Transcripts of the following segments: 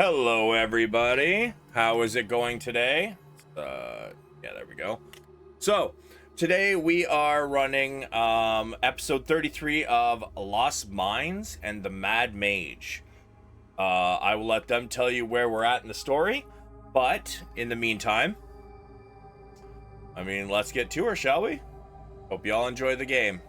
Hello, everybody. How is it going today? Yeah, there we go. So, today we are running episode 33 of Lost Minds and the Mad Mage. I will let them tell you where we're at in the story, but in the meantime, let's get to her, shall we? Hope you all enjoy the game.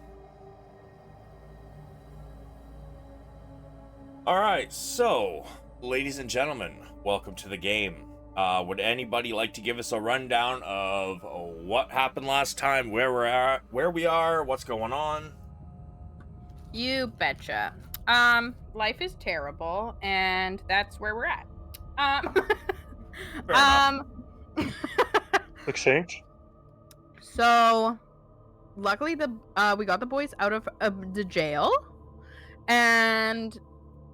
Alright, so, ladies and gentlemen, welcome to the game. Would anybody like to give us a rundown of what happened last time, where we're at, where we are, what's going on? You betcha. Life is terrible, and that's where we're at. Fair enough. Exchange? So luckily we got the boys out of the jail, and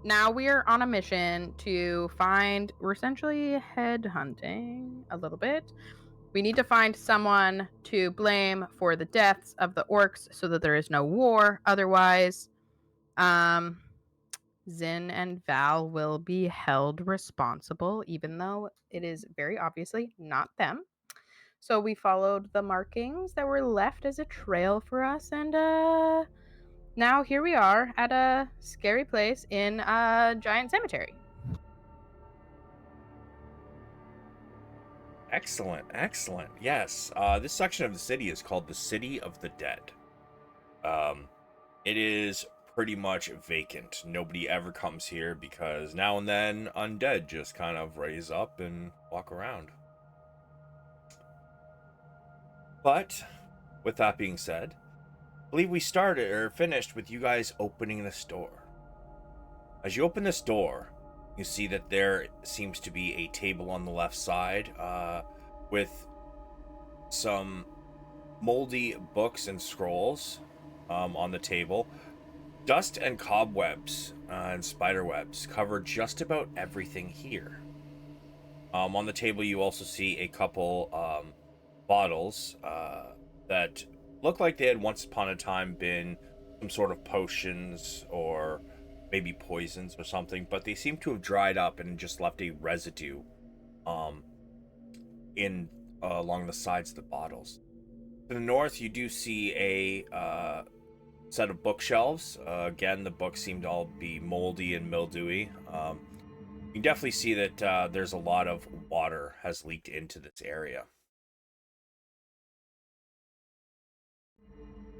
now we are on a mission to find. We're essentially headhunting a little bit. We need to find someone to blame for the deaths of the orcs, so that there is no war. Otherwise, Zynn and Val will be held responsible, even though it is very obviously not them. So we followed the markings that were left as a trail for us, and now here we are at a scary place in a giant cemetery. Excellent, excellent. Yes, this section of the city is called the City of the Dead. It is pretty much vacant. Nobody ever comes here because now and then undead just kind of raise up and walk around. But with that being said, I believe we started or finished with you guys opening this door. As you open this door, you see that there seems to be a table on the left side with some moldy books and scrolls on the table. Dust and cobwebs and spider webs cover just about everything here. On the table, you also see a couple bottles that look like they had once upon a time been some sort of potions or maybe poisons or something, but they seem to have dried up and just left a residue in along the sides of the bottles. To the north, you do see a set of bookshelves. Again, the books seem to all be moldy and mildewy. You can definitely see that there's a lot of water has leaked into this area.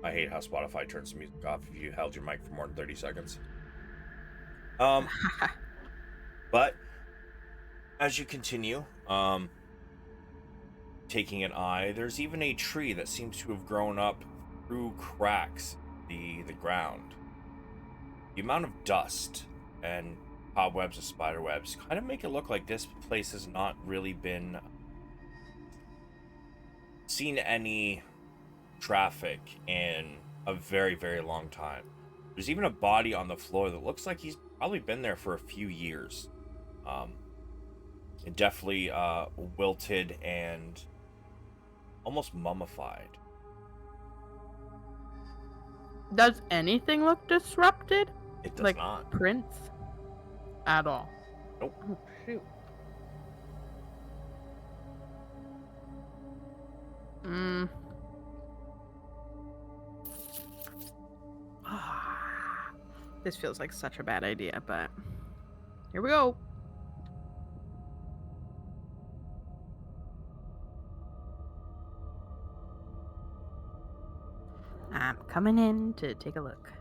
I hate how Spotify turns the music off if you held your mic for more than 30 seconds. But as you continue, taking an eye, there's even a tree that seems to have grown up through cracks in the ground. The amount of dust and cobwebs and spider webs kind of make it look like this place has not really been seen any traffic in a very, very long time. There's even a body on the floor that looks like he's probably been there for a few years. It definitely wilted and almost mummified. Does anything look disrupted? It does like not. Prince? At all? Nope. Oh, shoot. This feels like such a bad idea, but here we go. I'm coming in to take a look.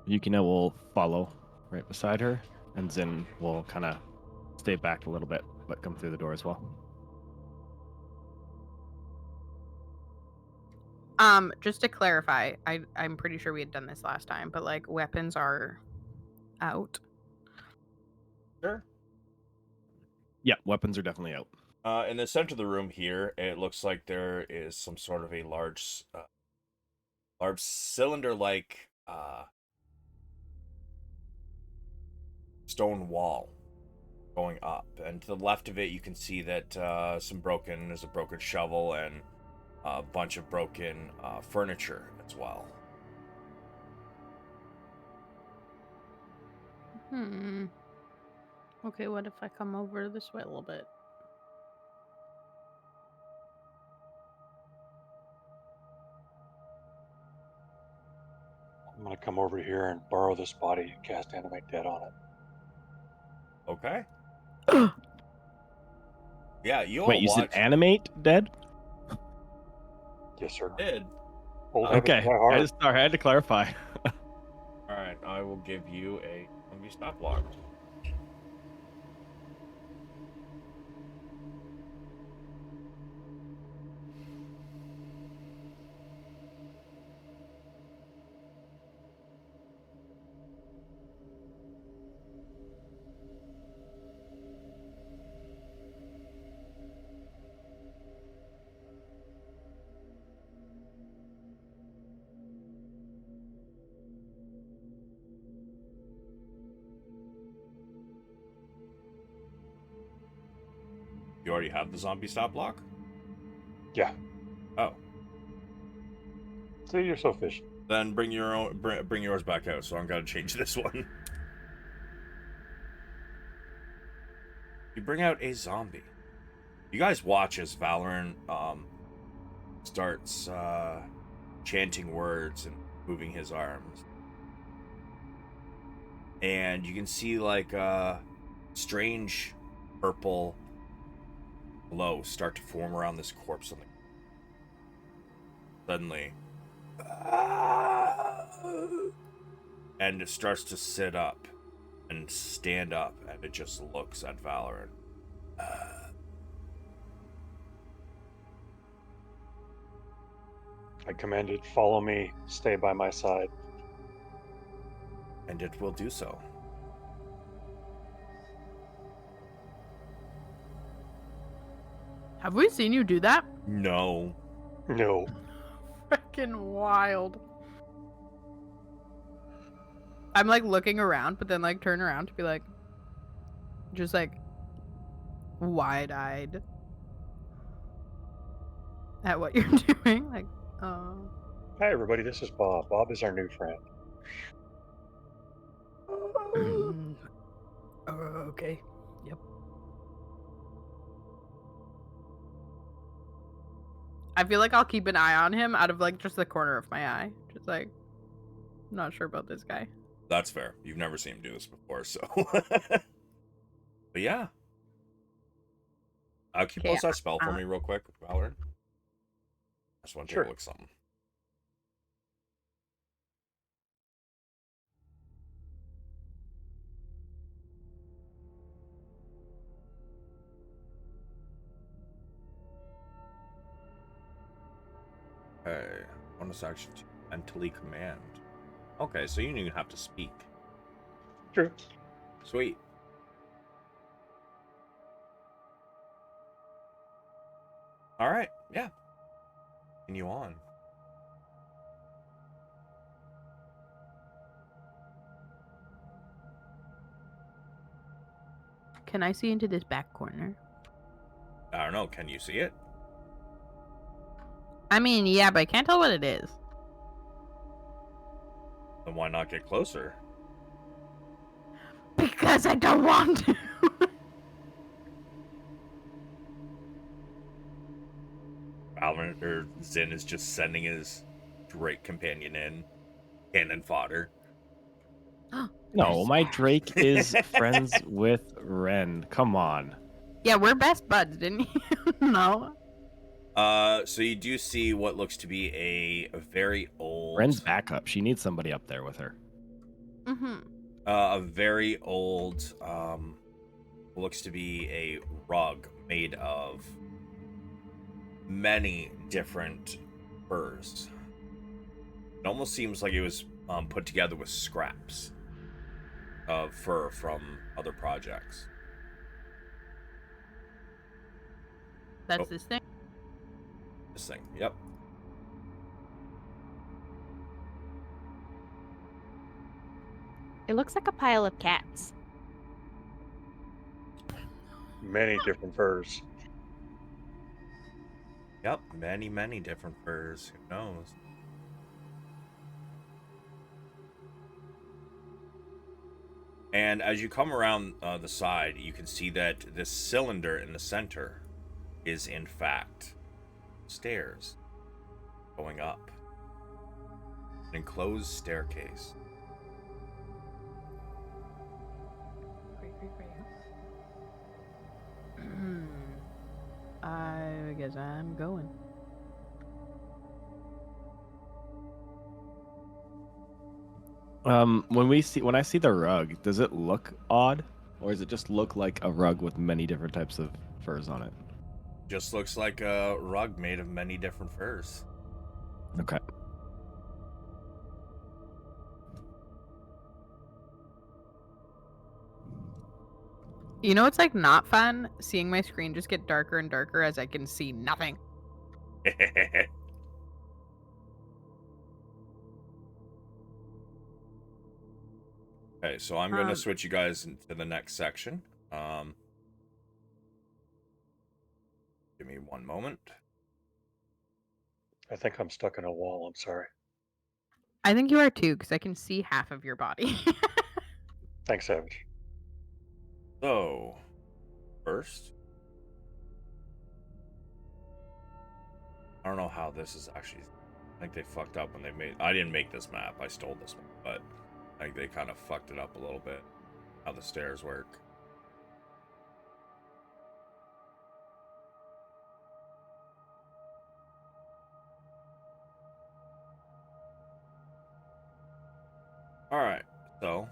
Yukina will follow right beside her, and Zynn will kind of stay back a little bit, but come through the door as well. Just to clarify, I'm pretty sure we had done this last time, but like weapons are out. Sure. Yeah, weapons are definitely out. In the center of the room here, it looks like there is some sort of a large cylinder-like stone wall going up, and to the left of it, you can see that there's a broken shovel and a bunch of broken furniture as well. Okay, what if I come over this way a little bit? I'm gonna come over here and borrow this body and cast Animate Dead on it. Okay. Yeah, you all Wait, you said watch. animate dead? Yes, sir. Did. Old habits Okay, die hard. I had to clarify. All right, I will give you a zombie stop log. You already have the zombie stop lock? Yeah. Oh, See, you're so efficient. then bring your own. Bring yours back out. So I'm gonna change this one. You bring out a zombie. You guys watch as Valeran starts chanting words and moving his arms, and you can see like a strange purple glow start to form around this corpse. Suddenly, and it starts to sit up and stand up, and it just looks at Valeran. I commanded, follow me, stay by my side. And it will do so. Have we seen you do that? No. No. Freaking wild. I'm like looking around, but then like turn around to be like, just like wide-eyed at what you're doing. Like, oh. Hi, everybody. This is Bob. Bob is our new friend. Okay. Yep. I feel like I'll keep an eye on him out of like just the corner of my eye. Just like, I'm not sure about this guy. That's fair. You've never seen him do this before, so. But yeah. Can you post that spell for me real quick, Valeran? I just want to take a look at something. Okay. Bonus action to mentally command. Okay, so you don't even have to speak. True. Sweet. Alright, yeah. Continue on. Can I see into this back corner? I don't know, can you see it? I mean, yeah, but I can't tell what it is. Then why not get closer? Because I don't want to. Valeran or Zynn is just sending his Drake companion in. Cannon fodder. No, my Drake is friends with Ren. Come on. Yeah, we're best buds, didn't you? No. So you do see what looks to be a very old... Ren's backup. She needs somebody up there with her. Mm-hmm. A very old, looks to be a rug made of many different furs. It almost seems like it was put together with scraps of fur from other projects. That's this thing. This thing, yep. It looks like a pile of cats. Many different furs. Yep, many different furs. Who knows? And as you come around the side, you can see that this cylinder in the center is in fact stairs going up. An enclosed staircase. Great. I guess I'm going. When I see the rug, does it look odd, or does it just look like a rug with many different types of furs on it? Just looks like a rug made of many different furs. Okay. You know, it's like not fun seeing my screen just get darker and darker as I can see nothing. Okay, so I'm going to switch you guys into the next section. Give me one moment. I think I'm stuck in a wall. I'm sorry. I think you are too, because I can see half of your body. Thanks, Savage. So, first, I don't know how this is actually. I think they fucked up when they made. I didn't make this map. I stole this one, but I think they kind of fucked it up a little bit. How the stairs work. All right, so.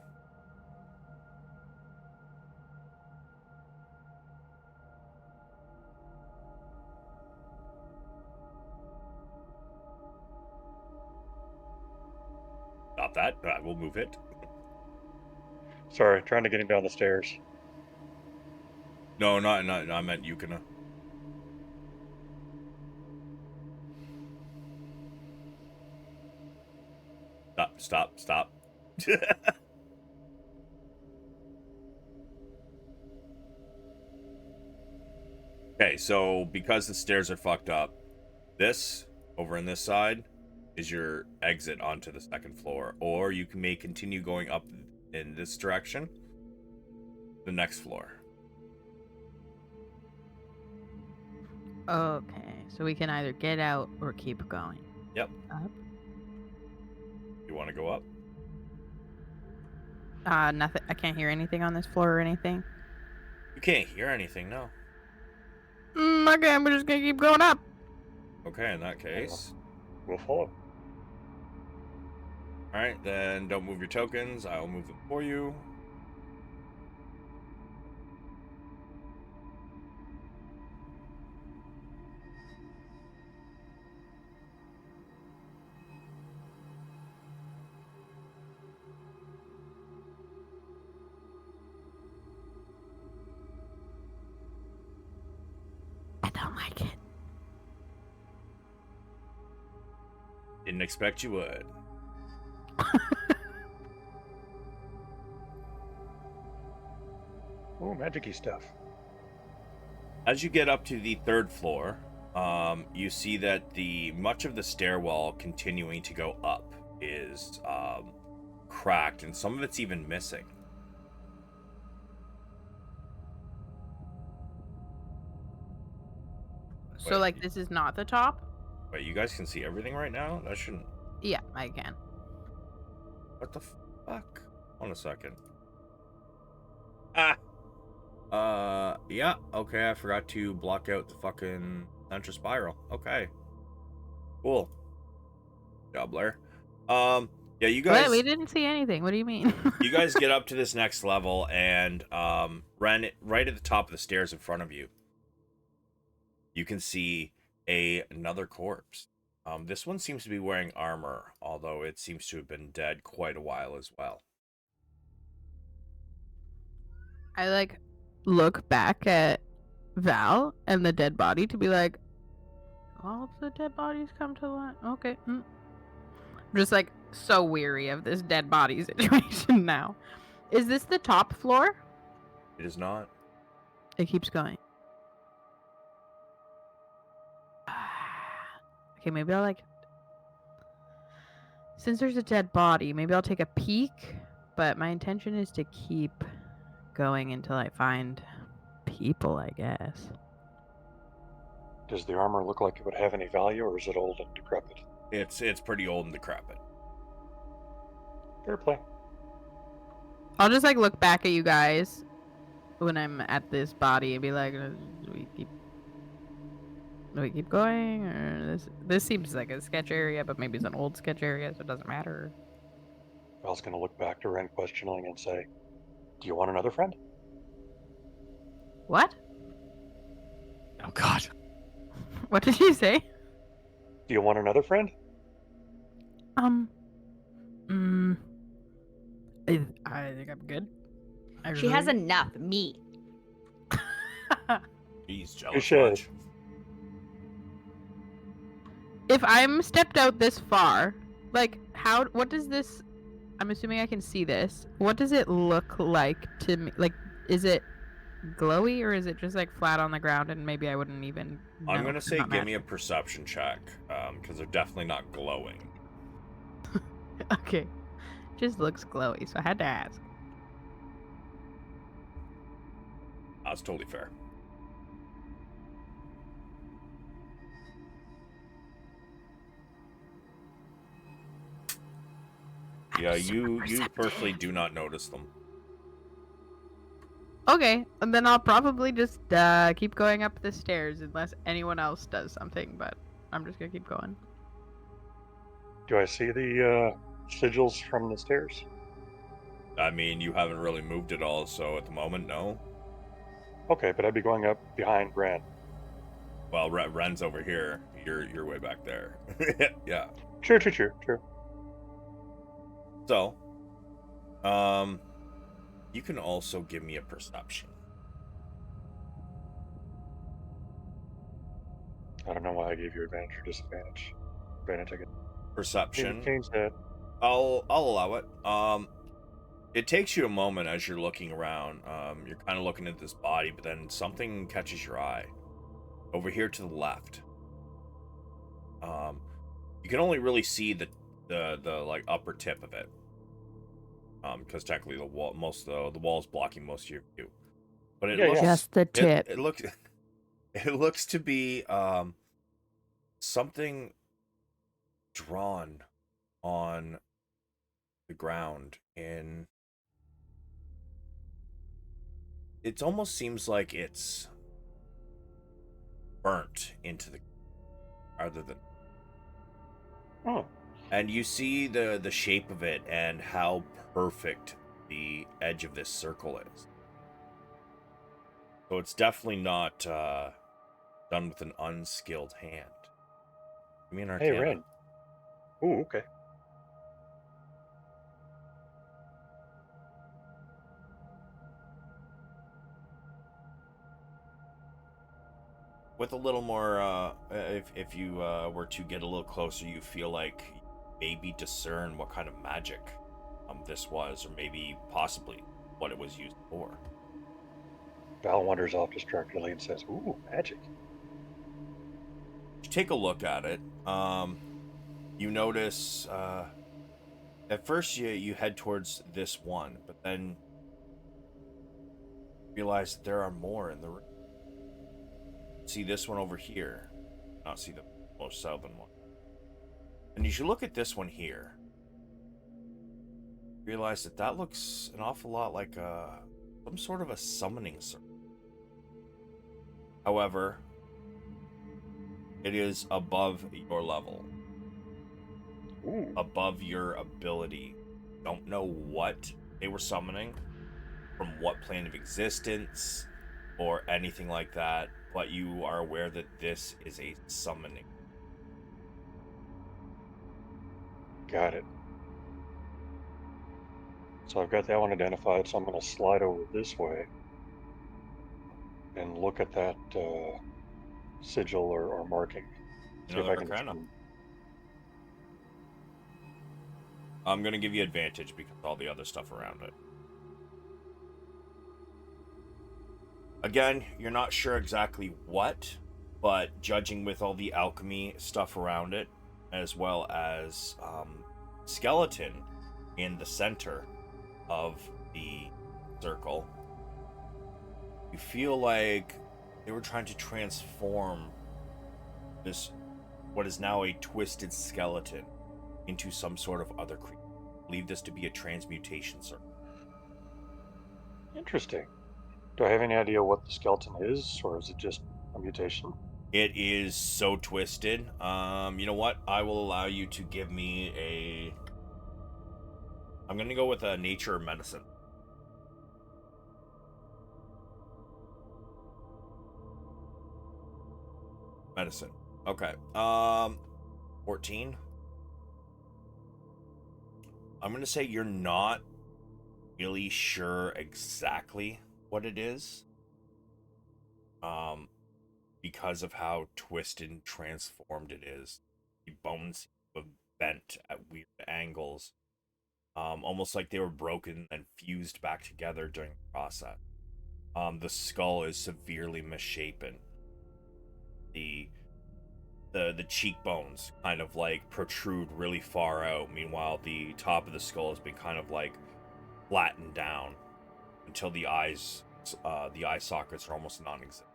Stop that. We'll move it. Sorry, trying to get him down the stairs. No, not. I meant Yukina. Stop. Okay, so because the stairs are fucked up, this over in this side is your exit onto the second floor, or you may continue going up in this direction, the next floor. Okay, so we can either get out or keep going. Yep. Up? You want to go up? Nothing. I can't hear anything on this floor or anything. You can't hear anything, no. Okay, we're just gonna keep going up. Okay, in that case. We'll follow. Alright, then don't move your tokens. I'll move them for you. I don't like it. Didn't expect you would. Oh, magic-y stuff. As you get up to the third floor, you see that much of the stairwell continuing to go up is cracked, and some of it's even missing. So, like, this is not the top? Wait, you guys can see everything right now? That shouldn't... Yeah, I can. What the fuck? Hold on a second. Yeah, okay, I forgot to block out the fucking center spiral. Okay. Cool. Good job, Blair. Yeah, you guys... Wait, we didn't see anything. What do you mean? You guys get up to this next level, and right at the top of the stairs in front of you, you can see another corpse. This one seems to be wearing armor, although it seems to have been dead quite a while as well. I, like, look back at Val and the dead body to be like, all of the dead bodies come to life. Okay. I'm just, like, so weary of this dead body situation now. Is this the top floor? It is not. It keeps going. Okay, maybe I'll, like... Since there's a dead body, maybe I'll take a peek but my intention is to keep going until I find people, I guess. Does the armor look like it would have any value, or is it old and decrepit? It's pretty old and decrepit. Fair play. I'll just like look back at you guys when I'm at this body and be like, do we keep going, or this seems like a sketch area, but maybe it's an old sketch area, so it doesn't matter. Val's going to look back to Ren questioningly and say, "Do you want another friend?" What? Oh God. What did you say? Do you want another friend? I think I'm good. She has enough meat. He's She jealous should. much. If I'm stepped out this far, like what does this, I'm assuming I can see this. What does it look like to me? Like, is it glowy or is it just like flat on the ground and maybe I wouldn't even know? I'm gonna say Not give me a magic. perception check, because they're definitely not glowing. Okay. Just looks glowy, so I had to ask. That's totally fair. Yeah, I'm super you perceptive. personally do not notice them. Okay, and then I'll probably just keep going up the stairs unless anyone else does something, but I'm just gonna keep going. Do I see the sigils from the stairs? I mean, you haven't really moved at all, so at the moment, no. Okay, but I'd be going up behind Ren. Well, Ren's over here. You're way back there. Yeah. True. So, you can also give me a perception. I don't know why I gave you advantage or disadvantage. Advantage, I guess. Perception. Change that. I'll allow it. It takes you a moment as you're looking around. You're kind of looking at this body, but then something catches your eye. Over here to the left. You can only really see the like upper tip of it. Because technically the wall is blocking most of your view. But it looks Just the tip. It looks it looks to be something drawn on the ground in. It almost seems like it's burnt into the rather than. Oh, And you see the shape of it and how perfect the edge of this circle is. So it's definitely not done with an unskilled hand. I mean, hey, Arcana. Ren. Ooh, okay. With a little more, if you were to get a little closer, you feel like you maybe discern what kind of magic this was, or maybe possibly what it was used for. Val wanders off distractedly and says, "Ooh, magic." You take a look at it. You notice at first you head towards this one, but then realize that there are more in the room. See this one over here, not see the most southern one. And as you look at this one here, realize that looks an awful lot like some sort of a summoning circle. However, it is above your level. Ooh. Above your ability. Don't know what they were summoning, from what plane of existence, or anything like that, but you are aware that this is a summoning. Got it. So I've got that one identified, so I'm going to slide over this way and look at that sigil or marking. See if Another I can Arcana. discern. I'm going to give you advantage because of all the other stuff around it. Again, you're not sure exactly what, but judging with all the alchemy stuff around it, as well as skeleton in the center, of the circle, you feel like they were trying to transform this, what is now a twisted skeleton, into some sort of other creature. Believe this to be a transmutation circle. Interesting. Do I have any idea what the skeleton is, or is it just a mutation? It is so twisted. You know what? I will allow you to give me a. I'm gonna go with a nature or medicine. Medicine. Okay. 14. I'm gonna say you're not really sure exactly what it is. Because of how twisted and transformed it is. The bones have bent at weird angles. Almost like they were broken and fused back together during the process. The skull is severely misshapen. The cheekbones kind of like protrude really far out. Meanwhile, the top of the skull has been kind of like flattened down until the eye sockets are almost non-existent.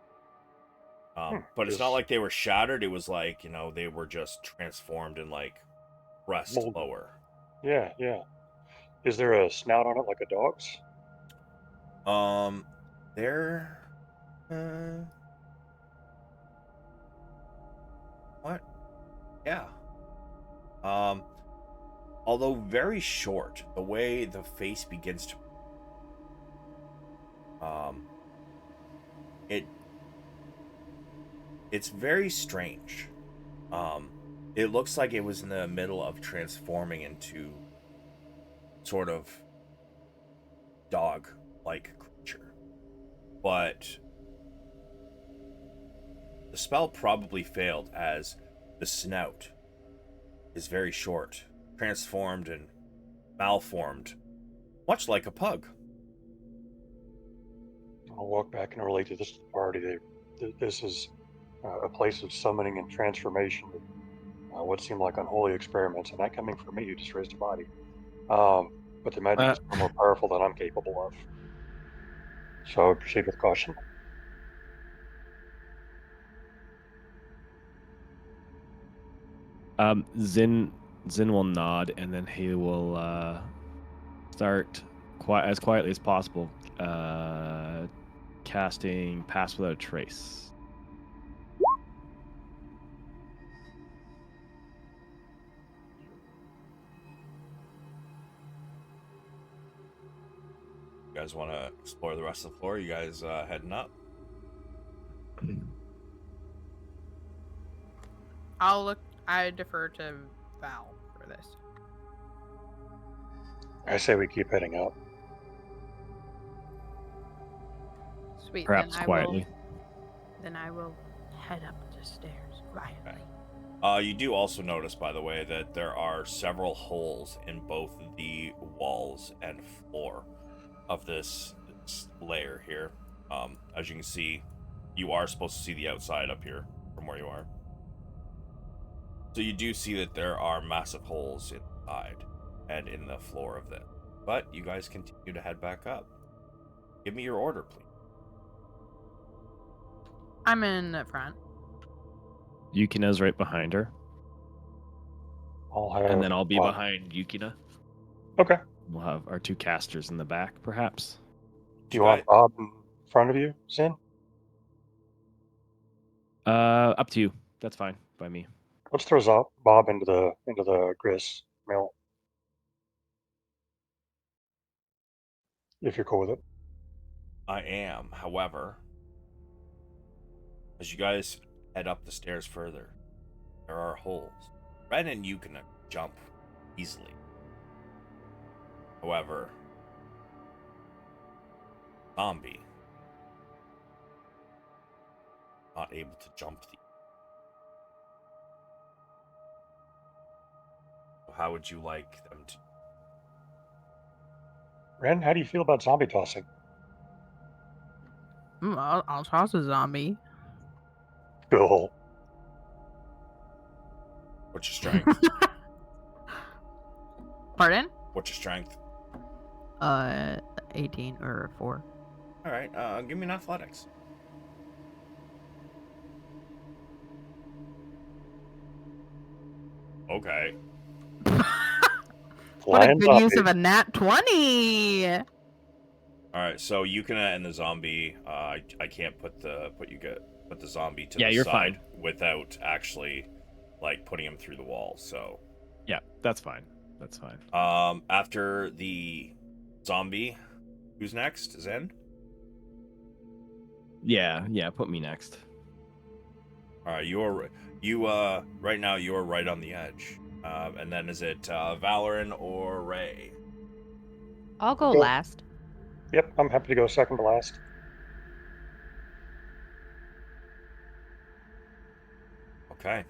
But it's not like they were shattered. It was like, they were just transformed and like pressed lower. Yeah, yeah. Is there a snout on it like a dog's? There. What? Yeah. Although very short, the way the face begins to. It's very strange. It looks like it was in the middle of transforming into sort of dog-like creature. But the spell probably failed, as the snout is very short, transformed and malformed, much like a pug. I'll walk back and relate to this to the party. This is a place of summoning and transformation. What seemed like unholy experiments, and that coming from me who just raised a body. But the magic is far more powerful than I'm capable of. So I would proceed with caution. Zynn will nod, and then he will start as quietly as possible, casting Pass Without a Trace. You guys want to explore the rest of the floor? You guys heading up? I defer to Val for this. I say we keep heading up. Sweet. Perhaps quietly. Then I will head up the stairs quietly. Okay. You do also notice, by the way, that there are several holes in both the walls and floor of this layer here. As you can see, you are supposed to see the outside up here from where you are. So you do see that there are massive holes inside and in the floor of it. But you guys continue to head back up. Give me your order, please. I'm in the front. Yukina's right behind her. And then I'll be behind Yukina. Okay. We'll have our two casters in the back, perhaps. Do you want Bob in front of you, Zynn? Up to you. That's fine by me. Let's throw Bob into the grist mill. If you're cool with it. I am. However, as you guys head up the stairs further, there are holes. Ren and you can jump easily. However, Zombie not able to jump the. How would you like them to? Ren, how do you feel about zombie tossing? I'll toss a zombie. Cool. What's your strength? Pardon? What's your strength? 18 or 4. All right, give me an athletics. Okay. What a Flying good use of zombie. a nat 20. All right, so Yukina and the zombie. I can't put the zombie to Yeah, the you're side fine. without actually like putting him through the wall. So Yeah, that's fine. That's fine. after the zombie, who's next? Zynn. Yeah, put me next. All right, right now you are right on the edge. And then is it Valeran or Ray? I'll go Go. last. Yep, I'm happy to go second to last. Okay.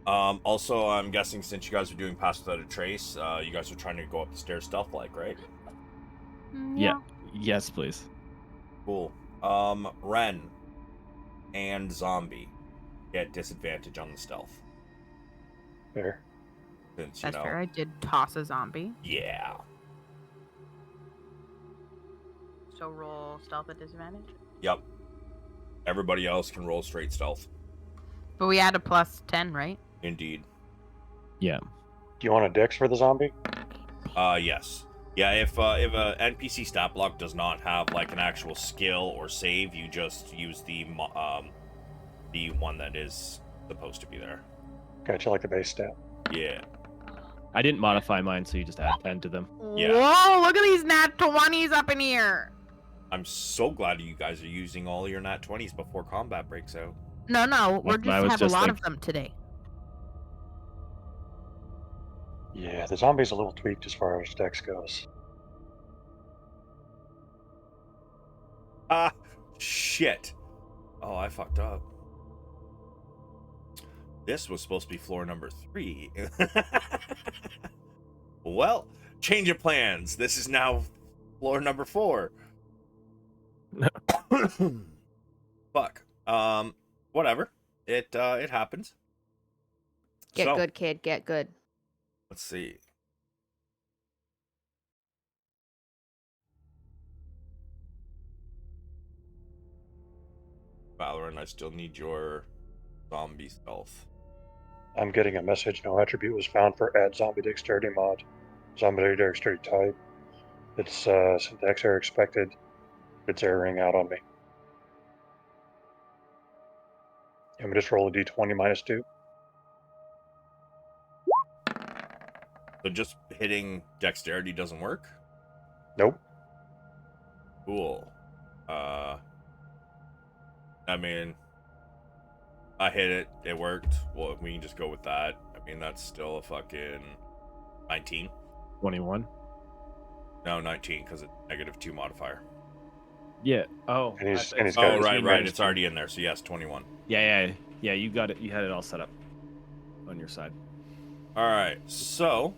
Also, I'm guessing since you guys are doing Pass Without a Trace, you guys are trying to go up the stairs stealth-like, right? Yeah. Yes, please. Cool. Ren and Zombie get disadvantage on the stealth. There. Since, That's fair. I did toss a zombie. Yeah. So roll stealth at disadvantage. Yep. Everybody else can roll straight stealth. But we add a plus 10, right? Indeed. Yeah. Do you want a dex for the zombie? Yes. Yeah, if a NPC stat block does not have like an actual skill or save, you just use the one that is supposed to be there. Gotcha, like the base stat. Yeah. I didn't modify mine, so you just add 10 to them. Yeah. Whoa, look at these nat 20s up in here. I'm so glad you guys are using all your nat 20s before combat breaks out. No, we're That's what I just was have just a lot thinking. of them today. Yeah, the zombie's a little tweaked as far as dex goes. Ah, shit. Oh, I fucked up. This was supposed to be floor number 3. Well, change of plans. This is now floor number 4. Fuck. Whatever. It happens. Get So, good, kid. Get good. let's see. Valeran, I still need your zombie stealth. I'm getting a message. No attribute was found for @zombie dexterity mod. Zombie dexterity type. It's syntax error expected. It's erroring out on me. I'm gonna just roll a d20 minus 2. So just hitting dexterity doesn't work? Nope. Cool. I mean, I hit it. It worked. Well, we can just go with that. I mean, that's still a fucking 19. 21. No, 19, because it's -2 modifier. Yeah. Oh. And he's got Oh, his right. minus It's 2. already in there. So yes, 21. Yeah. You got it. You had it all set up on your side. All right. So,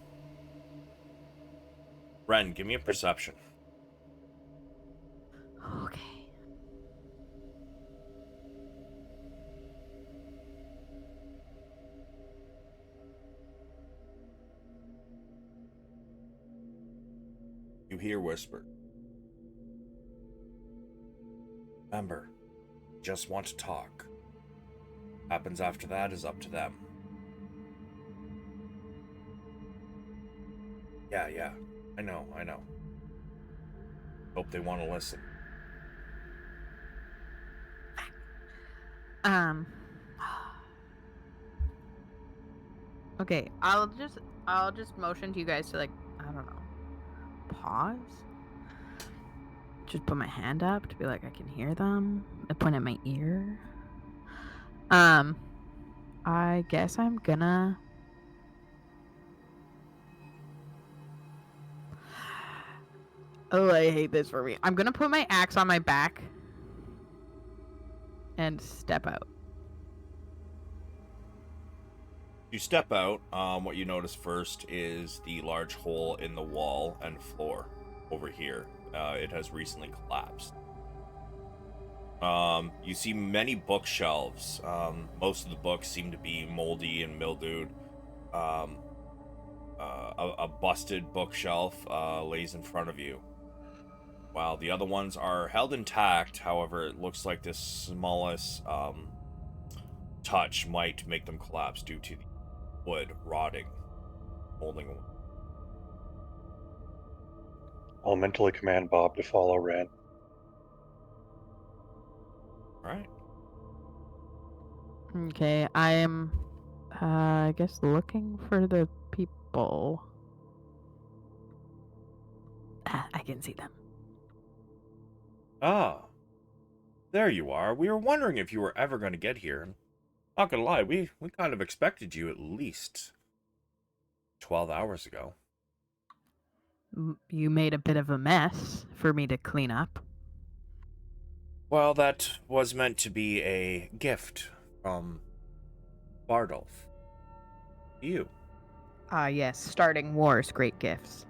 Ren, give me a perception. Okay. You hear whisper. Remember, just want to talk. Happens after that is up to them. Yeah. I know. Hope they want to listen. Okay, I'll just motion to you guys to, like, I don't know, pause. Just put my hand up to be like I can hear them. I point at my ear. I guess I'm gonna. Oh, I hate this for me. I'm gonna put my axe on my back and step out. You step out. What you notice first is the large hole in the wall and floor over here. It has recently collapsed. You see many bookshelves. Most of the books seem to be moldy and mildewed. a busted bookshelf lays in front of you, while the other ones are held intact. However, it looks like the smallest touch might make them collapse due to the wood rotting, holding away. I'll mentally command Bob to follow Ren. All right. Okay, I am, I guess, looking for the people. I can see them. Ah, there you are. We were wondering if you were ever going to get here. Not gonna lie, we kind of expected you at least 12 hours ago. You made a bit of a mess for me to clean up. Well, that was meant to be a gift from Bardolph. You. Yes, starting wars, great gifts.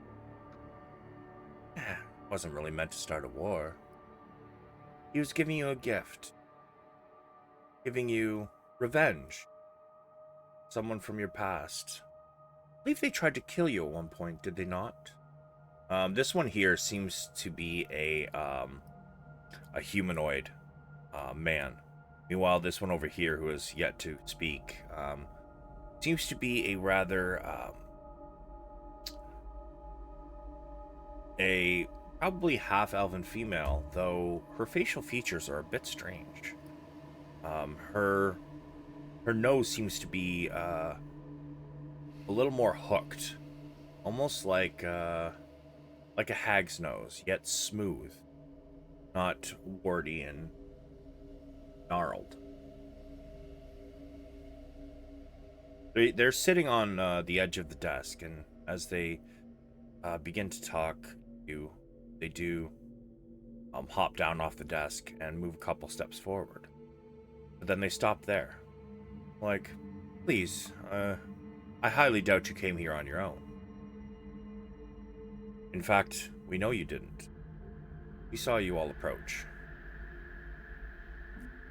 Wasn't really meant to start a war. He was giving you a gift. Giving you revenge. Someone from your past. I believe they tried to kill you at one point, did they not? This one here seems to be a humanoid man. Meanwhile, this one over here, who has yet to speak, seems to be a rather a probably half-elven female, though her facial features are a bit strange. Her nose seems to be a little more hooked, almost like a hag's nose, yet smooth, not warty and gnarled. They're sitting on the edge of the desk, and as they begin to talk, they do hop down off the desk and move a couple steps forward. But then they stop there. Like, please, I highly doubt you came here on your own. In fact, we know you didn't. We saw you all approach.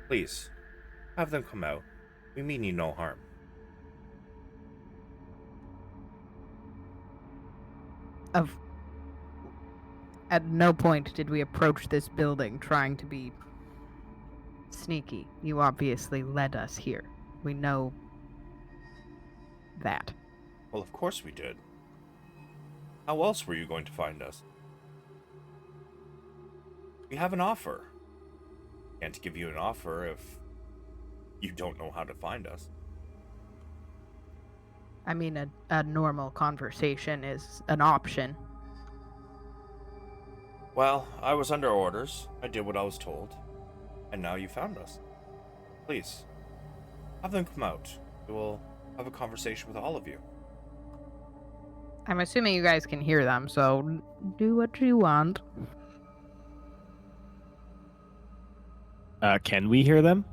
Please, have them come out. We mean you no harm. At no point did we approach this building trying to be sneaky. You obviously led us here. We know that. Well, of course we did. How else were you going to find us? We have an offer. Can't give you an offer if you don't know how to find us. I mean, a normal conversation is an option. Well, I was under orders. I did what I was told. And now you found us. Please, have them come out. We will have a conversation with all of you. I'm assuming you guys can hear them, so do what you want. Can we hear them?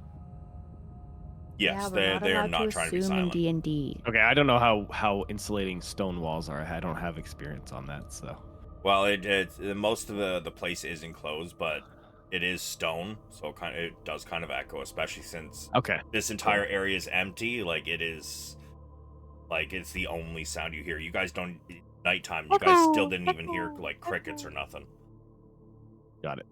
Yes, yeah, they are not trying to be silent. D&D. Okay, I don't know how insulating stone walls are. I don't have experience on that, so. Well, most of the place is enclosed, but it is stone, so it does kind of echo, especially since this entire area is empty. Like, it is, like, it's the only sound you hear. You guys don't, nighttime, you guys still didn't even hear, like, crickets or nothing. Got it.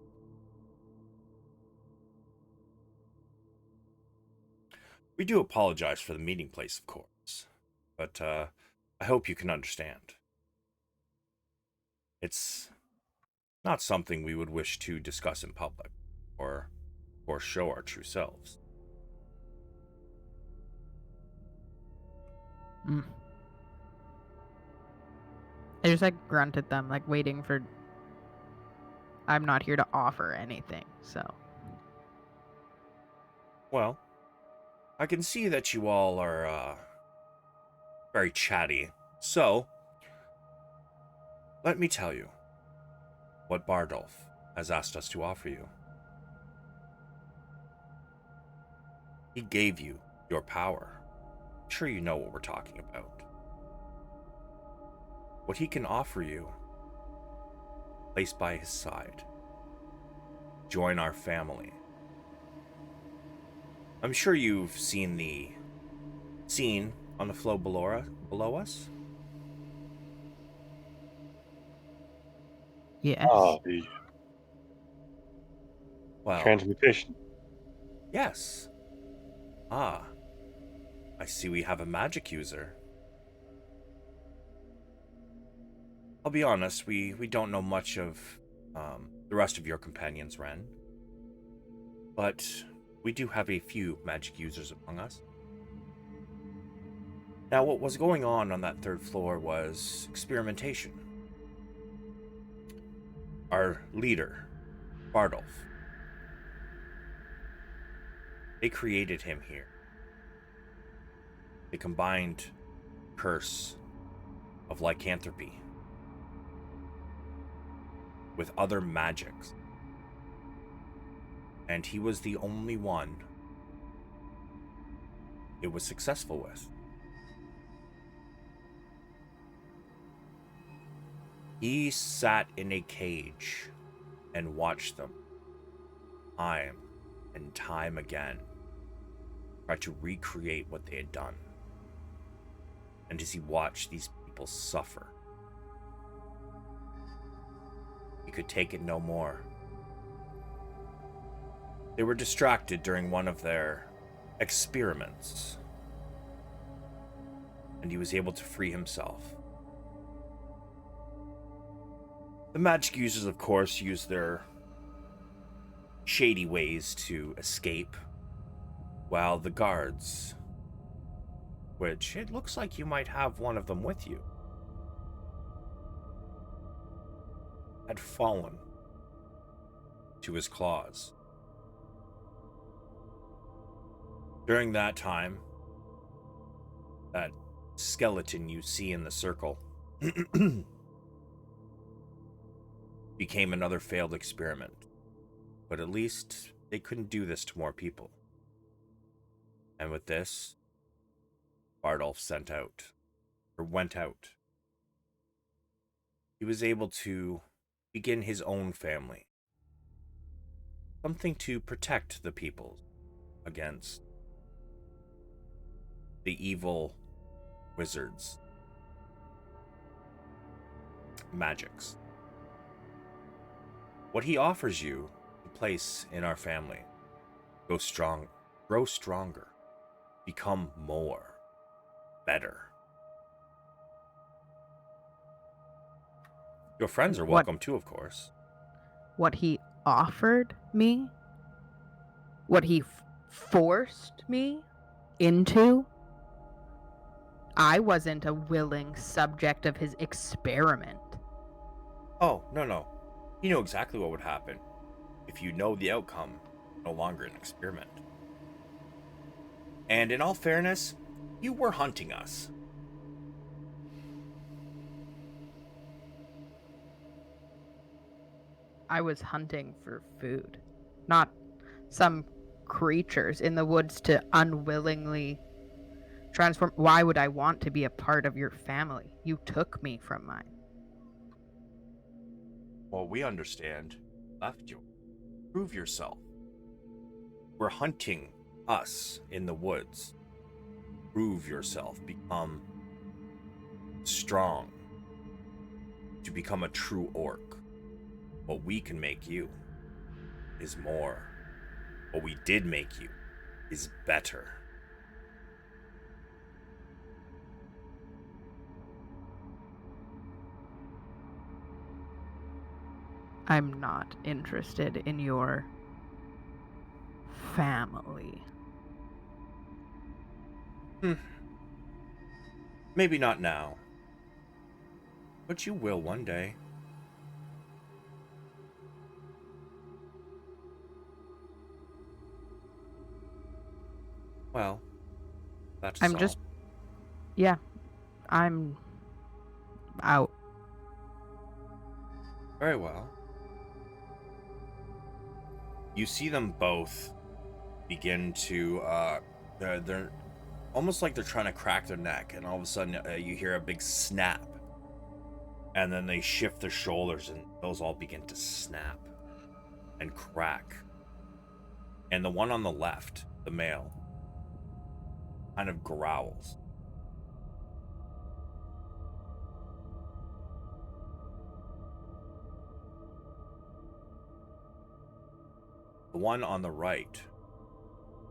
We do apologize for the meeting place, of course, but I hope you can understand. It's not something we would wish to discuss in public, or show our true selves. I just, like, grunt at them, like, waiting for... I'm not here to offer anything, so... Well, I can see that you all are very chatty, so let me tell you what Bardolph has asked us to offer you. He gave you your power. I'm sure you know what we're talking about. What he can offer you, placed by his side. Join our family. I'm sure you've seen the scene on the floor below us. Yes. The Well, transmutation. yes. Ah, I see we have a magic user. I'll be honest, we don't know much of the rest of your companions, Ren. But we do have a few magic users among us. Now, what was going on that third floor was experimentation. Our leader, Bardolph, they created him here. They combined curse of lycanthropy with other magics. And he was the only one it was successful with. He sat in a cage and watched them time and time again try to recreate what they had done. And as he watched these people suffer, he could take it no more. They were distracted during one of their experiments, and he was able to free himself. The magic users, of course, use their shady ways to escape, while the guards, which it looks like you might have one of them with you, had fallen to his claws. During that time, that skeleton you see in the circle became another failed experiment. But at least they couldn't do this to more people. And with this, Bardolph went out. He was able to begin his own family. Something to protect the people against the evil wizards, magics. What he offers you a place in our family. Grow stronger, become more, better. Your friends are welcome too, of course. What he offered me? What he forced me into? I wasn't a willing subject of his experiment. Oh, no. You know exactly what would happen if you know the outcome, no longer an experiment. And in all fairness, you were hunting us. I was hunting for food, not some creatures in the woods to unwillingly transform. Why would I want to be a part of your family? You took me from mine. Well, we understand. Left you. Prove yourself. We're hunting us in the woods. Prove yourself. Become strong. To become a true orc. What we can make you is more. What we did make you is better. I'm not interested in your family. Maybe not now. But you will one day. Well, that's I'm all. just... Yeah. I'm out. Very well. You see them both begin to, they're almost like they're trying to crack their neck, and all of a sudden you hear a big snap. And then they shift their shoulders, and those all begin to snap and crack. And the one on the left, the male, kind of growls. one on the right,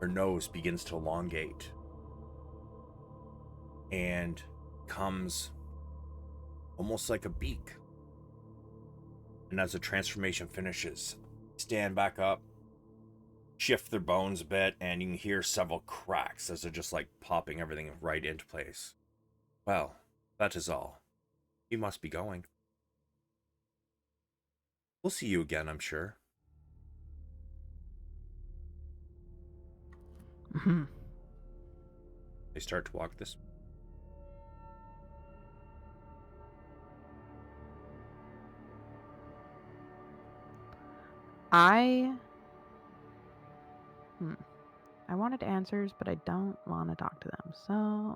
her nose begins to elongate and comes almost like a beak. And as the transformation finishes, stand back up, shift their bones a bit, and you can hear several cracks as they're just like popping everything right into place. Well, that is all. You must be going. We'll see you again, I'm sure. Mhm. They start to walk this way. I wanted answers, but I don't want to talk to them, so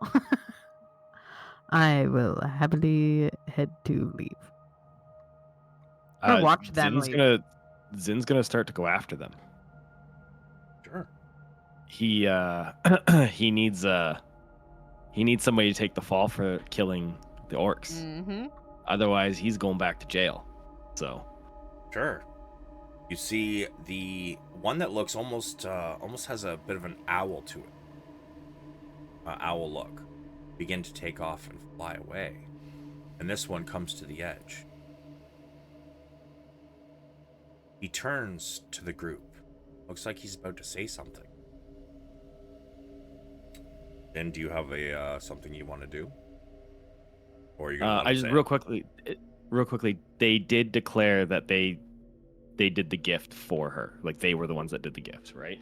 I will happily head to leave. I'm gonna watch them leave. Zinn's gonna start to go after them. Sure. He he needs somebody to take the fall for killing the orcs. Mm-hmm. Otherwise, he's going back to jail. So Sure. You see the one that looks almost has a bit of an owl to it. Owl look. Begin to take off and fly away. And this one comes to the edge. He turns to the group. Looks like he's about to say something. And do you have a something you want to do? Or are you gonna let I him just say real quickly, they did declare that they did the gift for her. Like they were the ones that did the gift, right?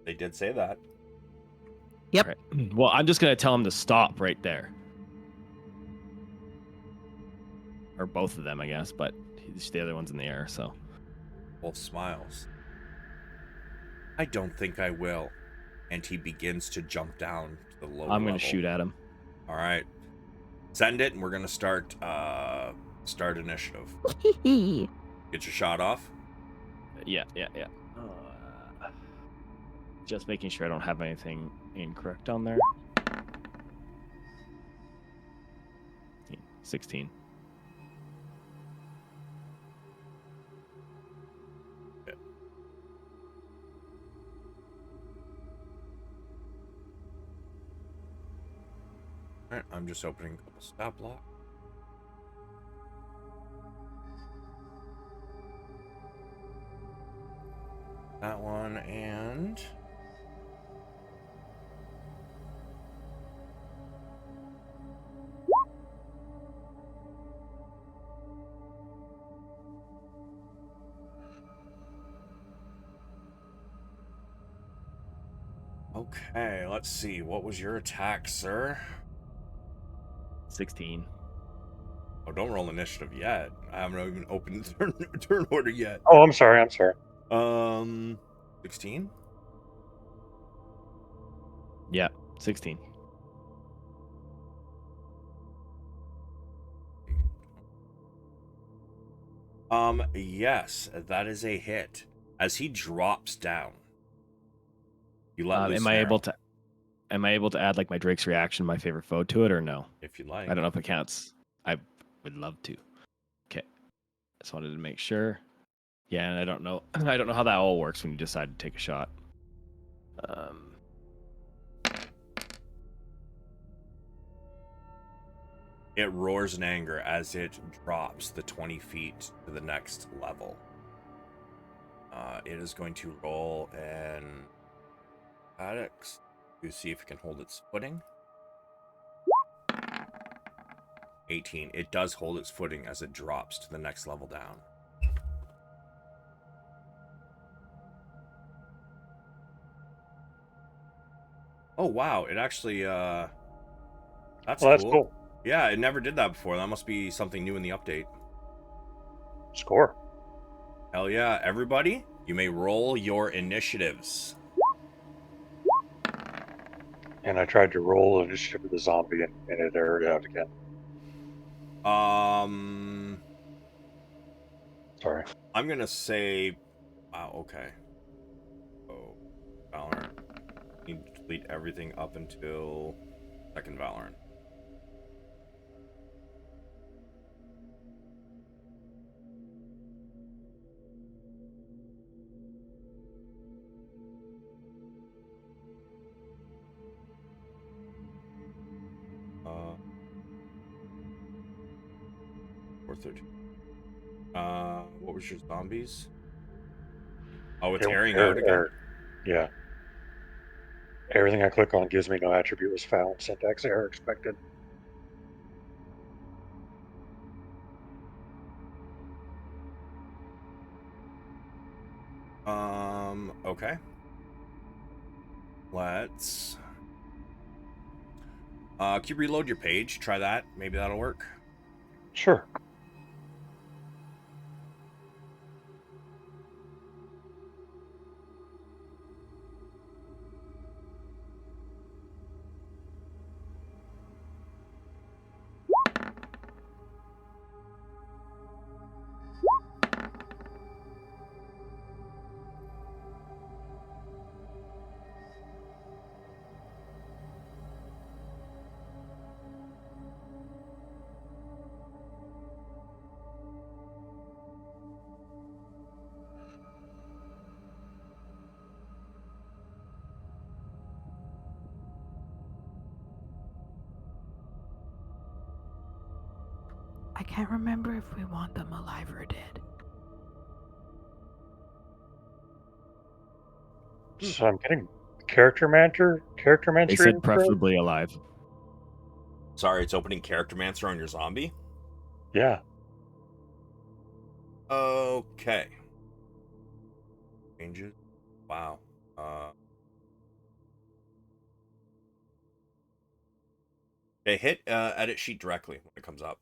They did say that. Yep. Right. Well, I'm just gonna tell him to stop right there, or both of them, I guess. But the other one's in the air, so. Wolf smiles. I don't think I will. And he begins to jump down to the low level. I'm gonna shoot at him. All right. Send it, and we're gonna start initiative. Get your shot off. Yeah. Just making sure I don't have anything incorrect on there. 16. Okay. All right, I'm just opening a couple stat blocks. That one and okay, let's see. What was your attack, sir? 16. Oh, don't roll initiative yet. I haven't even opened the turn order yet. Oh, I'm sorry. 16? Yeah, 16. Yes, that is a hit. As he drops down, you let loose Am an I arrow, able to add like my Drake's reaction, my favorite foe, to it, or no? if you like. I don't know if it counts. I would love to. Okay, just wanted to make sure. Yeah, and I don't know. I don't know how that all works when you decide to take a shot. It roars in anger as it drops the 20 feet to the next level. It is going to roll an athletics to see if it can hold its footing. 18. It does hold its footing as it drops to the next level down. Oh wow! It actually that's Well, cool. that's cool. Yeah, it never did that before. That must be something new in the update. Score. Hell yeah. Everybody, you may roll your initiatives. And I tried to roll initiative with the zombie, and it errored out again. Sorry. I'm gonna say, wow, okay. Oh, Valeran. You need to delete everything up until second Valeran. 413. What was your zombies? Oh, it's It- airing error- out again. error. Yeah. Everything I click on gives me no attribute was found. Syntax error expected. Okay. Let's can you reload your page? Try that. Maybe that'll work. Sure. I can't remember if we want them alive or dead. So I'm getting character mancer They said intro. preferably alive. Sorry, it's opening Character Mancer on your zombie. Yeah. Okay. Changes. Wow. Okay, hit edit sheet directly when it comes up.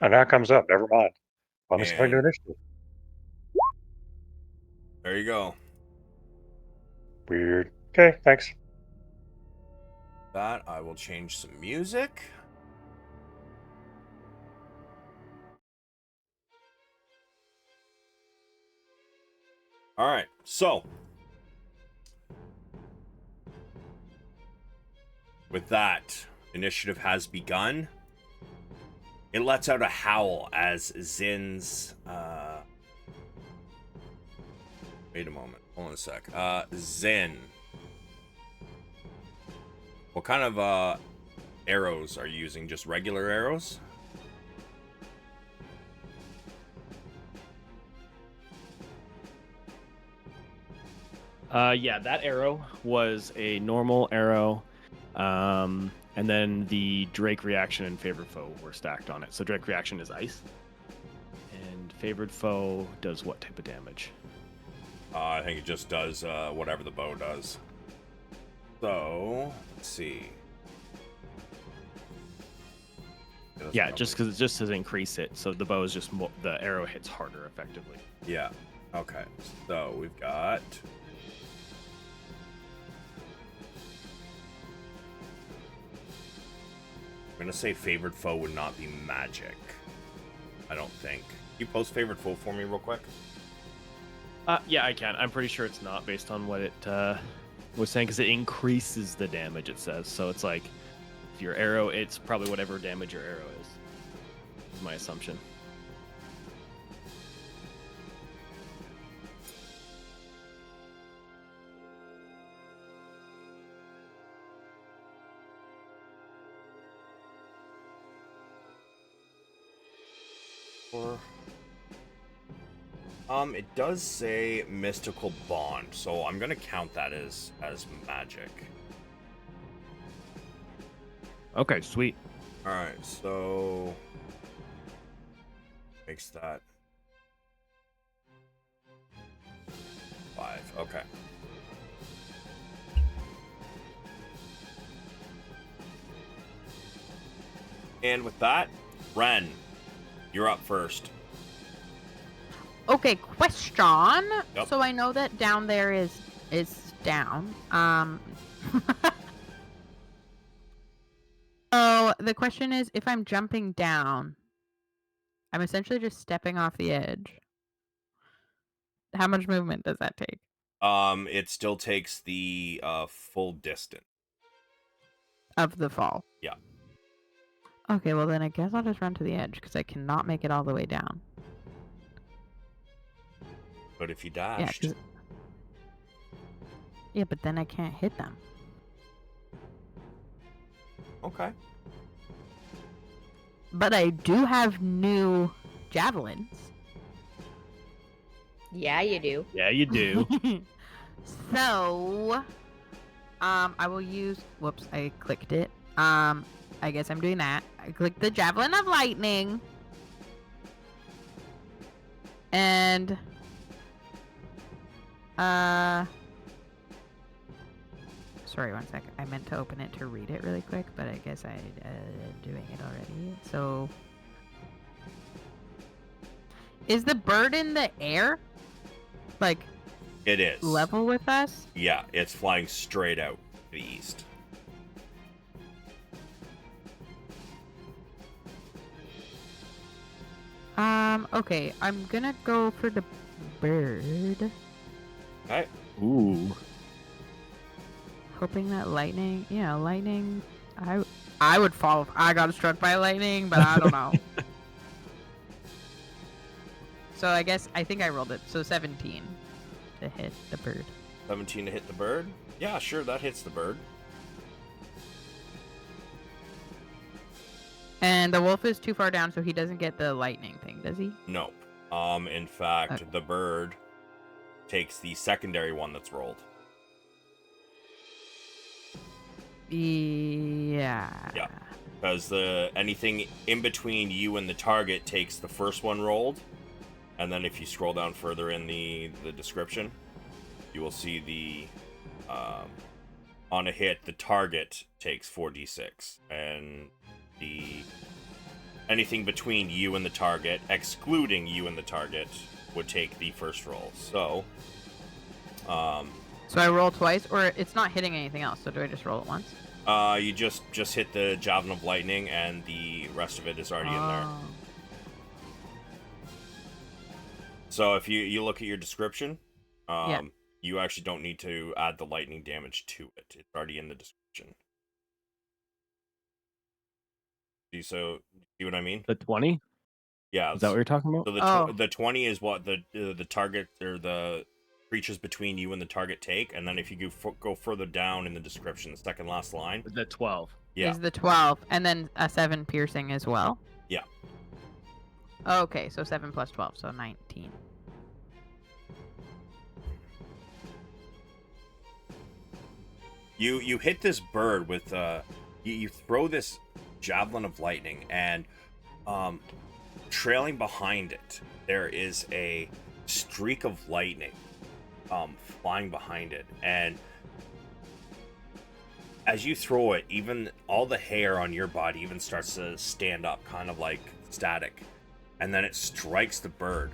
And now it comes up. Never mind. Let me see if I can do And initiative. there you go. Weird. Okay, thanks. That I will change some music. All right, so with that, initiative has begun. It lets out a howl as Zynn's. Wait a moment. Hold on a sec. Zynn. What kind of arrows are you using? Just regular arrows? Yeah, that arrow was a normal arrow. And then the Drake reaction and favored foe were stacked on it. So Drake reaction is ice. And favored foe does what type of damage? I think it just does whatever the bow does. So, let's see. Yeah, just because it just does increase it. So the bow is just the arrow hits harder effectively. Yeah. Okay. So we've got. I'm gonna say favored foe would not be magic. I don't think. Can you post favored foe for me real quick? Yeah, I can. I'm pretty sure it's not based on what it was saying because it increases the damage, it says. So it's like if your arrow, it's probably whatever damage your arrow is my assumption. It does say mystical bond, so I'm gonna count that as magic. Okay, sweet. All right, so makes that 5. Okay. And with that, Ren, you're up first. Okay, question. Yep. So I know that down there is down. So the question is, if I'm jumping down, I'm essentially just stepping off the edge. How much movement does that take? It still takes the full distance. Of the fall. Yeah. Okay, well then I guess I'll just run to the edge because I cannot make it all the way down. But if you dashed, Yeah, but then I can't hit them. Okay. But I do have new javelins. Yeah, you do. Yeah, you do. So, I will use. Whoops, I clicked it. I guess I'm doing that. I clicked the Javelin of Lightning, and sorry, one second. I meant to open it to read it really quick, but I guess I'm doing it already. So, is the bird in the air? Like, It is. level with us? Yeah, it's flying straight out to the east. Okay, I'm gonna go for the bird. Okay. Ooh. Hoping that lightning, lightning. I would fall if I got struck by lightning, but I don't know. So I think I rolled it. So 17 to hit the bird. 17 to hit the bird? Yeah, sure, that hits the bird. And the wolf is too far down, so he doesn't get the lightning thing, does he? Nope. In fact, Okay. the bird takes the secondary one that's rolled. Yeah. Yeah. Because anything in between you and the target takes the first one rolled, and then if you scroll down further in the description, you will see the on a hit the target takes 4d6, and anything between you and the target, excluding you and the target, would take the first roll. So So I roll twice, or it's not hitting anything else. So do I just roll it once? you just hit the Javelin of Lightning, and the rest of it is already in there. Oh. So if you look at your description, Yeah. you actually don't need to add the lightning damage to it. It's already in the description. See what I mean? The 20? Yeah. Is that what you're talking about? So the 20 is what the target or the creatures between you and the target take, and then if you go further down in the description, the second last line. The 12. Yeah. Is the 12, and then a 7 piercing as well? Yeah. Okay, so 7 plus 12, so 19. You hit this bird with you throw this Javelin of Lightning, and trailing behind it there is a streak of lightning flying behind it, and as you throw it, even all the hair on your body even starts to stand up, kind of like static, and then it strikes the bird.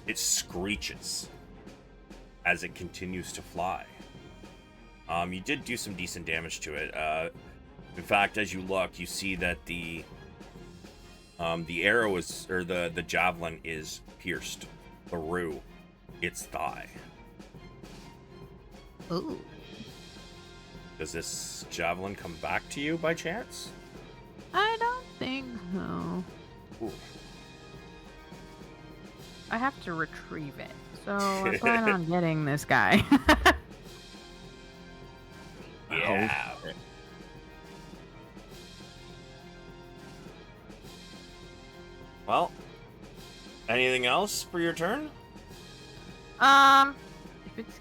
It screeches as it continues to fly. You did do some decent damage to it. In fact, as you look, you see that the arrow is, or the javelin is pierced through its thigh. Ooh. Does this javelin come back to you by chance? I don't think so. Ooh. I have to retrieve it, so I plan on getting this guy. Yeah. Okay. Well, anything else for your turn? If it's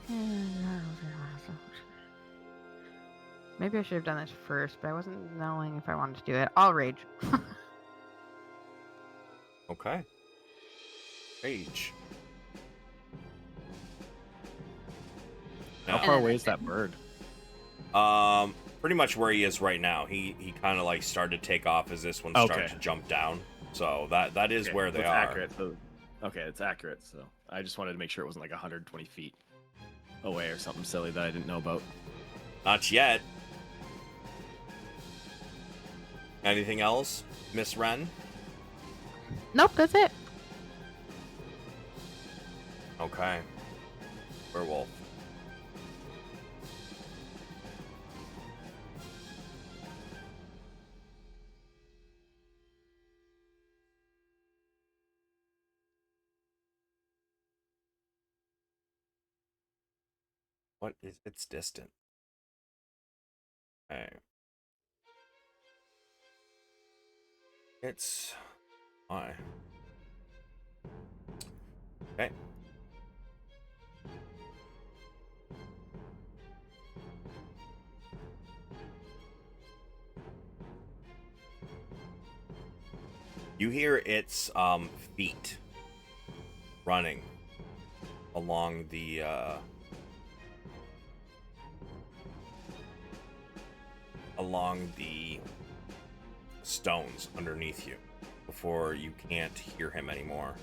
maybe I should have done this first, but I wasn't knowing if I wanted to do it. I'll rage. Okay. Rage. How Now, far away is that bird? pretty much where he is right now. He kind of like started to take off as this one started to jump down. So that is Okay, where they that's are. Accurate. So, okay, it's accurate. So I just wanted to make sure it wasn't like 120 feet away or something silly that I didn't know about. Not yet. Anything else, Miss Wren? Nope, that's it. Okay. Werewolf. What is its distant? Okay. It's why. Okay. You hear its feet running along the stones underneath you before you can't hear him anymore.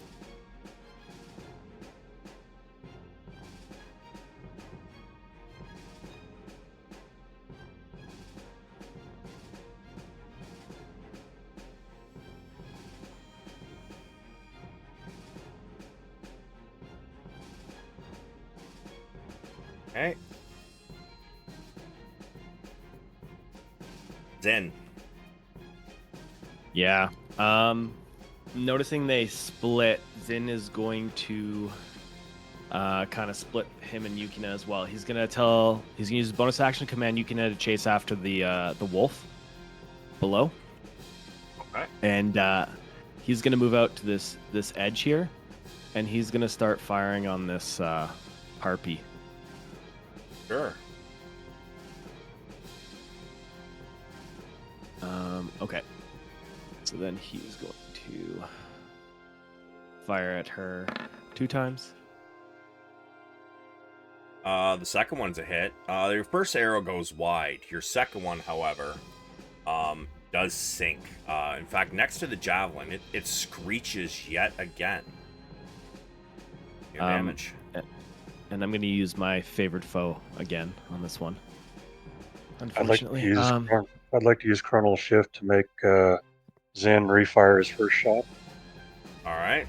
Okay. Zynn. Yeah. Noticing they split, Zynn is going to kind of split him and Yukina as well. He's gonna use his bonus action to command Yukina to chase after the wolf below. Okay. And he's gonna move out to this edge here, and he's gonna start firing on this harpy. Sure. Okay. So then he's going to fire at her 2 times. The second one's a hit. Your first arrow goes wide. Your second one, however, does sink. In fact, next to the javelin, it screeches yet again. Your damage. And I'm going to use my favored foe again on this one. I'd like Unfortunately, to use Chronal Shift to make Zynn refire his first shot. All right.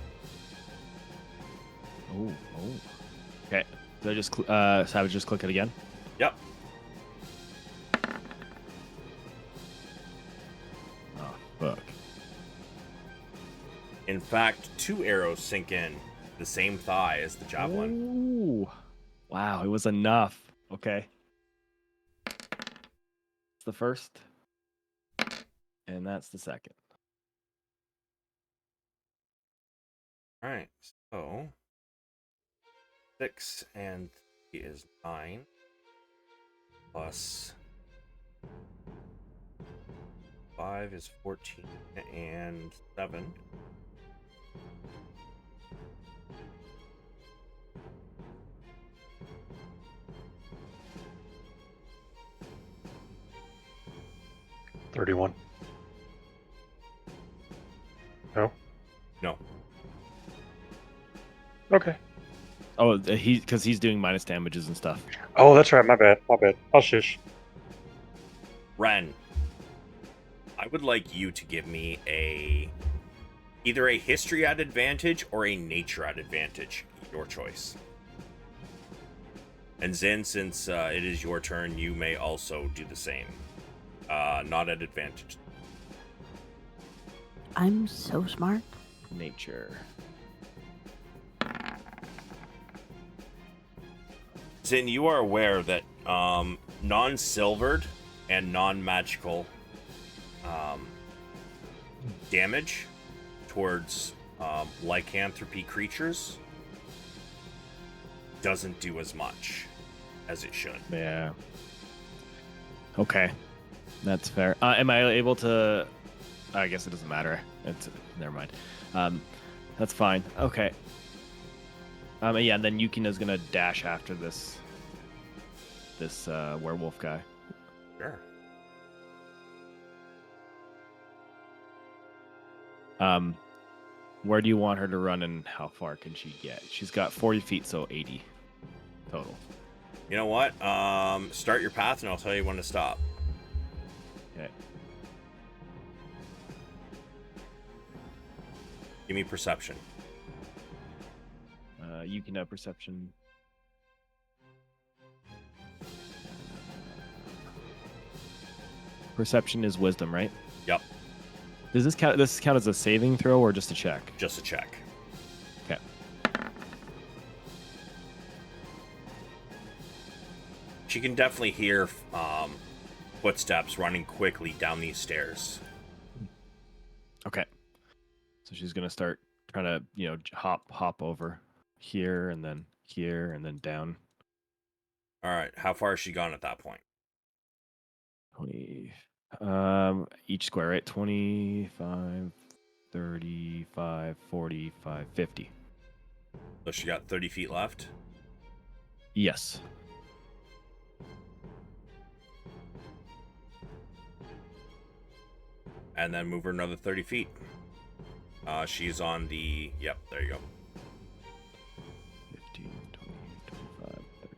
Oh. Okay. So I just Savage just click it again. Yep. Oh fuck. In fact, 2 arrows sink in the same thigh as the javelin. Ooh. Wow, it was enough. Okay. It's the first. And that's the second. All right. So 6 and 3 is 9. Plus 5 is 14 and 7. $31. No? No. Okay. Oh, because he's doing minus damages and stuff. Oh, that's right. My bad. I'll shush. Ren, I would like you to give me either a history at advantage or a nature at advantage. Your choice. And Zynn, since it is your turn, you may also do the same. Not at advantage. I'm so smart. Nature. Zynn, you are aware that non-silvered and non-magical damage towards lycanthropy creatures doesn't do as much as it should. Yeah. Okay. That's fair. Am I able to... I guess it doesn't matter. Never mind. That's fine. Okay. Yeah, and then Yukina's gonna dash after this werewolf guy. Sure. Where do you want her to run and how far can she get? She's got 40 feet, so 80 total. You know what? Start your path and I'll tell you when to stop. Okay. Give me perception. Yukina perception. Perception is wisdom, right? Yep. Does this count as a saving throw or just a check? Just a check. Okay. She can definitely hear footsteps running quickly down these stairs. Okay. So she's gonna start trying to, hop over here and then down. All right. How far has she gone at that point? 20. Each square, right? 25, 35, 45, 50. So she got 30 feet left. Yes. And then move her another 30 feet. She's on the... Yep, there you go. 15, 20, 25, 30.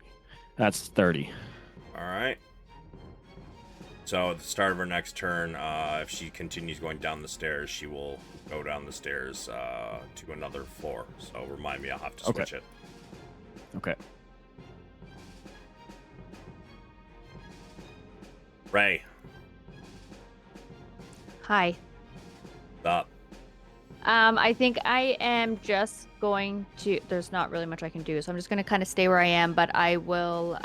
That's 30. All right. So at the start of her next turn, if she continues going down the stairs, she will go down the stairs to another floor. So remind me, I'll have to switch it. Okay. Ray, Hi. up. I think I am just going to. There's not really much I can do, so I'm just going to kind of stay where I am. But I will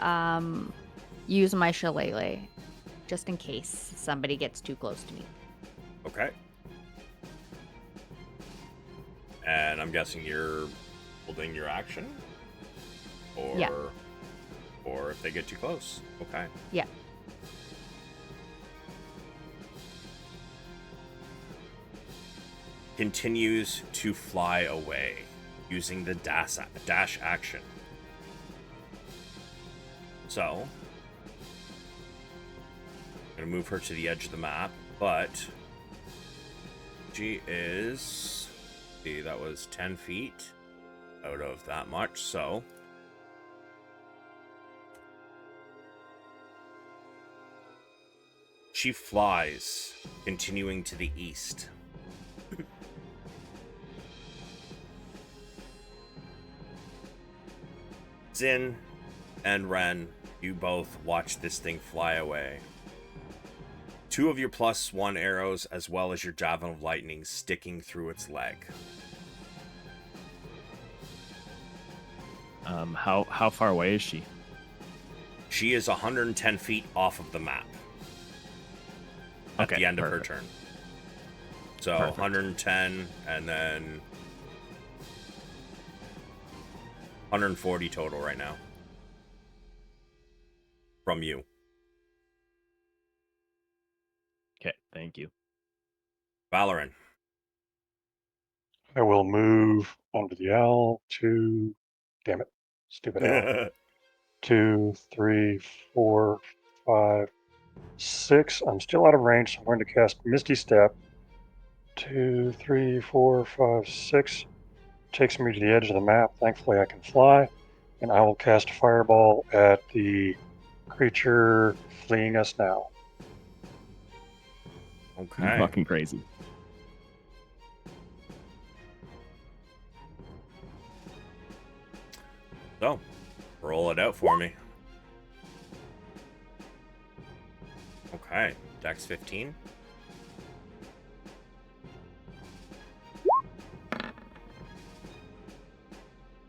use my shillelagh just in case somebody gets too close to me. Okay. And I'm guessing you're holding your action? Or, Yeah. Or if they get too close. Okay. Yeah. Continues to fly away using the dash action. So, I'm going to move her to the edge of the map, but she is... See, that was 10 feet out of that much, so... She flies, continuing to the east. Zynn and Ren, you both watch this thing fly away. 2 of your +1 arrows, as well as your javelin of lightning, sticking through its leg. How far away is she? She is 110 feet off of the map at the end of her turn. So Perfect. 110 and then 140 total right now from you. Okay, thank you. Valeran. I will move onto the L. 2. Damn it. Stupid L. 2, 3, 4, 5, 6. I'm still out of range, so I'm going to cast Misty Step. 2, 3, 4, 5, 6. Takes me to the edge of the map. Thankfully, I can fly. And I will cast Fireball at the creature fleeing us now. Okay. You're fucking crazy. So, roll it out for me. Okay, Dex 15.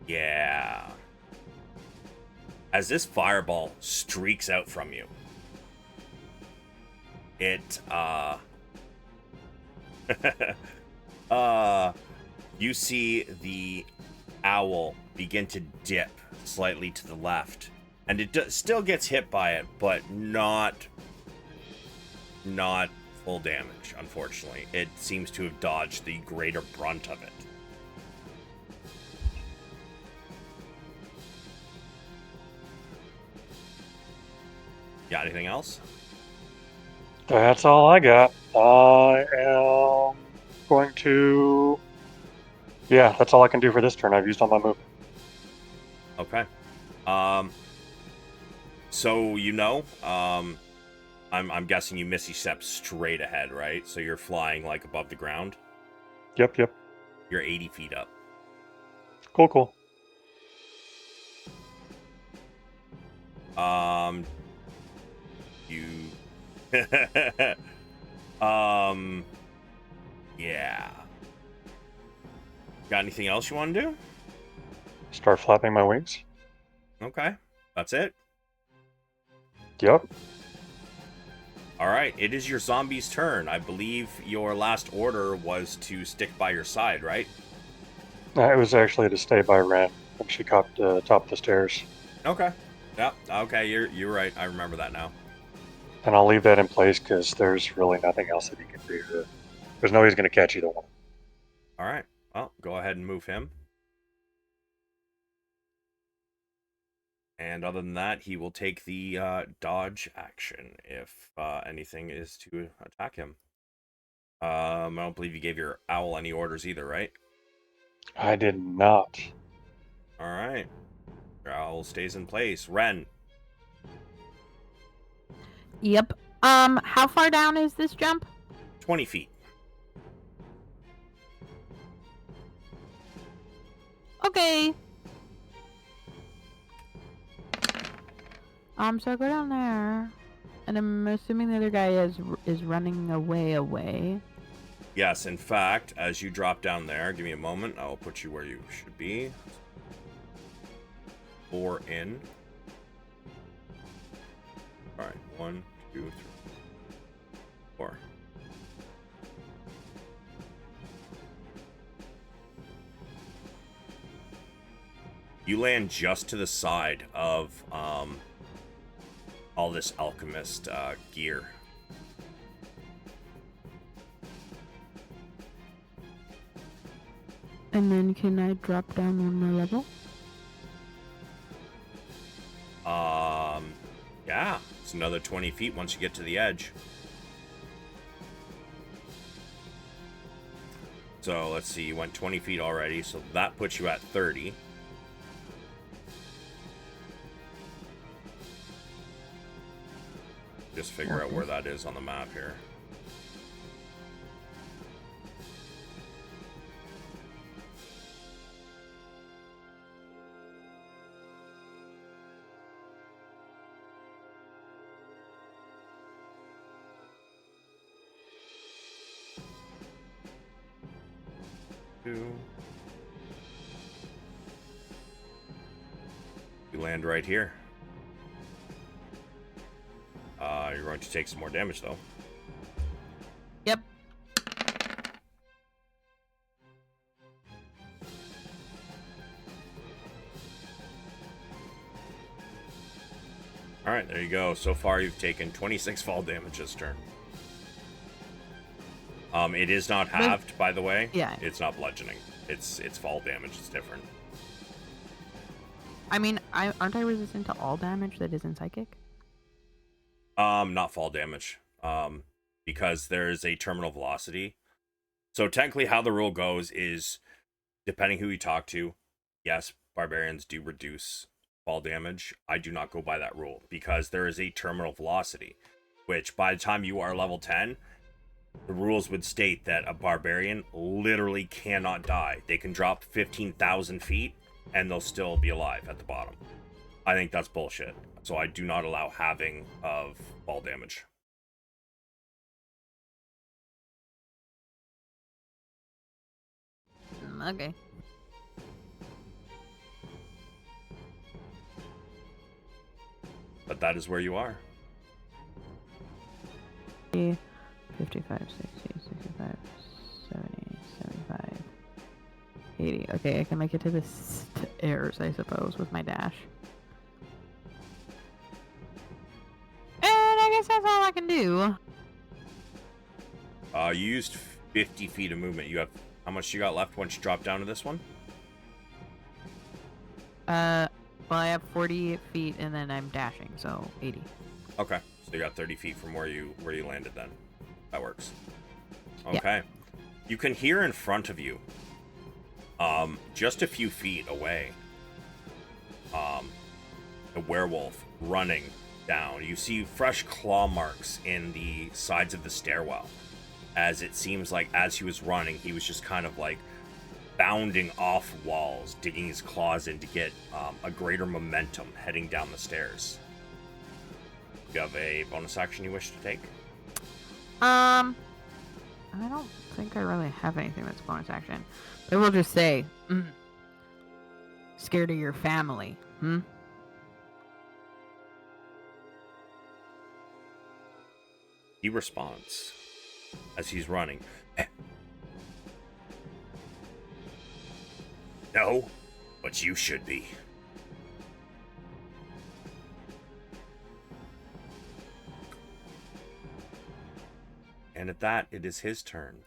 Yeah. As this fireball streaks out from you, it, you see the owl begin to dip slightly to the left, and it still gets hit by it, but not full damage, unfortunately. It seems to have dodged the greater brunt of it. Got anything else? That's all I got. I am going to... Yeah, that's all I can do for this turn. I've used all my movement. Okay. So I'm guessing you Misty Step straight ahead, right? So you're flying like above the ground. Yep. You're 80 feet up. Cool. You yeah. Got anything else you want to do? Start flapping my wings. Okay. That's it. Yep. All right, it is your zombie's turn. I believe your last order was to stick by your side, right? It was actually to stay by Ren when she copped top of the stairs. Okay. Yep. Okay, you're right. I remember that now. And I'll leave that in place because there's really nothing else that he can do. There's no way he's going to catch either one. All right. Well, go ahead and move him. And other than that, he will take the dodge action if anything is to attack him. I don't believe you gave your owl any orders either, right? I did not. All right. Your owl stays in place. Ren. Yep. How far down is this jump? 20 feet. Okay. So I go down there, and I'm assuming the other guy is running away. Yes, in fact, as you drop down there, give me a moment. I'll put you where you should be. 4 in. All right, 1, 2, 3, 4. You land just to the side of all this alchemist gear. And then can I drop down 1 more level? Yeah, it's another 20 feet once you get to the edge. So let's see, you went 20 feet already, so that puts you at 30. Just figure out where that is on the map here. You land right here. You're going to take some more damage, though. Yep. All right, there you go. So far, you've taken 26 fall damage this turn. It is not halved, by the way. Yeah. It's not bludgeoning. It's fall damage. It's different. I mean, aren't I resistant to all damage that isn't psychic? Not fall damage. Because there's a terminal velocity. So technically how the rule goes is, depending who you talk to, yes, barbarians do reduce fall damage. I do not go by that rule because there is a terminal velocity, which by the time you are level 10, the rules would state that a barbarian literally cannot die. They can drop 15,000 feet and they'll still be alive at the bottom. I think that's bullshit. So I do not allow halving of fall damage. Okay. But that is where you are. 55, 60, 65, 70, 75, 80. Okay, I can make it to the stairs, I suppose, with my dash. And I guess that's all I can do. You used 50 feet of movement. You have how much you got left once you drop down to this one? Well, I have 40 feet and then I'm dashing, so 80. Okay, so you got 30 feet from where you landed then. That works. Okay. Yeah. You can hear in front of you, just a few feet away, a werewolf running down. You see fresh claw marks in the sides of the stairwell, as it seems like as he was running, he was just kind of like bounding off walls, digging his claws in to get a greater momentum heading down the stairs. Do you have a bonus action you wish to take? I don't think I really have anything that's bonus action. But we'll just say, scared of your family, He responds as he's running. No, but you should be. And at that, it is his turn.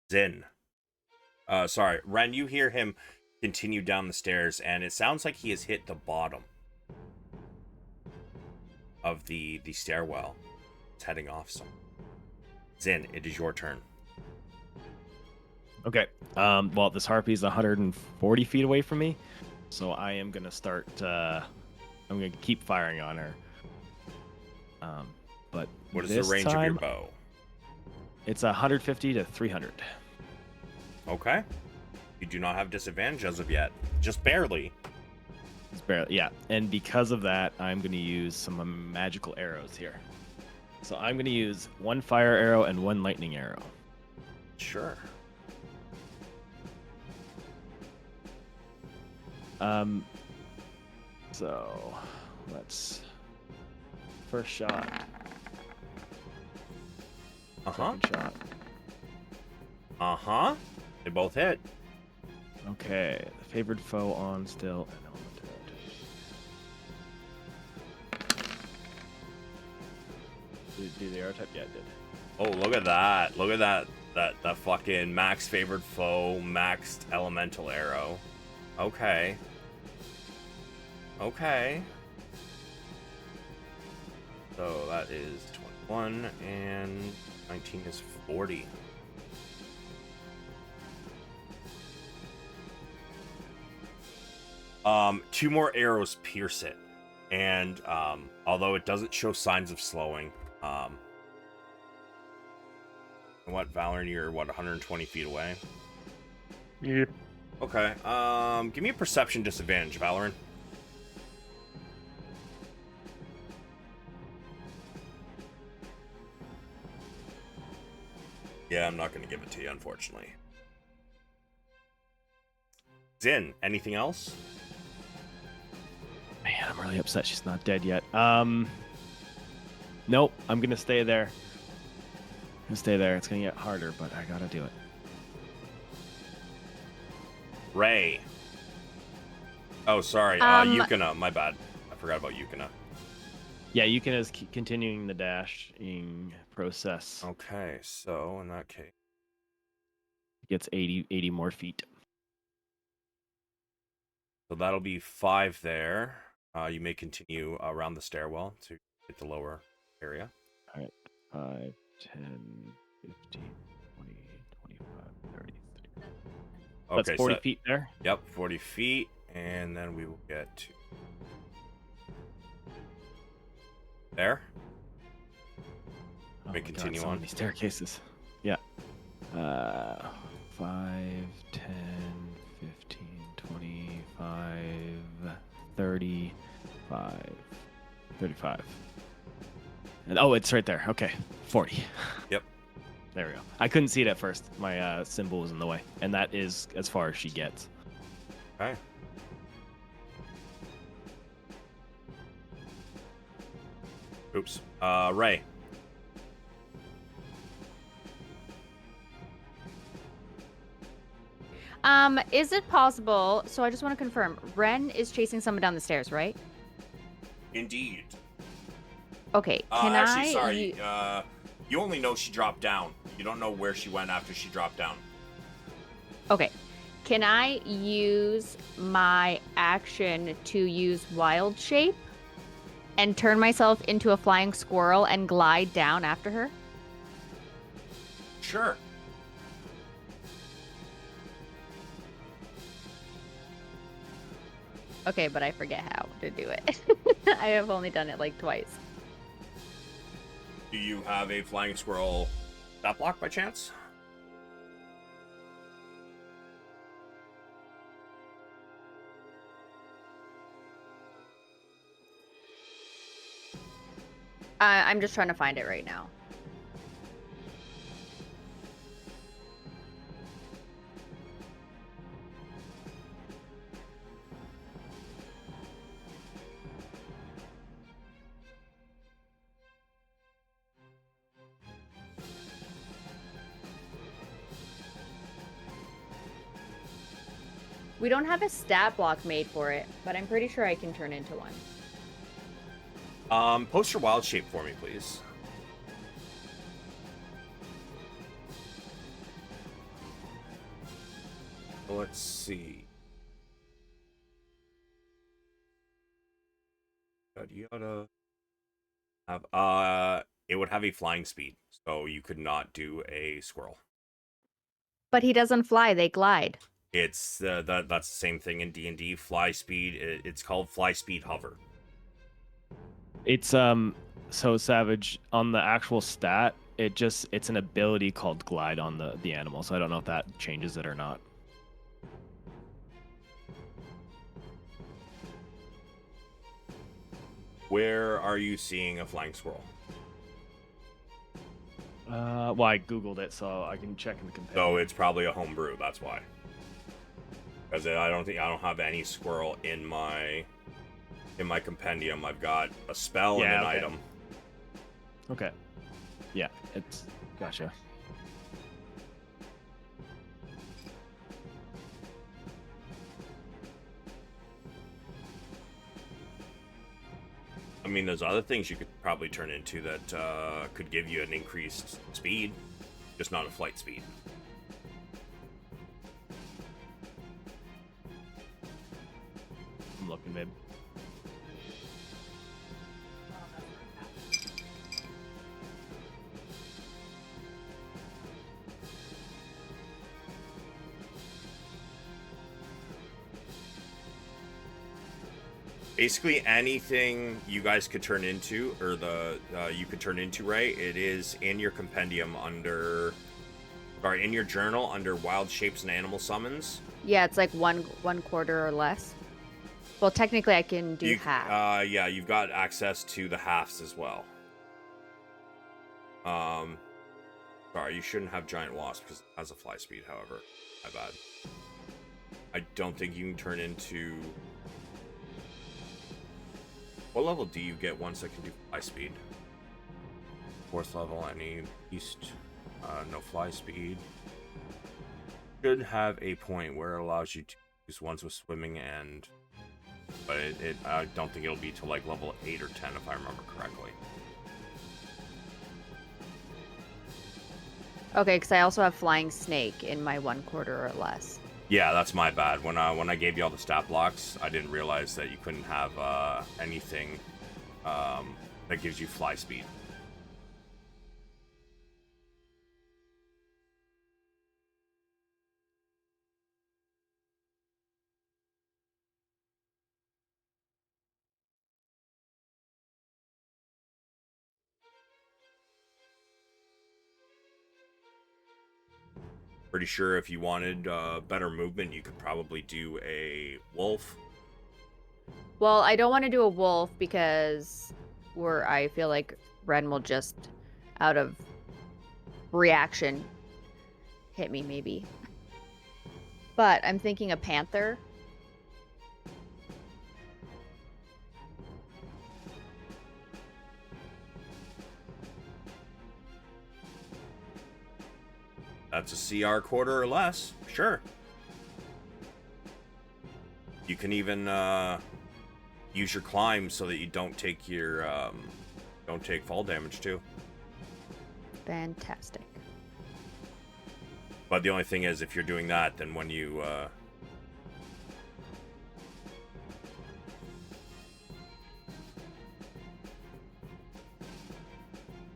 Zynn. Sorry, Ren, you hear him continue down the stairs, and it sounds like he has hit the bottom of the stairwell. It's heading off somewhere. Zynn, it is your turn. Okay. Well, this harpy is 140 feet away from me, so I am gonna start. I'm gonna keep firing on her. But What is the this range of your time, bow? It's 150 to 300. Okay. You do not have disadvantage as of yet. Just barely. It's barely, yeah. And because of that, I'm gonna use some magical arrows here. So I'm gonna use 1 fire arrow and 1 lightning arrow. Sure. So let's first shot. Second shot. They both hit. Okay, the favored foe on still and element. Did it do the arrow type? Yeah, it did. Oh, look at that. Look at that. That fucking max favored foe, maxed elemental arrow. Okay. Okay. So that is 21 and 19 is 40. Two more arrows pierce it, and although it doesn't show signs of slowing, what, Valeran, you're what, 120 feet away? Yep. Okay. Give me a perception disadvantage, Valeran. Yeah, I'm not going to give it to you, unfortunately. Zynn, anything else? Man, I'm really upset she's not dead yet. Nope, I'm gonna stay there. I'm gonna stay there. It's gonna get harder, but I gotta do it. Ray. Oh, sorry. Yukina, my bad. I forgot about Yukina. Yeah, Yukina is continuing the dashing process. Okay, so in that case, Gets 80 more feet. so that'll be 5 there. You may continue around the stairwell to hit the lower area. All right, 5, 10, 15, 20, 25, 30. That's Okay, 40 so, feet there. Yep, 40 feet, and then we will get to there. Oh May my continue God, so on. many staircases. Yeah. 5, 10, 15, 25, 35, 35. And, oh, it's right there. Okay, 40. Yep. There we go. I couldn't see it at first. My symbol was in the way. And that is as far as she gets. Okay. Oops. Ray. Is it possible? So I just want to confirm. Ren is chasing someone down the stairs, right? Indeed. Okay. Can actually, I? sorry. You only know she dropped down. You don't know where she went after she dropped down. Okay. Can I use my action to use Wild Shape and turn myself into a flying squirrel and glide down after her? Sure. Okay, but I forget how to do it. I have only done it like twice. Do you have a flying squirrel stat block by chance? I'm just trying to find it right now. We don't have a stat block made for it, but I'm pretty sure I can turn into one. Post your wild shape for me, please. Let's see. Yada have it would have a flying speed, so you could not do a squirrel. But he doesn't fly, they glide. It's that's the same thing in D&D. Fly speed. It's called fly speed hover. It's so Savage on the actual stat. It's an ability called glide on the animal. So I don't know if that changes it or not. Where are you seeing a flying squirrel? Well, I googled it, so I can check in the compendium. So it's probably a homebrew. That's why. Because I don't have any squirrel in my compendium. I've got a spell and an item. Okay. Yeah, it's gotcha. I mean, there's other things you could probably turn into that could give you an increased speed, just not a flight speed. I'm looking, babe. Basically, anything you guys could turn into, or you could turn into, right? It is in your compendium in your journal under wild shapes and animal summons. Yeah, it's like one quarter or less. Well, technically, I can do half. Yeah, you've got access to the halves as well. Sorry, you shouldn't have giant wasp because it has a fly speed. However, my bad. I don't think you can turn into. What level do you get once I can do fly speed? 4th level, any beast, no fly speed. Should have a point where it allows you to use ones with swimming but I don't think it'll be till like level 8 or 10 if I remember correctly. Okay, because I also have flying snake in my 1 quarter or less. Yeah, that's my bad. When I gave you all the stat blocks, I didn't realize that you couldn't have anything that gives you fly speed. Pretty sure if you wanted better movement, you could probably do a wolf. Well, I don't want to do a wolf because I feel like Ren will just, out of reaction, hit me maybe. But I'm thinking a panther. That's a CR quarter or less, sure. You can even use your climb so that you don't take fall damage too. Fantastic. But the only thing is, if you're doing that, then when you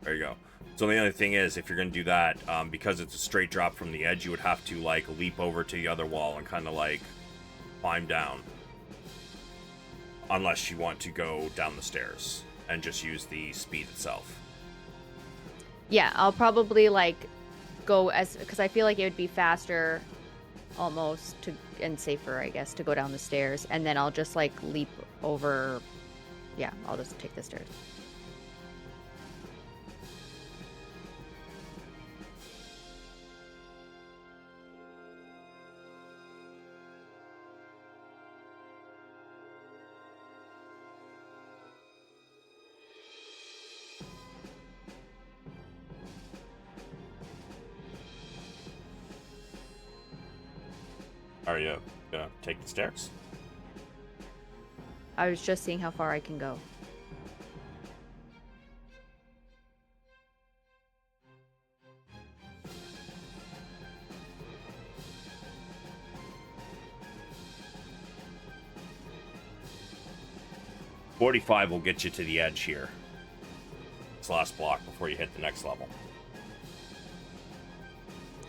there you go. So the other thing is, if you're going to do that, because it's a straight drop from the edge, you would have to like leap over to the other wall and kind of like climb down. unless you want to go down the stairs and just use the speed itself. Yeah, I'll probably like go because I feel like it would be faster almost and safer, I guess, to go down the stairs, and then I'll just like leap over. Yeah, I'll just take the stairs. Are you gonna take the stairs? I was just seeing how far I can go. $45 will get you to the edge here. This last block before you hit the next level.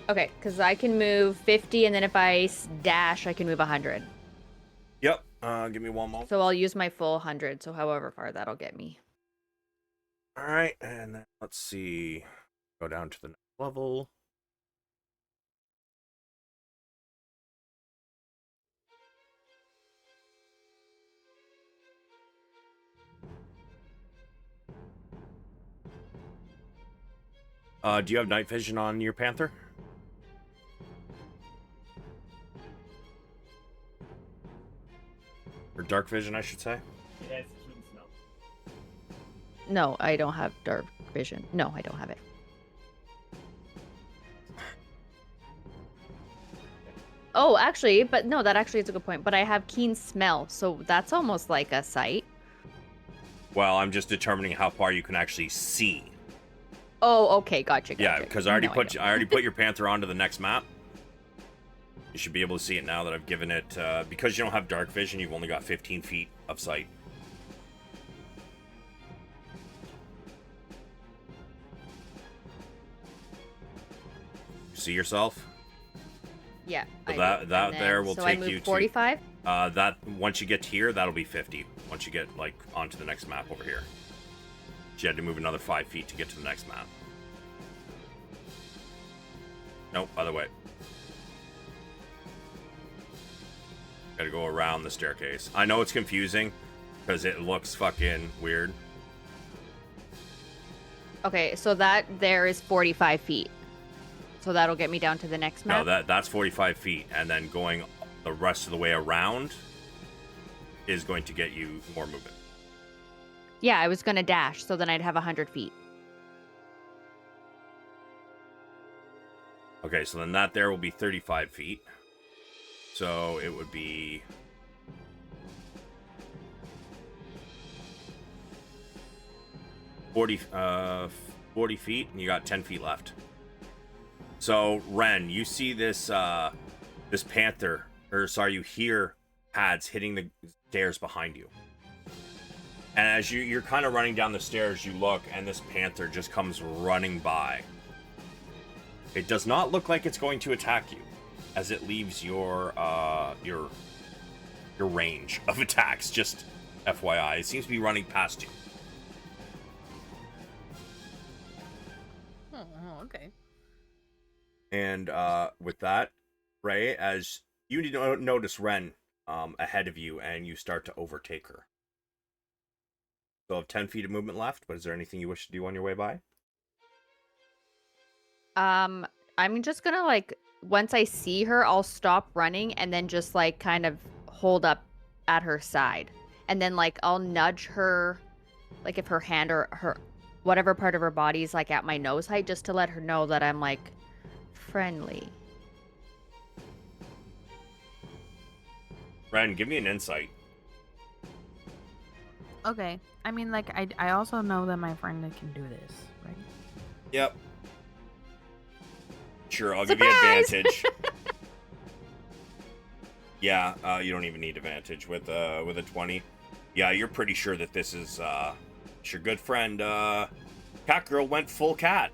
Okay, because I can move 50, and then if I dash, I can move 100. Yep. Give me one moment. So I'll use my full 100, so however far that'll get me. All right, and then let's see. Go down to the next level. Do you have night vision on your panther? Or dark vision, I should say. Yes, keen smell. No, I don't have dark vision. No, I don't have it. Oh, actually, but no, that actually is a good point. But I have keen smell, so that's almost like a sight. Well, I'm just determining how far you can actually see. Oh, okay, gotcha. Yeah, because I already No, put I already put your panther onto the next map. You should be able to see it now that I've given it. Because you don't have dark vision, you've only got 15 feet of sight. See yourself? Yeah. So I that do. that And there then- will so take I move you 45? to. That once you get here, that'll be 50. Once you get like onto the next map over here. So you had to move another 5 feet to get to the next map. Nope, other way. Gotta go around the staircase. I know it's confusing because it looks fucking weird. Okay, so that there is 45 feet. So that'll get me down to the next map? No, that's 45 feet, and then going the rest of the way around is going to get you more movement. Yeah, I was going to dash, so then I'd have 100 feet. Okay, so then that there will be 35 feet. So it would be... $40 feet, and you got 10 feet left. So, Ren, you see this this panther, or sorry, you hear pads hitting the stairs behind you. And as you're kind of running down the stairs, you look, and this panther just comes running by. It does not look like it's going to attack you, as it leaves your range of attacks. Just FYI, it seems to be running past you. Oh, okay. And with that, Ray, as you notice Ren ahead of you, and you start to overtake her. So have 10 feet of movement left, but is there anything you wish to do on your way by? I'm just gonna like once I see her, I'll stop running and then just like kind of hold up at her side. And then like I'll nudge her, like if her hand or her whatever part of her body is like at my nose height, just to let her know that I'm like friendly. Ren, give me an insight. Okay. I mean, like, I also know that my friend can do this, right? Yep. Sure, I'll Surprise! give you advantage. Yeah, you don't even need advantage with a 20. Yeah, you're pretty sure that this is it's your good friend Cat Girl went full cat.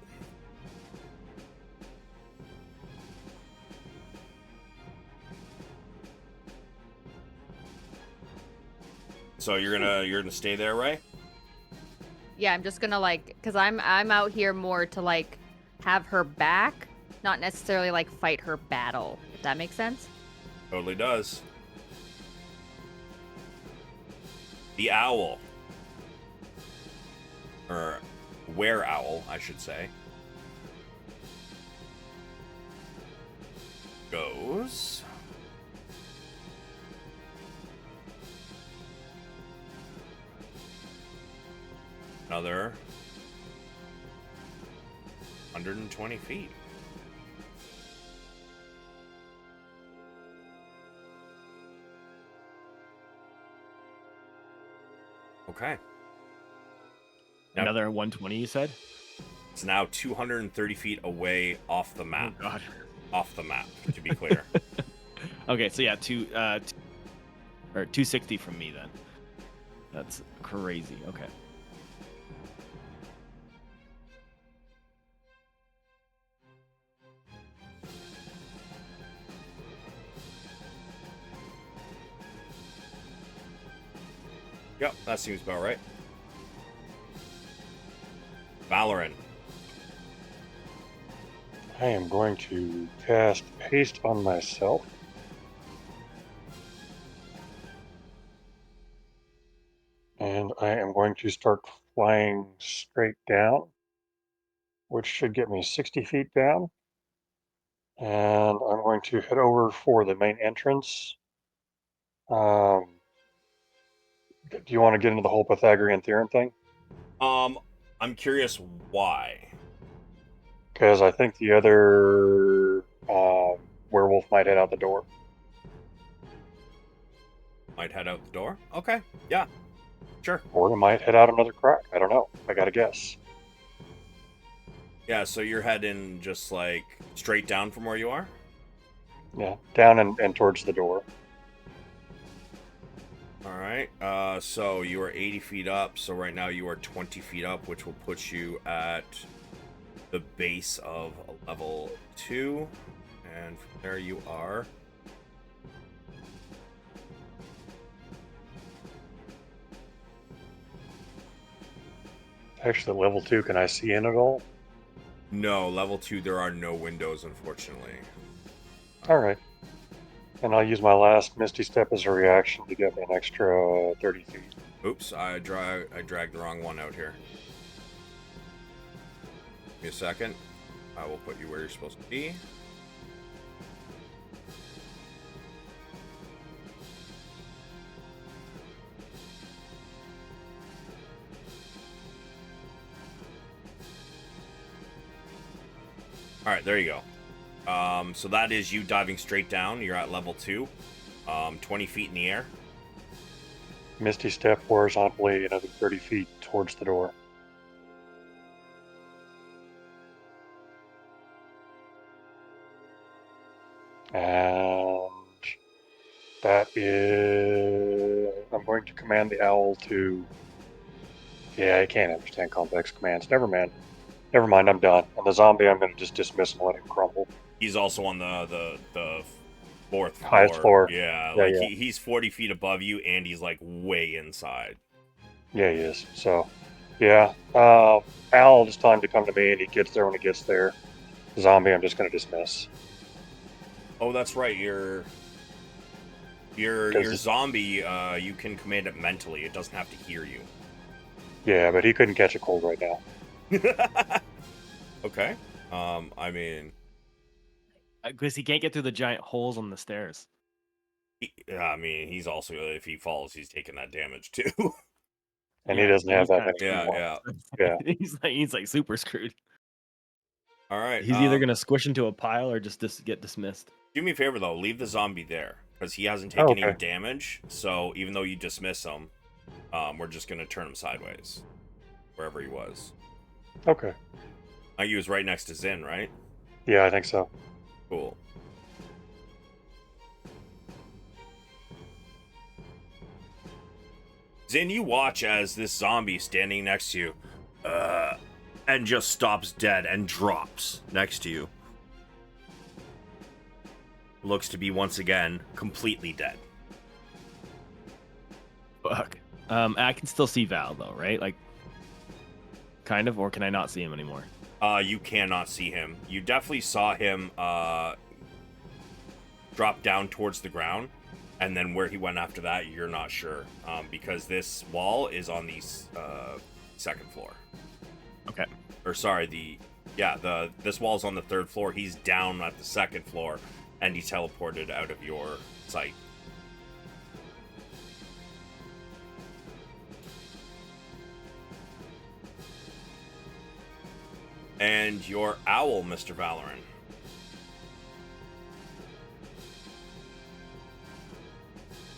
So you're gonna stay there, Ray? Yeah, I'm just gonna cause I'm out here more to have her back, not necessarily fight her battle. If that makes sense. Totally does. The owl, or were owl, I should say, goes. Another 120 feet. Okay. Now, Another 120, you said? it's now 230 feet away off the map. Oh, God. Off the map, to be clear. Okay, so yeah, 260 from me then. That's crazy. Okay. Yep, that seems about right. Valeran. I am going to cast Haste on myself. And I am going to start flying straight down, which should get me 60 feet down. And I'm going to head over for the main entrance. Do you want to get into the whole Pythagorean theorem thing? I'm curious why. Because I think the other werewolf might head out the door. Might head out the door? Okay, yeah, sure. Or it might head out another crack. I don't know. I gotta guess. Yeah, so you're heading just straight down from where you are? Yeah, down and towards the door. Alright, so you are 80 feet up, so right now you are 20 feet up, which will put you at the base of level 2, and from there you are. Actually, level 2, can I see in at all? No, level 2, there are no windows, unfortunately. Alright. And I'll use my last Misty Step as a reaction to get me an extra 30 feet. Oops, I dragged the wrong one out here. Give me a second. I will put you where you're supposed to be. Alright, there you go. So that is you diving straight down. You're at level 2. 20 feet in the air. Misty Step horizontally another 30 feet towards the door. And that is... I'm going to command the owl to... Yeah, I can't understand complex commands. Never mind, I'm done. And the zombie, I'm going to just dismiss and let him crumble. He's also on the fourth floor. Highest floor. Yeah, Yeah. he's 40 feet above you, and he's way inside. Yeah, he is. So, yeah. Owl, just tell him to come to me, and he gets there when he gets there. Zombie, I'm just going to dismiss. Oh, that's right. Your zombie, you can command it mentally. It doesn't have to hear you. Yeah, but he couldn't catch a cold right now. Okay. I mean... Because he can't get through the giant holes on the stairs. He's also, if he falls, he's taking that damage too. And he doesn't have that many. Yeah. He's super screwed. All right. He's either gonna squish into a pile or just get dismissed. Do me a favor though, leave the zombie there because he hasn't taken any damage. So even though you dismiss him, we're just gonna turn him sideways, wherever he was. Okay. Now he was right next to Zynn, right? Yeah, I think so. Cool. Zynn, you watch as this zombie standing next to you, and just stops dead and drops next to you. Looks to be once again completely dead. Fuck. I can still see Val though, right? Like, kind of, or can I not see him anymore? You cannot see him. You definitely saw him drop down towards the ground, and then where he went after that, you're not sure, because this wall is on the second floor. Okay. Or sorry, this wall's on the third floor. He's down at the second floor, and he teleported out of your sight. And your owl, Mr. Valeran.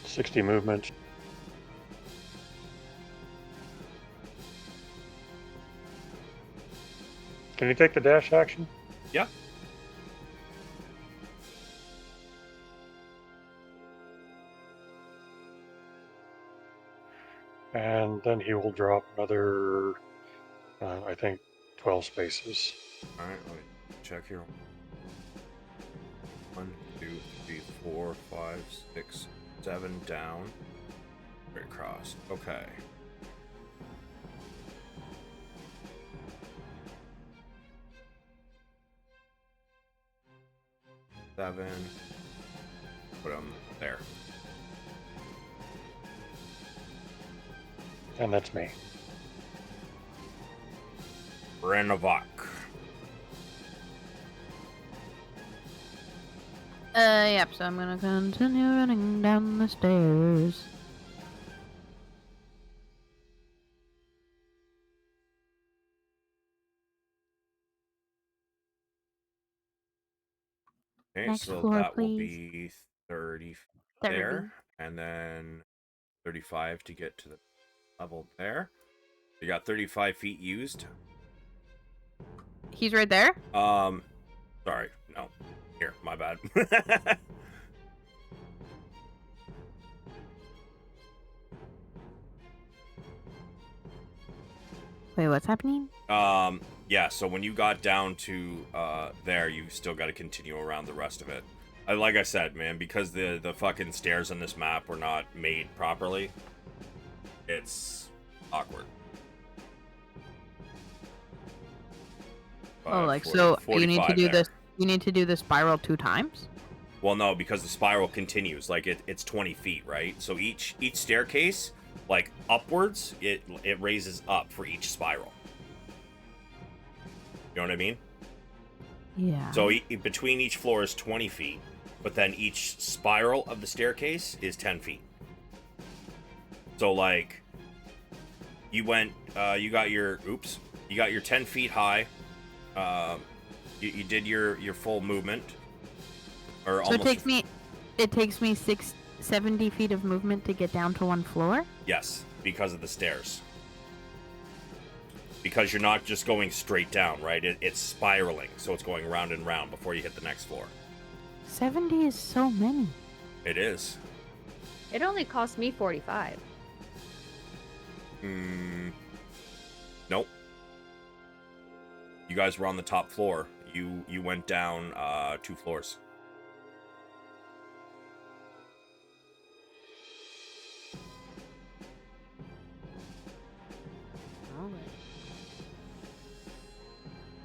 $60 movement. Can you take the dash action? Yeah. And then he will drop another, I think, 12 spaces. All right, let me check here. 1, 2, 3, 4, 5, 6, 7 down. Right across. Okay. Seven. Put him there. And that's me. Renavok. Yep, so I'm gonna continue running down the stairs. Okay, Next so floor, that will please. be 30 30. there, and then 35 to get to the level there. You got 35 feet used. He's right there? Sorry, no. Here, my bad. Wait, what's happening? Yeah, so when you got down to there, you still got to continue around the rest of it. Like I said, man, because the fucking stairs on this map were not made properly, it's awkward. Oh, like 40, so you need to 45 do there. this. You need to do the spiral 2 times. Well, no, because the spiral continues. Like it's 20 feet, right? So each staircase, like upwards, it raises up for each spiral. You know what I mean? Yeah. So between each floor is 20 feet, but then each spiral of the staircase is 10 feet. So like, you went, you got your 10 feet high. You did your full movement. Or So almost. it takes me 70 feet of movement to get down to 1 floor? Yes, because of the stairs. Because you're not just going straight down, right? It's spiraling, so it's going round and round before you hit the next floor. 70 is so many. It is. It only cost me 45. Nope. You guys were on the top floor. You went down 2 floors.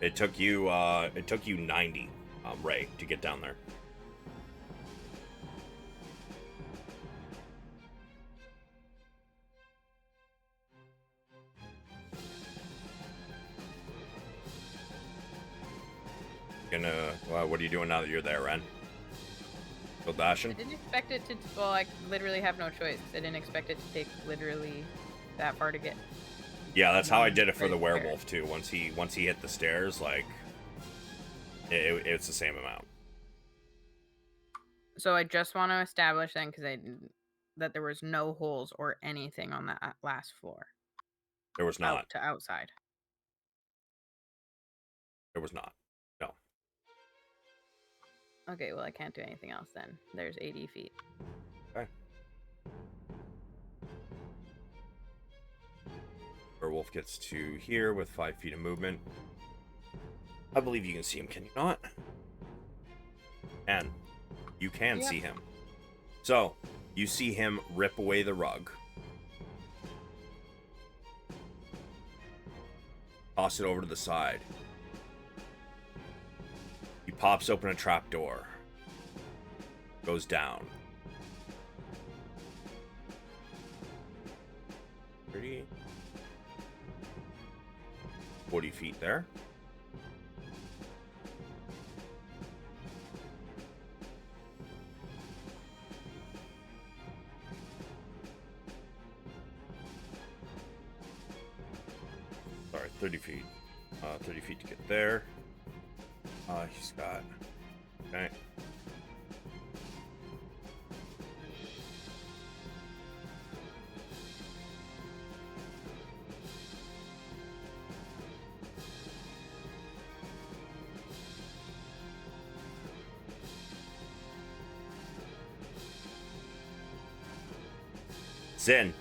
It took you 90, Ray, to get down there. What are you doing now that you're there, Ren? Still I dashing? didn't expect it to. Well, I literally have no choice. I didn't expect it to take literally that far to get. Yeah, that's how I did it for the Right there. werewolf too. Once he hit the stairs, like it's the same amount. So I just want to establish then, that there was no holes or anything on that last floor. There was not. Out to outside. There was not. No. Okay, well I can't do anything else then. There's 80 feet. Okay. Werewolf gets to here with 5 feet of movement. I believe you can see him, can you not? And you can Yep. see him. So, you see him rip away the rug. toss it over to the side. He pops open a trapdoor. Goes down. 30, 40 feet there. Sorry, 30 feet. 30 feet to get there. He's got... Okay. Zynn.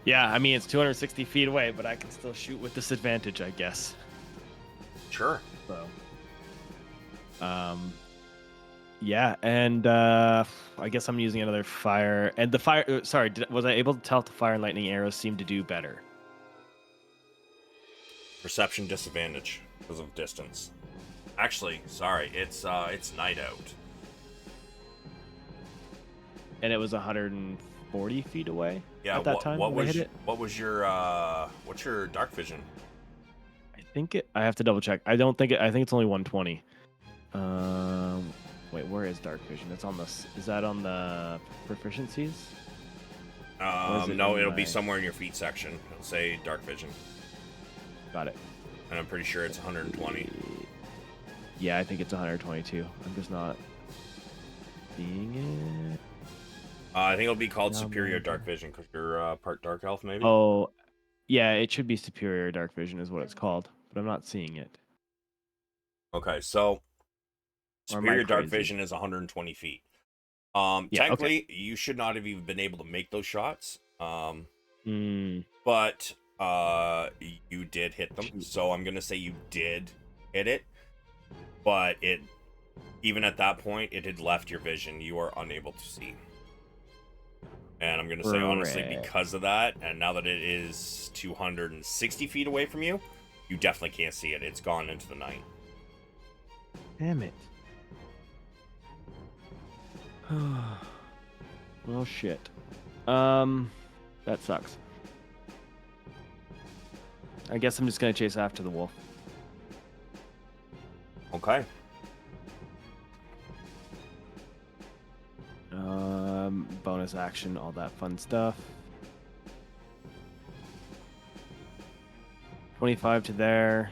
Yeah, I mean, it's 260 feet away, but I can still shoot with disadvantage, I guess. Sure. So, yeah, and I guess I'm using another fire. And the fire, sorry, was I able to tell if the fire and lightning arrows seem to do better? Perception disadvantage because of distance. Actually, sorry, it's night out. And it was 140 feet away Yeah, at that time what when I was hit it? what's your dark vision? I think I have to double check. I think it's only 120. Wait, where is dark vision? It's on this. Is that on the proficiencies? No, it'll be somewhere in your feet section. It'll say dark vision. Got it. And I'm pretty sure it's 120. Yeah, I think it's 122. I'm just not seeing it. I think it'll be called No, superior man. dark vision because you're part dark elf, maybe. Oh, yeah, it should be superior dark vision is what it's called, but I'm not seeing it. Okay, so Or am I superior dark crazy? vision is 120 feet. Yeah, Technically, you should not have even been able to make those shots. But you did hit them, so I'm gonna say you did hit it. But even at that point, it had left your vision. You are unable to see. And I'm gonna say honestly, Correct. because of that, and now that it is 260 feet away from you, you definitely can't see it. It's gone into the night. Damn it. Well, shit. That sucks. I guess I'm just gonna chase after the wolf. Okay. Bonus action, all that fun stuff. 25 to there.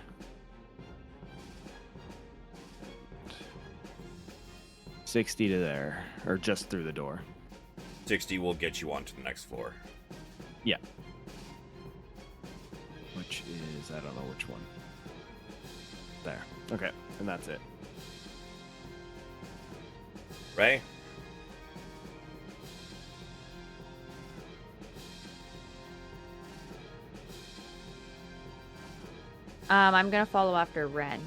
60 to there, or just through the door. 60 will get you onto the next floor. Yeah. Which is, I don't know which one. There. Okay, and that's it. Ray? I'm gonna follow after Ren.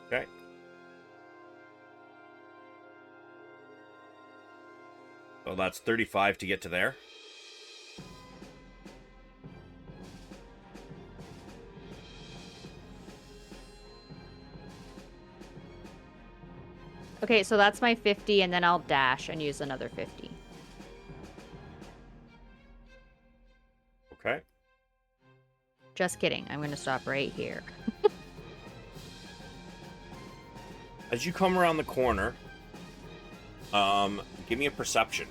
Okay. So that's 35 to get to there. Okay, so that's my 50, and then I'll dash and use another 50. Okay. Just kidding. I'm gonna stop right here. As you come around the corner, give me a perception.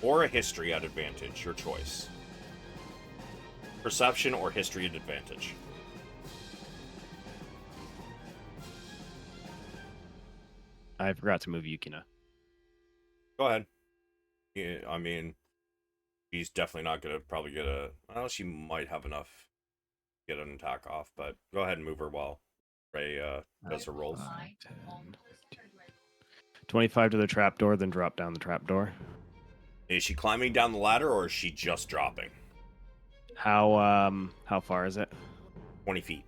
Or a history at advantage, your choice. Perception or history at advantage. I forgot to move Yukina. Go ahead. Yeah, I mean, she's definitely not going to probably get a... Well, she might have enough to get an attack off, but go ahead and move her while Ray does her rolls. 10, 15. 25 to the trapdoor, then drop down the trapdoor. Is she climbing down the ladder, or is she just dropping? How far is it? 20 feet.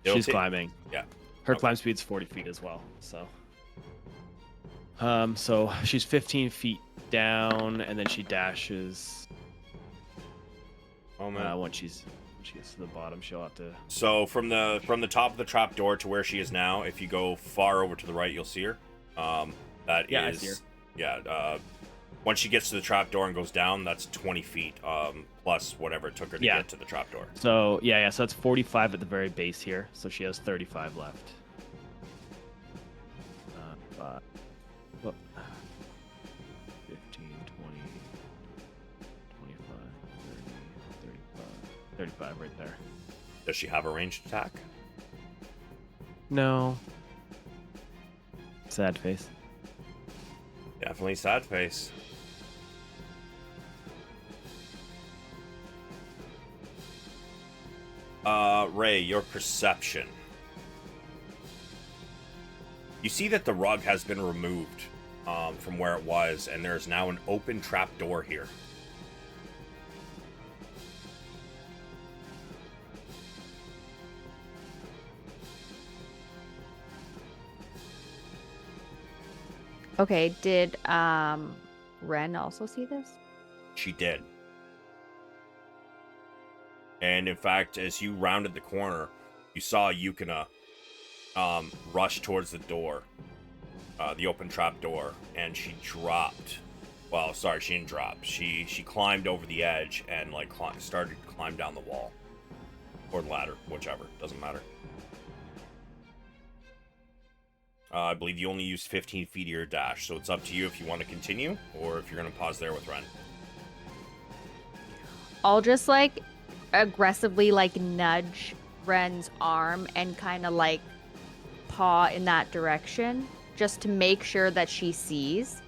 She's climbing. Yeah. Her Okay. climb speed's 40 feet as well. So she's 15 feet down, and then she dashes. When she gets to the bottom, she'll have to. So from the top of the trap door to where she is now, if you go far over to the right, you'll see her. I see her. Yeah. Once she gets to the trap door and goes down, that's 20 feet. Plus whatever it took her to get to the trap door. So yeah. So that's 45 at the very base here. So she has 35 left. 15, 20, 25, 30, 35 right there. Does she have a ranged attack? No. Sad face. Definitely sad face. Ray, your perception. You see that the rug has been removed from where it was, and there is now an open trap door here. Okay, did Ren also see this? She did. And in fact, as you rounded the corner, you saw Yukina rush towards the door, the open trap door, and she dropped. Well, sorry, she didn't drop. She climbed over the edge and started to climb down the wall or the ladder, whichever, doesn't matter. I believe you only used 15 feet of your dash, so it's up to you if you want to continue or if you're going to pause there with Ren. I'll just aggressively nudge Ren's arm and kind of paw in that direction just to make sure that she sees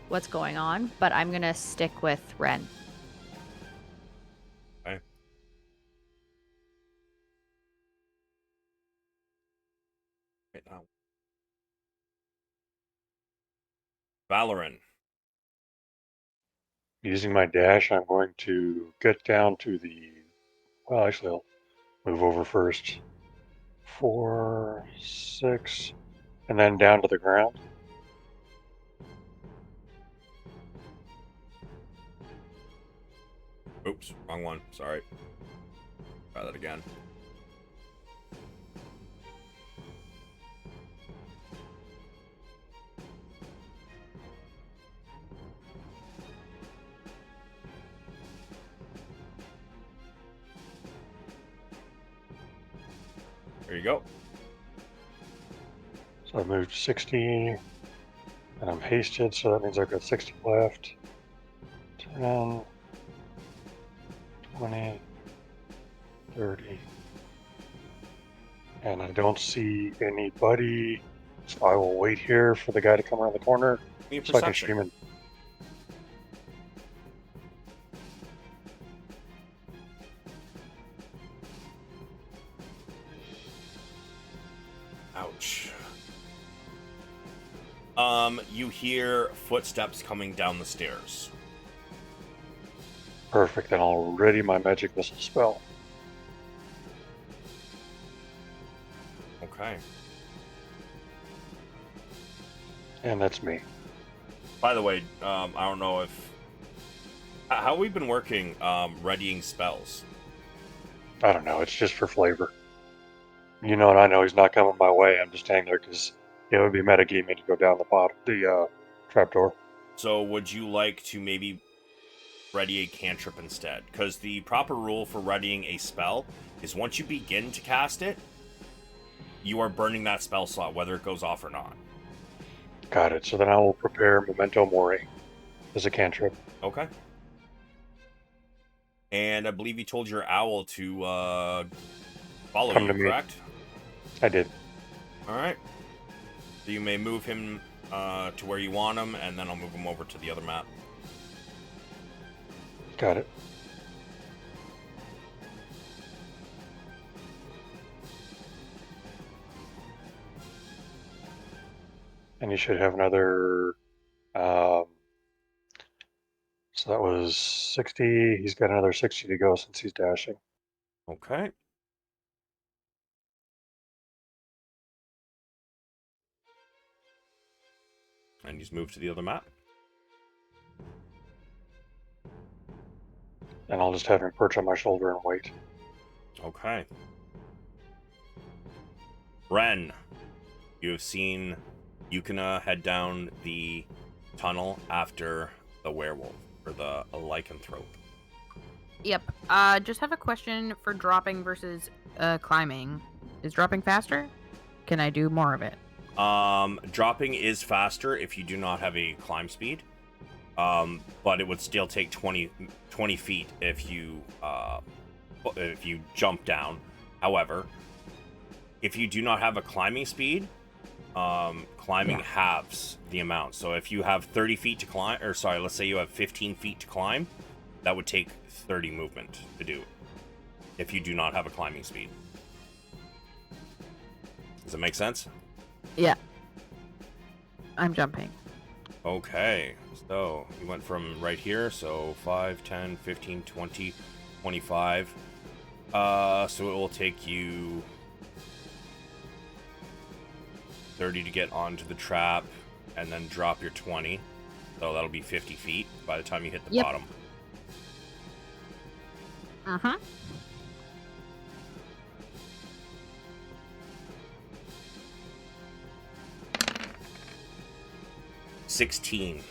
what's going on, but I'm going to stick with Ren. Okay. Right now. Valeran. Using my dash, I'm going to get down to the... Well, actually, I'll move over first. 4, 6, and then down to the ground. Oops, wrong one. Sorry. Try that again. There you go. So I moved 60, and I'm hasted, so that means I've got 60 left. 10, 20, 30. And I don't see anybody, so I will wait here for the guy to come around the corner so I can shoot him in. Ouch. You hear footsteps coming down the stairs. Perfect, then I'll ready my magic missile spell. Okay. And that's me. By the way, I don't know if... How we've been working readying spells? I don't know, it's just for flavor. You know, and I know he's not coming my way. I'm just hanging there because it would be metagaming to go down the trapdoor. So would you like to maybe ready a cantrip instead? Because the proper rule for readying a spell is once you begin to cast it, you are burning that spell slot, whether it goes off or not. Got it. So then I will prepare Memento Mori as a cantrip. Okay. And I believe you told your owl to follow Come you, to me. correct? I did. All right. So you may move him to where you want him, and then I'll move him over to the other map. Got it. And you should have another So that was 60. He's got another 60 to go since he's dashing. Okay. And he's moved to the other map. And I'll just have him perch on my shoulder and wait. Okay. Ren, you have seen Yukina head down the tunnel after the werewolf, or the lycanthrope. Yep. Just have a question for dropping versus climbing. Is dropping faster? Can I do more of it? Dropping is faster if you do not have a climb speed. But it would still take 20 feet if you jump down. However, if you do not have a climbing speed, climbing halves the amount. So if you have 30 feet to climb, or sorry, let's say you have 15 feet to climb, that would take 30 movement to do if you do not have a climbing speed. Does that make sense? Yeah. I'm jumping. Okay, so you went from right here, so 5, 10, 15, 20, 25. So it will take you 30 to get onto the trap, and then drop your 20. So that'll be 50 feet by the time you hit the bottom. Uh-huh. $16.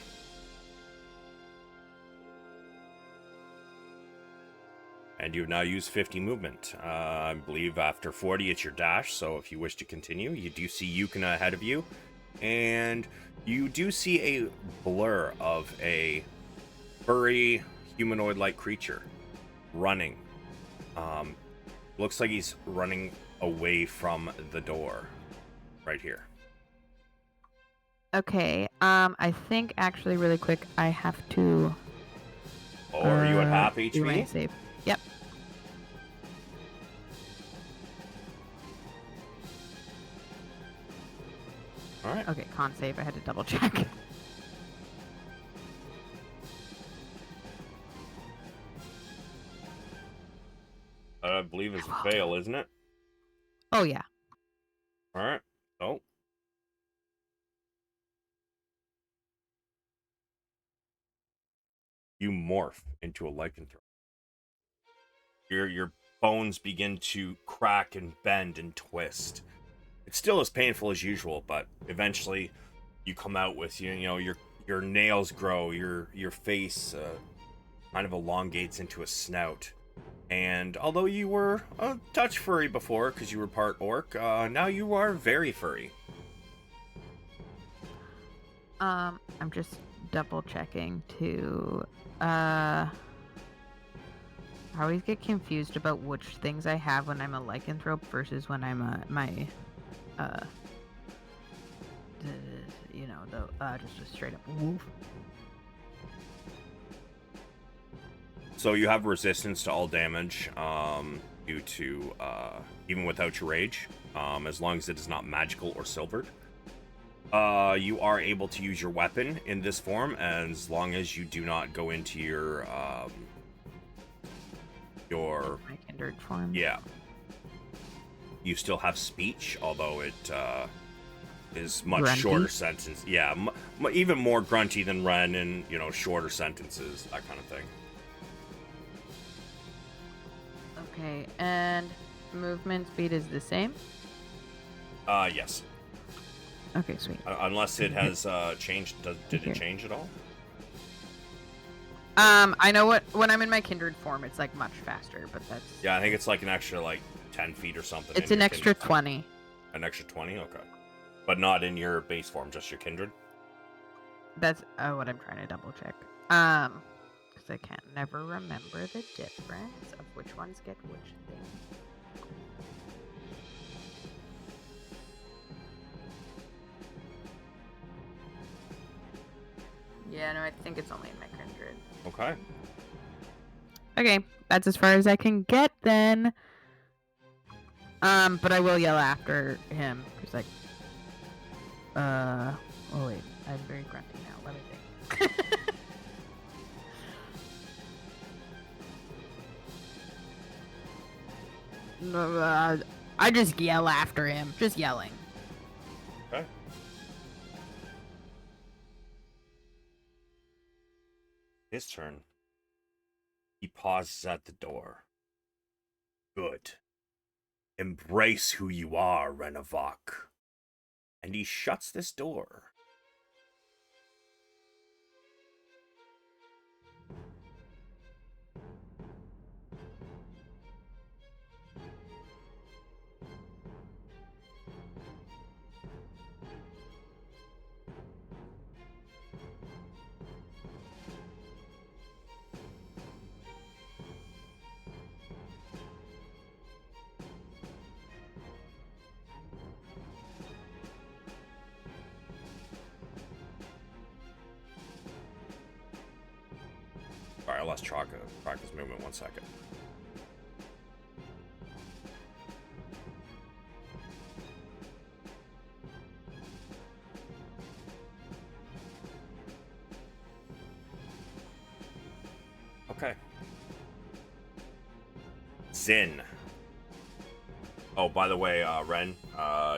And you've now used 50 movement. I believe after 40 it's your dash, so if you wish to continue, you do see Yukina ahead of you. And you do see a blur of a furry humanoid-like creature running. Looks like he's running away from the door right here. Okay. I think actually really quick I have to Oh, are you at half do my HP? save. Yep. Alright. Okay, con save. I had to double check. I believe it's a fail, isn't it? Oh yeah. Alright. Oh. You morph into a lycanthrope. Your bones begin to crack and bend and twist. It's still as painful as usual, but eventually you come out with your nails grow, your face kind of elongates into a snout. And although you were a touch furry before because you were part orc, now you are very furry. I'm just double checking to I always get confused about which things I have when I'm a lycanthrope versus when I'm just a straight up wolf. So you have resistance to all damage due to even without your rage, as long as it is not magical or silvered. You are able to use your weapon in this form as long as you do not go into your My kindred form. yeah. You still have speech, although it is much Grunty? shorter sentence. Yeah, even more grunty than Ren, and shorter sentences, that kind of thing. Okay, and movement speed is the same? Yes. Okay, sweet. Unless it has changed. Did Okay. it change at all? I know when I'm in my kindred form, it's like much faster, but that's... Yeah, I think it's like an extra 10 feet or something. It's in an your extra kindred. 20. An extra 20? Okay. But not in your base form, just your kindred? That's what I'm trying to double check. Because I can't never remember the difference of which ones get which thing. Yeah, no, I think it's only in my kindred. Okay. Okay, that's as far as I can get then. But I will yell after him. He's like, oh wait, I'm very grunty now. Let me think. I just yell after him. Just yelling. Okay. His turn. He pauses at the door. Good. Embrace who you are, Renavok. And he shuts this door. Sorry, I lost track of movement. 1 second. Okay. Zynn. Oh, by the way, Ren,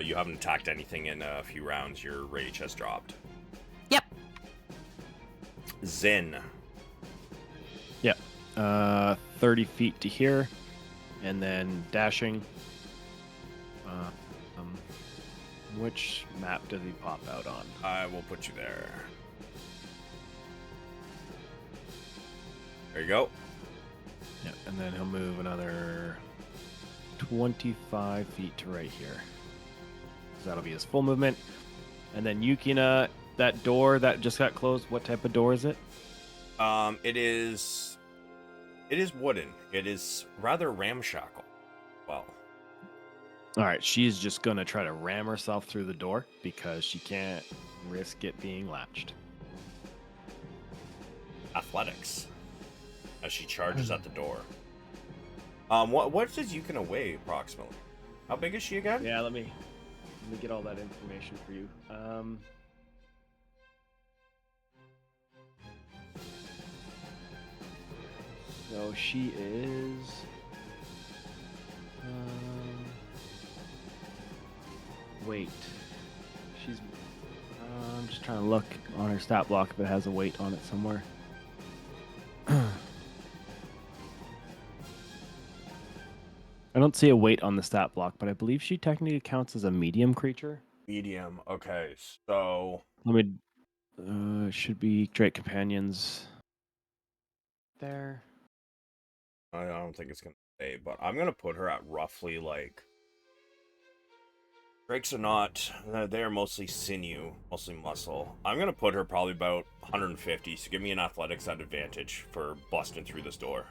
you haven't attacked anything in a few rounds. Your rage has dropped. Yep. Zynn. Yep. 30 feet to here, and then dashing. Which map does he pop out on? I will put you there. There you go. Yep. And then he'll move another 25 feet to right here. So that'll be his full movement. And then Yukina, that door that just got closed, what type of door is it? It is wooden. It is rather ramshackle. Well, All right, she's just gonna try to ram herself through the door because she can't risk it being latched. athletics as she charges at the door. What does Yukina weigh approximately? How big is she again? Yeah, let me get all that information for you. So she is. Wait. She's. I'm just trying to look on her stat block if it has a weight on it somewhere. I don't see a weight on the stat block, but I believe she technically counts as a medium creature. Medium. Okay, so Let me. Should be Drake Companions. There. I don't think it's gonna say, but I'm gonna put her at roughly like. Drakes are not. They're mostly sinew, mostly muscle. I'm gonna put her probably about 150. So give me an athletics at advantage for busting through this door.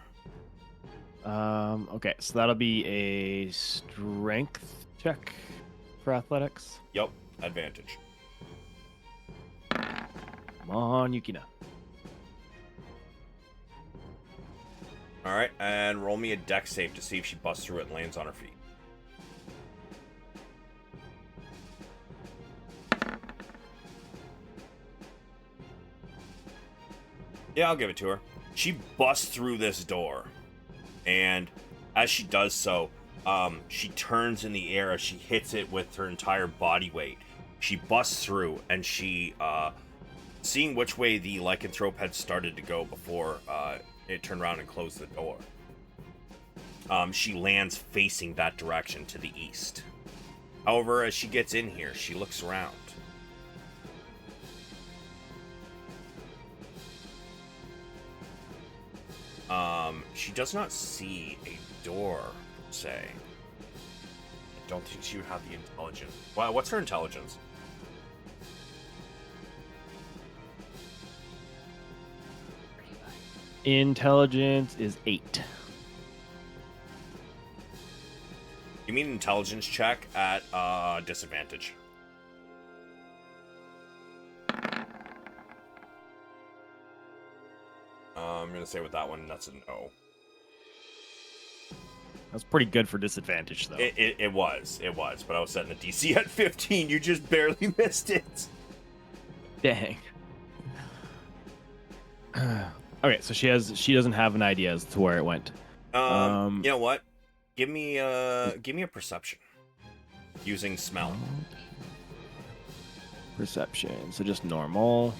Okay, so that'll be a strength check for athletics. Yep, advantage. Come on, Yukina. All right, and roll me a dex save to see if she busts through it and lands on her feet. Yeah, I'll give it to her. She busts through this door, and as she does so, she turns in the air as she hits it with her entire body weight. She busts through, and she, seeing which way the lycanthrope had started to go before it turned around and closed the door, she lands facing that direction to the east. However, as she gets in here, she looks around. She does not see a door, per se. I don't think she would have the intelligence. Wow, what's her intelligence? Intelligence is 8. Give me an intelligence check at disadvantage. I'm gonna say with that one, that's an O. That's pretty good for disadvantage, though. It was, but I was setting the DC at 15. You just barely missed it. Dang. Okay, so she doesn't have an idea as to where it went. You know what? Give me a perception using smell. Perception. So just normal.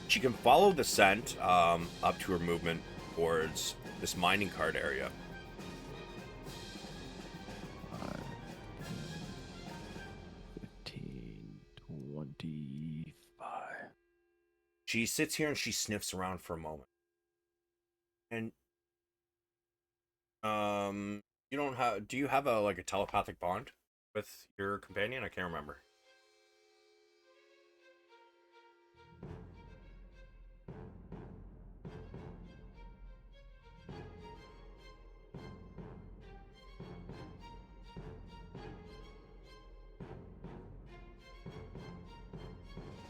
She can follow the scent up to her movement towards this mining cart area. 15, 25. She sits here and she sniffs around for a moment. And you don't have, do you have a telepathic bond with your companion? I can't remember.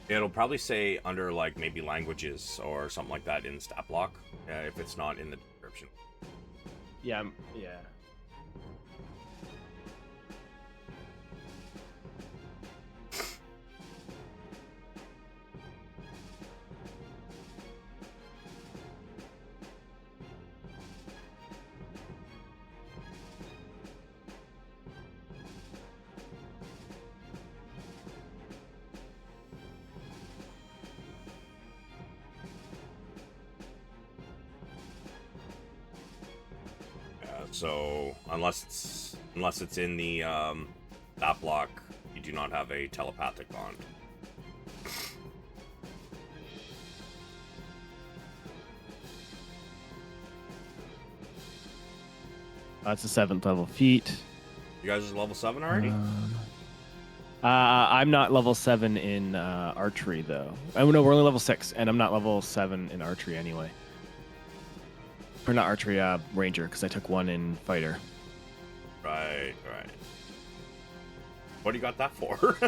It'll probably say under maybe languages or something like that in the stat block, if it's not in the description. Yeah, yeah. So unless it's in the that block, you do not have a telepathic bond. That's a 7th level feat. You guys are level 7 already? I'm not level 7 in archery though. Oh no, we're only level 6, and I'm not level 7 in archery anyway. Or not archery, ranger, because I took 1 in fighter. Right. What do you got that for?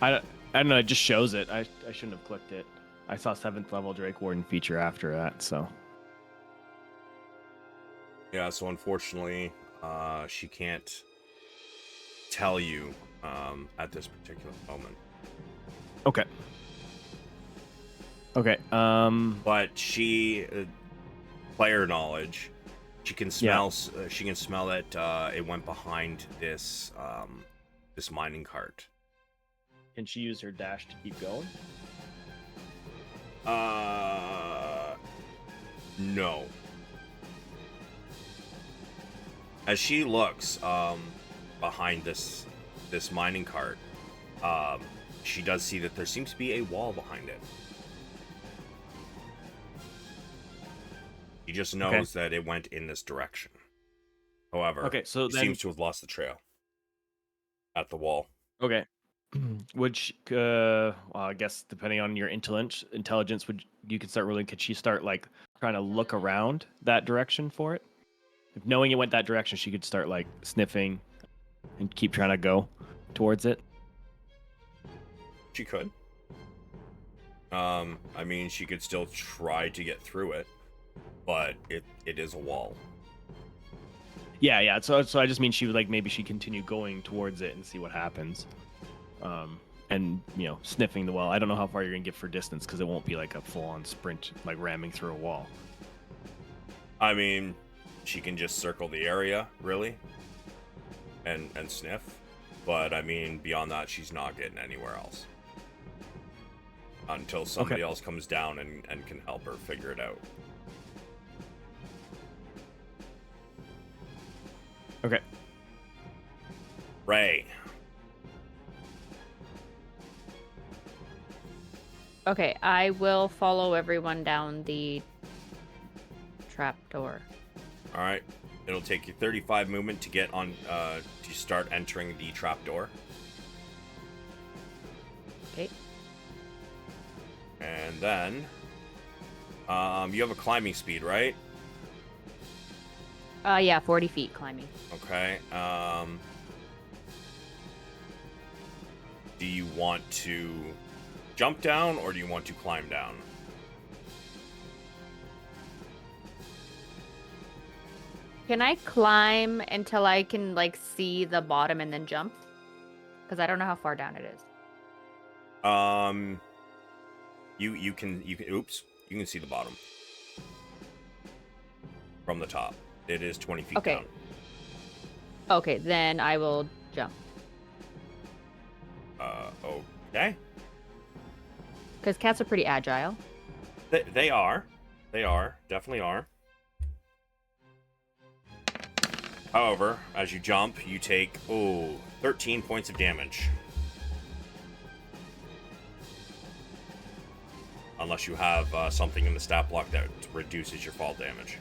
I don't know. It just shows it. I shouldn't have clicked it. I saw 7th level Drake Warden feature after that, so. Yeah, so unfortunately, she can't tell you at this particular moment. Okay. Okay. But she, player knowledge, she can smell. She can smell that it went behind this this mining cart. Can she use her dash to keep going? No. As she looks behind this mining cart, she does see that there seems to be a wall behind it. She just knows that it went in this direction. However, so she seems to have lost the trail at the wall. Okay. Which, well, I guess depending on your intelligence, could she start trying to look around that direction for it? If knowing it went that direction, she could start sniffing and keep trying to go towards it. She could. I mean, she could still try to get through it, but it is a wall. Yeah. So I just mean she would maybe she continue going towards it and see what happens. And sniffing the wall. I don't know how far you're gonna get for distance because it won't be a full-on sprint ramming through a wall. I mean, she can just circle the area really, and sniff. But I mean, beyond that, she's not getting anywhere else until somebody else comes down and can help her figure it out. Okay. Ray. Okay, I will follow everyone down the trapdoor. All right. It'll take you 35 movement to get on to start entering the trapdoor. Okay. And then you have a climbing speed, right? Yeah, 40 feet climbing. Okay. Do you want to jump down or do you want to climb down? Can I climb until I can see the bottom and then jump? Because I don't know how far down it is. You can oops, you can see the bottom. from the top. It is 20 feet Okay. down. Okay, then I will jump. Okay. Because cats are pretty agile. They are. They are. Definitely are. However, as you jump, you take, 13 points of damage. Unless you have something in the stat block that reduces your fall damage.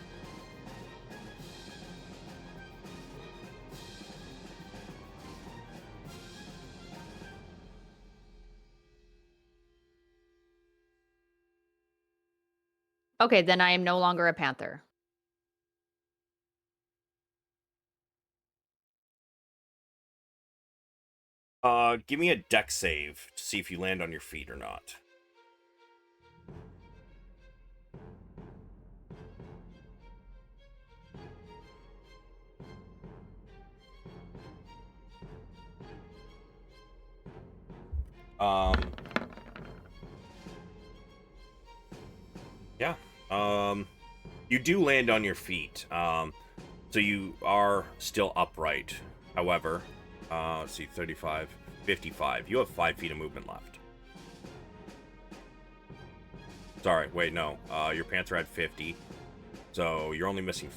Okay, then I am no longer a panther. Give me a dex save to see if you land on your feet or not. Yeah. You do land on your feet. So you are still upright. However, let's see, 35, 55. You have 5 feet of movement left. Sorry, wait, no. Your panther had 50. So you're only missing...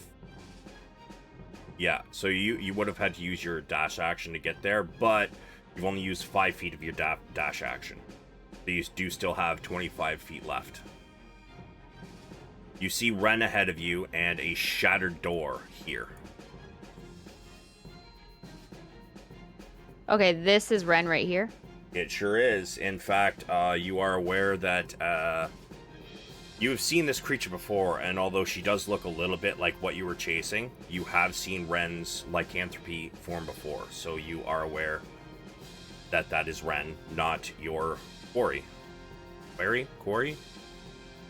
Yeah, so you would have had to use your dash action to get there, but you've only used 5 feet of your dash action. So you do still have 25 feet left. You see Ren ahead of you and a shattered door here. Okay, this is Ren right here. It sure is. In fact, you are aware that you have seen this creature before, and although she does look a little bit like what you were chasing, you have seen Ren's lycanthropy form before, so you are aware that that is Ren, not your quarry. Quarry?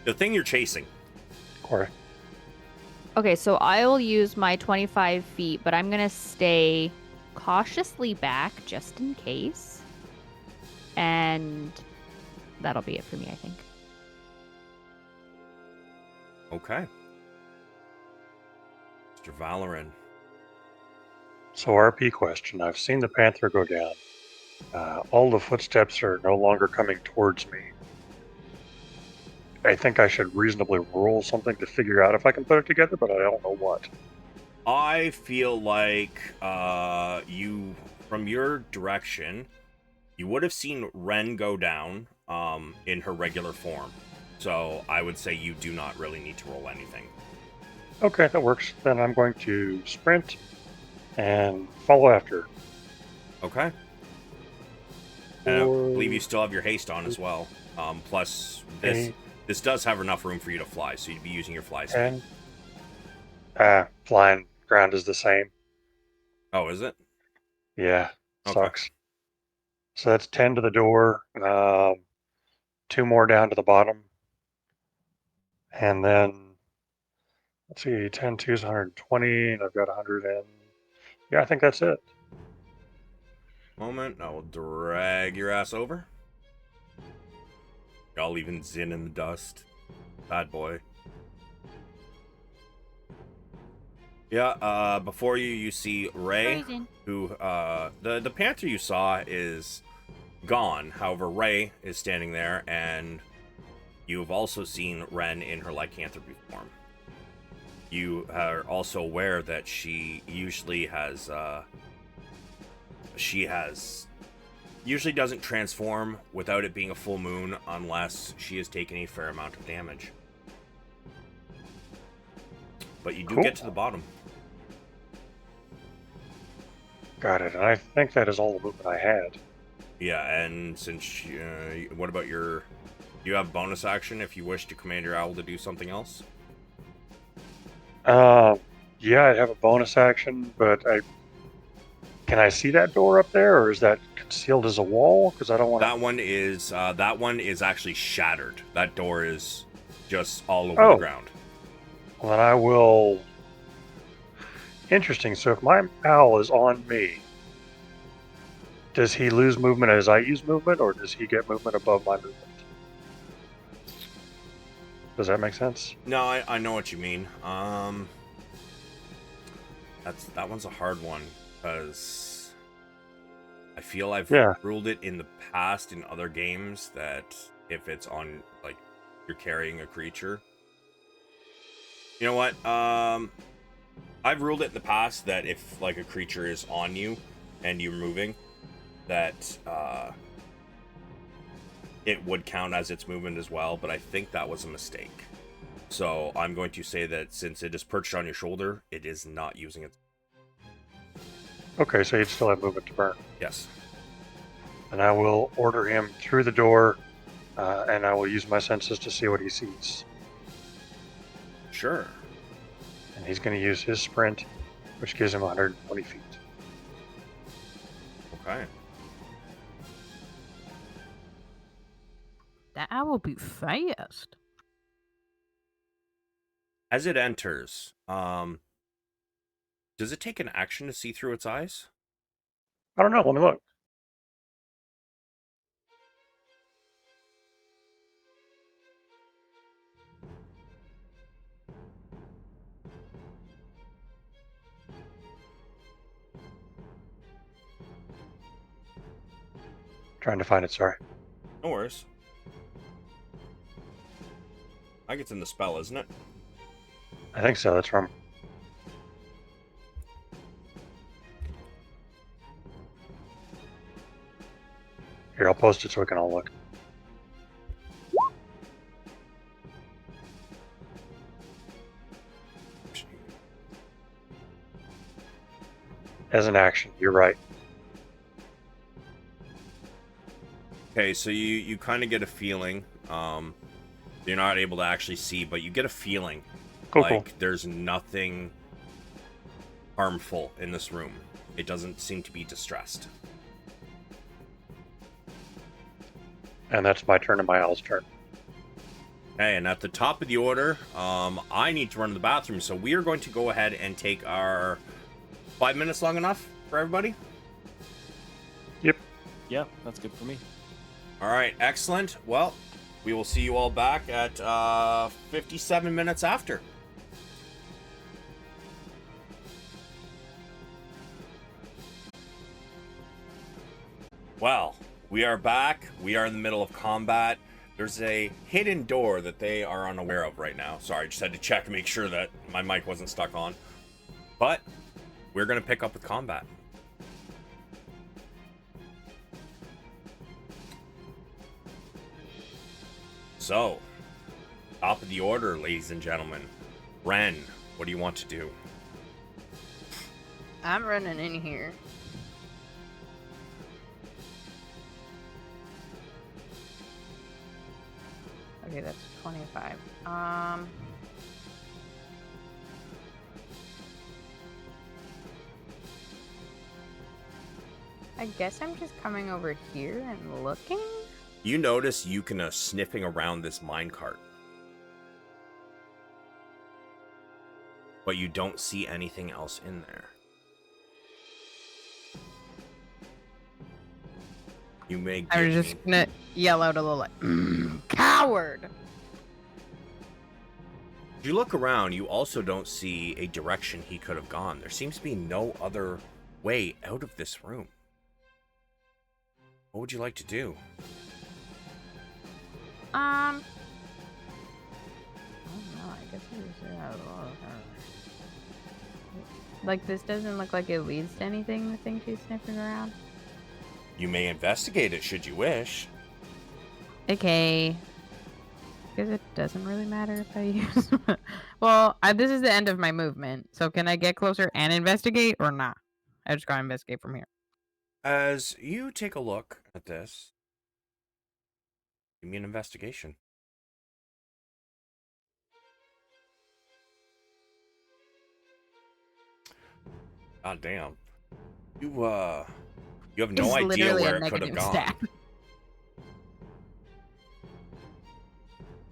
The thing you're chasing. Quarry. Okay, so I will use my 25 feet, but I'm going to stay cautiously back just in case. And that'll be it for me, I think. Okay. Mr. Valeran. So RP question. I've seen the panther go down. All the footsteps are no longer coming towards me. I think I should reasonably roll something to figure out if I can put it together, but I don't know what. I feel like you, from your direction, you would have seen Ren go down in her regular form. So I would say you do not really need to roll anything. Okay, that works. Then I'm going to sprint and follow after. Okay. And I believe you still have your haste on as well. Plus, this does have enough room for you to fly, so you'd be using your fly speed. Flying ground is the same. Oh, is it? Yeah, Okay. sucks. So that's 10 to the door, 2 more down to the bottom. And then, let's see, 10, 2 is 120, and I've got 100 in. Yeah, I think that's it. Moment, I will drag your ass over. Y'all leaving Zynn in the dust. Bad boy. Yeah, before you see Ray, who, the panther you saw is gone. However, Ray is standing there, and you've also seen Ren in her lycanthropy form. You are also aware that she usually usually doesn't transform without it being a full moon unless she has taken a fair amount of damage. But you do Cool. get to the bottom. Got it. And I think that is all the movement I had. Yeah, and since what about you have bonus action if you wish to command your owl to do something else? Yeah, I have a bonus action, but can I see that door up there, or is that concealed as a wall? Because I don't want That one is actually shattered. That door is just all over the ground. Well, then I will. Interesting. So if my owl is on me, does he lose movement as I use movement, or does he get movement above my movement? Does that make sense? No, I know what you mean. That one's a hard one because I feel I've Yeah. ruled it in the past in other games that if it's on, like, you're carrying a creature. You know what? I've ruled it in the past that if, like, a creature is on you and you're moving, that it would count as its movement as well, but I think that was a mistake. So I'm going to say that since it is perched on your shoulder, it is not using it. Okay, so you'd still have movement to burn. Yes. And I will order him through the door, and I will use my senses to see what he sees. Sure. And he's going to use his sprint, which gives him 120 feet. Okay. That will be fast. As it enters, does it take an action to see through its eyes? I don't know. Let me look. Trying to find it, sorry. No worries. I think it's in the spell, isn't it? I think so, that's from... Here, I'll post it so we can all look. As an action, you're right. Okay, so you kind of get a feeling. You're not able to actually see, but you get a feeling Cool, like there's nothing harmful in this room. It doesn't seem to be distressed. And that's my turn and my owl's turn. Okay, and at the top of the order, I need to run to the bathroom, so we are going to go ahead and take our 5 minutes. Long enough for everybody? Yep. Yeah, that's good for me. All right, excellent. Well, we will see you all back at 57 minutes after. Well, we are back. We are in the middle of combat. There's a hidden door that they are unaware of right now. Sorry, just had to check and make sure that my mic wasn't stuck on. But we're going to pick up with combat. So, top of the order, ladies and gentlemen. Ren, what do you want to do? I'm running in here. Okay, that's 25. I guess I'm just coming over here and looking. You notice Yukina sniffing around this minecart. But you don't see anything else in there. You may I was give just me... gonna yell out a little like, coward! If you look around, you also don't see a direction he could have gone. There seems to be no other way out of this room. What would you like to do? I don't know. I guess I just have a lot of like, this doesn't look like it leads to anything, the thing she's sniffing around. You may investigate it should you wish. Okay. Because it doesn't really matter if I use... Well, this is the end of my movement. So can I get closer and investigate or not? I just gotta investigate from here. As you take a look at this, give me an investigation. God damn. You have no It's idea literally where a it could have negative gone. stat.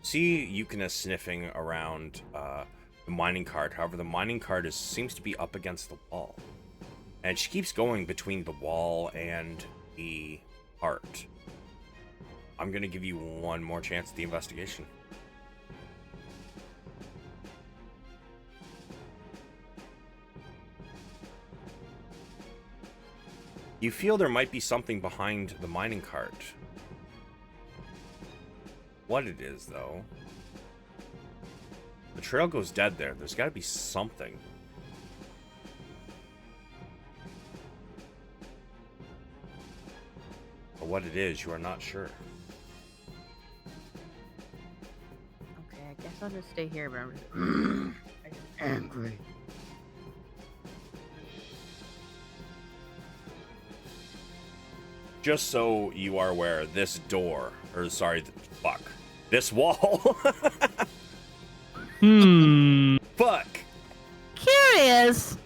See Yukina sniffing around the mining cart. However, the mining cart seems to be up against the wall. And she keeps going between the wall and the cart. I'm going to give you one more chance at the investigation. You feel there might be something behind the mining cart. What it is, though. The trail goes dead there. There's got to be something. But what it is, you are not sure. Okay, I guess I'll just stay here, but I'm just angry. Just so you are aware, this door, or sorry, fuck, this wall. Fuck. Curious.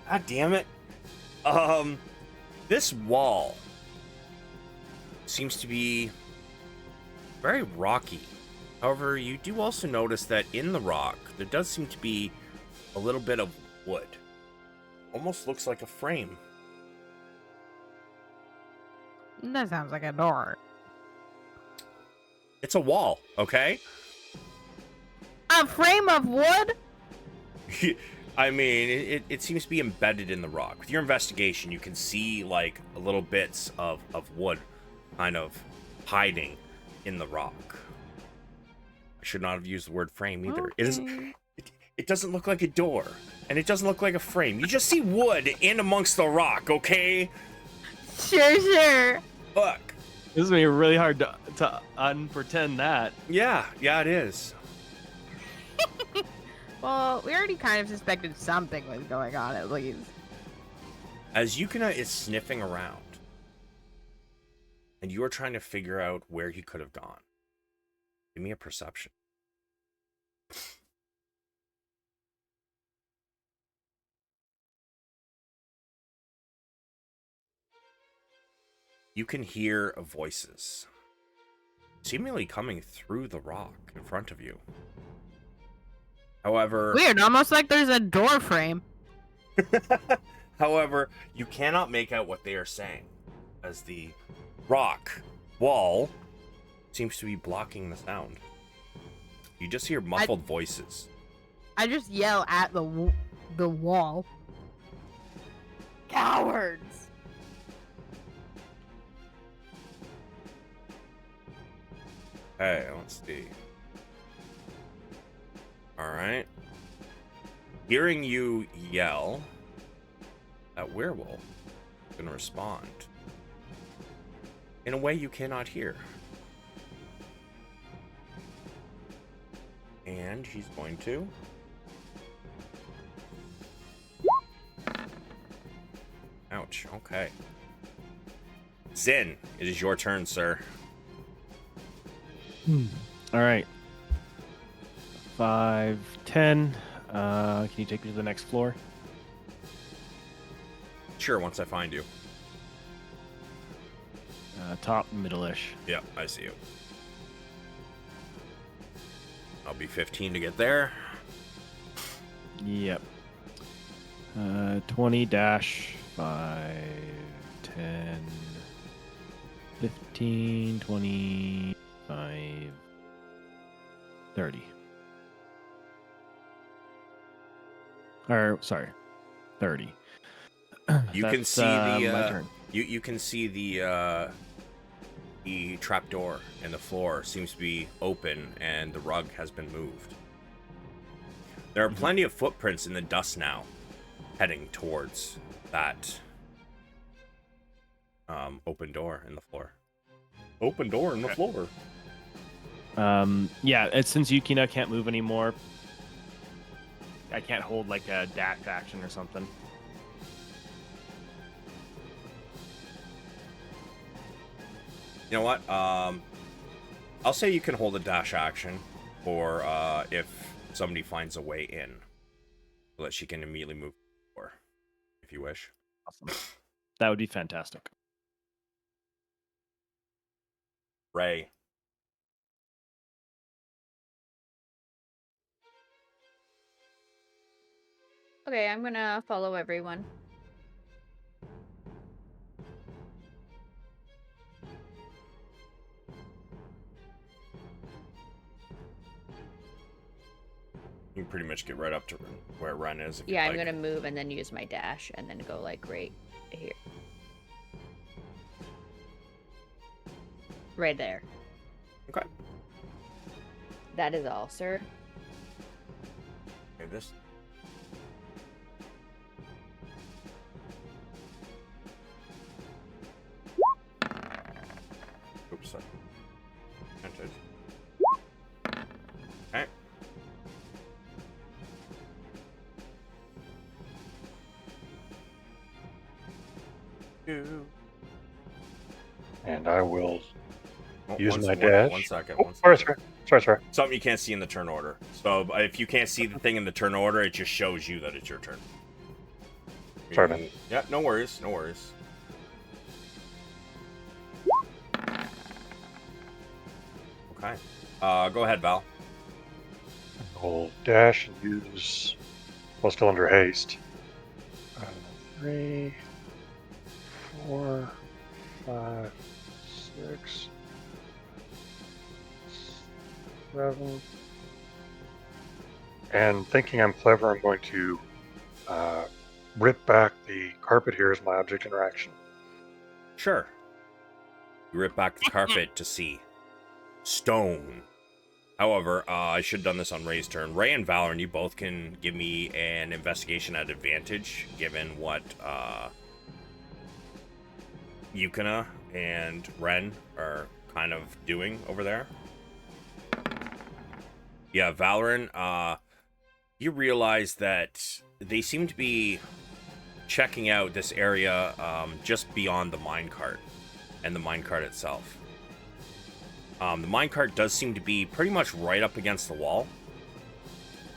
God damn it. This wall seems to be very rocky. However, you do also notice that in the rock, there does seem to be a little bit of wood. Almost looks like a frame. That sounds like a door. It's a wall, okay? A frame of wood? I mean, it seems to be embedded in the rock. With your investigation, you can see, like, little bits of wood kind of hiding in the rock. I should not have used the word frame either. Okay. It doesn't look like a door, and it doesn't look like a frame. You just see wood in amongst the rock, okay? Sure. Fuck. This is gonna be really hard to unpretend that. Yeah, it is. Well, we already kind of suspected something was going on, at least. As Yukina is sniffing around, and you are trying to figure out where he could have gone, give me a perception. You can hear voices, seemingly coming through the rock in front of you. However, Weird, almost like there's a door frame. however, you cannot make out what they are saying, as the rock wall seems to be blocking the sound. You just hear muffled voices. I just yell at the wall. Cowards! Hey, let's see. Alright. Hearing you yell, that werewolf is going to respond in a way you cannot hear. And he's going to... Ouch, okay. Zynn, it is your turn, sir. All right. 5, 10. Can you take me to the next floor? Sure, once I find you. Top, middle-ish. Yeah, I see you. I'll be 15 to get there. Yep. 20 dash 5, 10, 15, 25, 30. Or sorry, 30. You can That's, see my the turn. you can see the trapdoor in the floor seems to be open and the rug has been moved. There are plenty of footprints in the dust now, heading towards that open door in the floor. Open door in the floor. Yeah, it's since Yukina can't move anymore, I can't hold like a dash action or something. You know what? I'll say you can hold a dash action for if somebody finds a way in, so that she can immediately move to the door, if you wish. Awesome. That would be fantastic. Ray. Okay, I'm gonna follow everyone. You can pretty much get right up to where Ren is. If Yeah, you'd I'm like. gonna move and then use my dash and then go like right here. Right there. Okay. That is all, sir. Okay, this. Oops, sorry. Entered. Okay. Two. And I will Oh, use my one dash. second. Oh, One second. sorry. Something you can't see in the turn order. So if you can't see the thing in the turn order, it just shows you that it's your turn. Sorry, man. Yeah, no worries. No worries. Okay. Go ahead, Val. I'll dash and use. Well, still under haste. 3, 4, 5, 6, 7. And thinking I'm clever, I'm going to rip back the carpet here as my object interaction. Sure. You rip back the carpet to see stone. However, I should have done this on Ray's turn. Ray and Valeran, you both can give me an investigation at advantage, given what Yukina and Ren are kind of doing over there. Yeah, Valeran, you realize that they seem to be checking out this area just beyond the minecart and the minecart itself. The minecart does seem to be pretty much right up against the wall,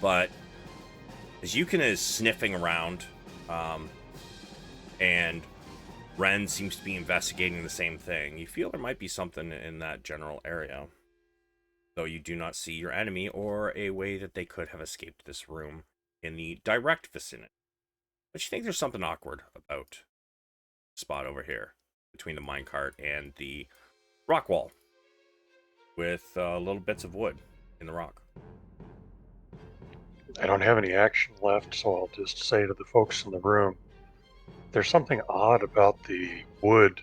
but as Yukina is sniffing around, and Ren seems to be investigating the same thing, you feel there might be something in that general area, though you do not see your enemy or a way that they could have escaped this room in the direct vicinity. But you think there's something awkward about the spot over here between the minecart and the rock wall, with little bits of wood in the rock. I don't have any action left, so I'll just say to the folks in the room, there's something odd about the wood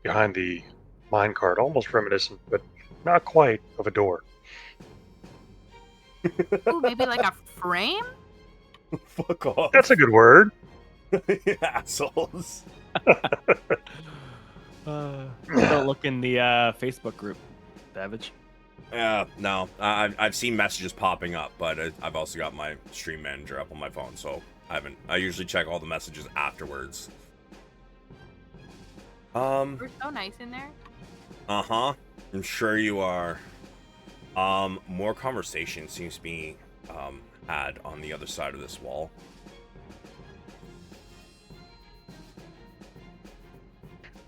behind the minecart, almost reminiscent, but not quite, of a door. Ooh, maybe like a frame? Fuck off. That's a good word. Assholes. Don't look in the Facebook group, Savage. No. I've seen messages popping up, but I've also got my stream manager up on my phone, so I usually check all the messages afterwards. We're so nice in there. Uh-huh. I'm sure you are. More conversation seems to be had on the other side of this wall.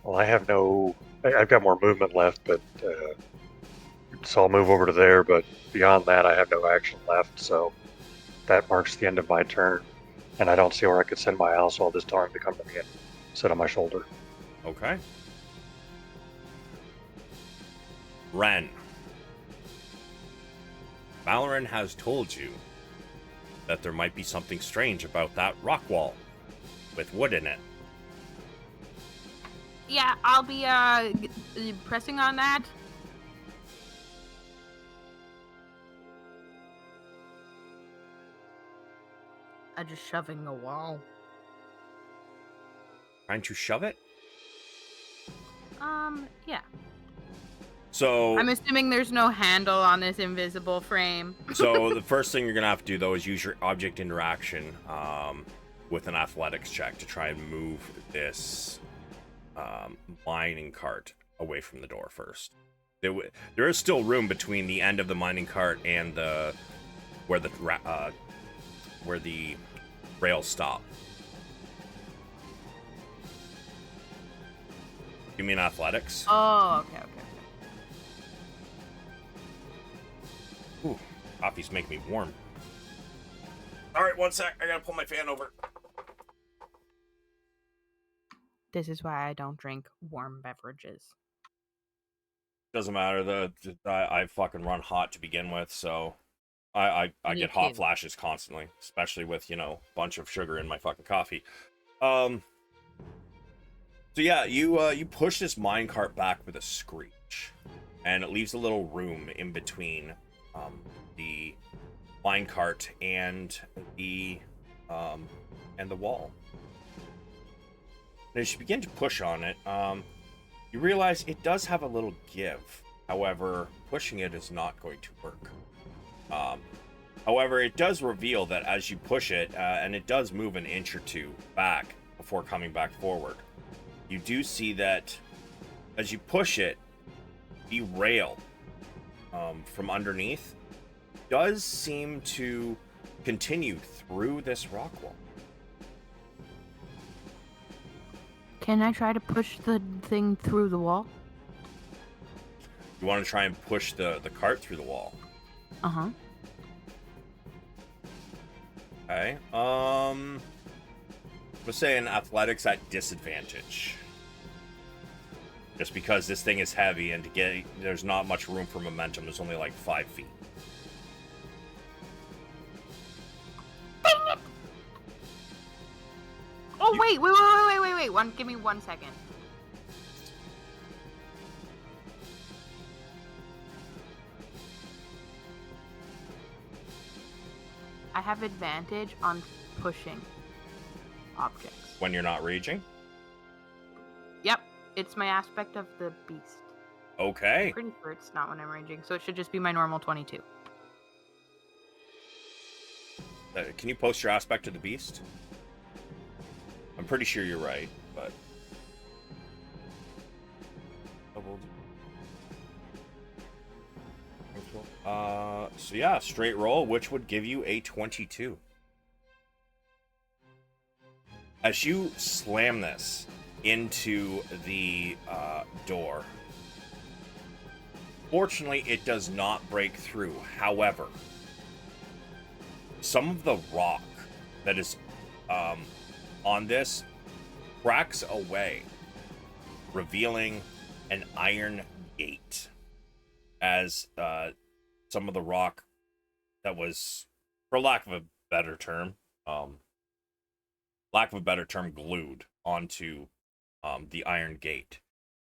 Well, I've got more movement left, but so I'll move over to there, but beyond that, I have no action left, so that marks the end of my turn, and I don't see where I could send my owl, so I'll just tell him to come to me and sit on my shoulder. Okay. Ren. Valeran has told you that there might be something strange about that rock wall with wood in it. Yeah, I'll be pressing on that. I'm just shoving the wall. Trying to shove it? Yeah. So I'm assuming there's no handle on this invisible frame. So the first thing you're gonna have to do though is use your object interaction with an athletics check to try and move this mining cart away from the door first. There is still room between the end of the mining cart and where the rails stop. You mean athletics? Oh, okay. Ooh, coffee's making me warm. All right, one sec. I gotta pull my fan over. This is why I don't drink warm beverages. Doesn't matter. I fucking run hot to begin with, so I Me get hot too. flashes constantly, especially with a bunch of sugar in my fucking coffee. So yeah, you push this minecart back with a screech, and it leaves a little room in between the minecart and the wall. And as you begin to push on it, you realize it does have a little give. However, pushing it is not going to work. However, it does reveal that as you push it, and it does move an inch or two back before coming back forward, you do see that as you push it, the rail from underneath does seem to continue through this rock wall. Can I try to push the thing through the wall? You want to try and push the cart through the wall. Uh-huh. Okay. Let's say an athletics at disadvantage. Just because this thing is heavy and there's not much room for momentum. There's only like 5 feet. Dang it! Oh, wait. Give me 1 second. I have advantage on pushing objects. When you're not raging? Yep, it's my aspect of the beast. Okay. Pretty sure it's not when I'm raging, so it should just be my normal 22. Can you post your aspect of the beast? I'm pretty sure you're right, but... So yeah, straight roll, which would give you a 22. As you slam this into the door, fortunately, it does not break through. However, some of the rock that is on this cracks away, revealing an iron gate. As some of the rock that was, for lack of a better term, glued onto the iron gate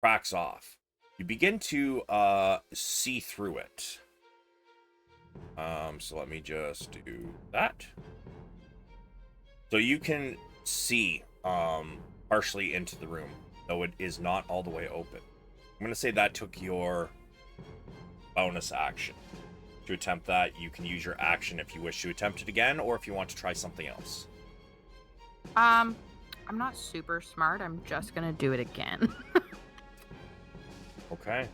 cracks off. You begin to see through it. So let me just do that. So you can see partially into the room, though it is not all the way open. I'm going to say that took your bonus action. To attempt that, you can use your action if you wish to attempt it again, or if you want to try something else. I'm not super smart. I'm just gonna do it again. Okay.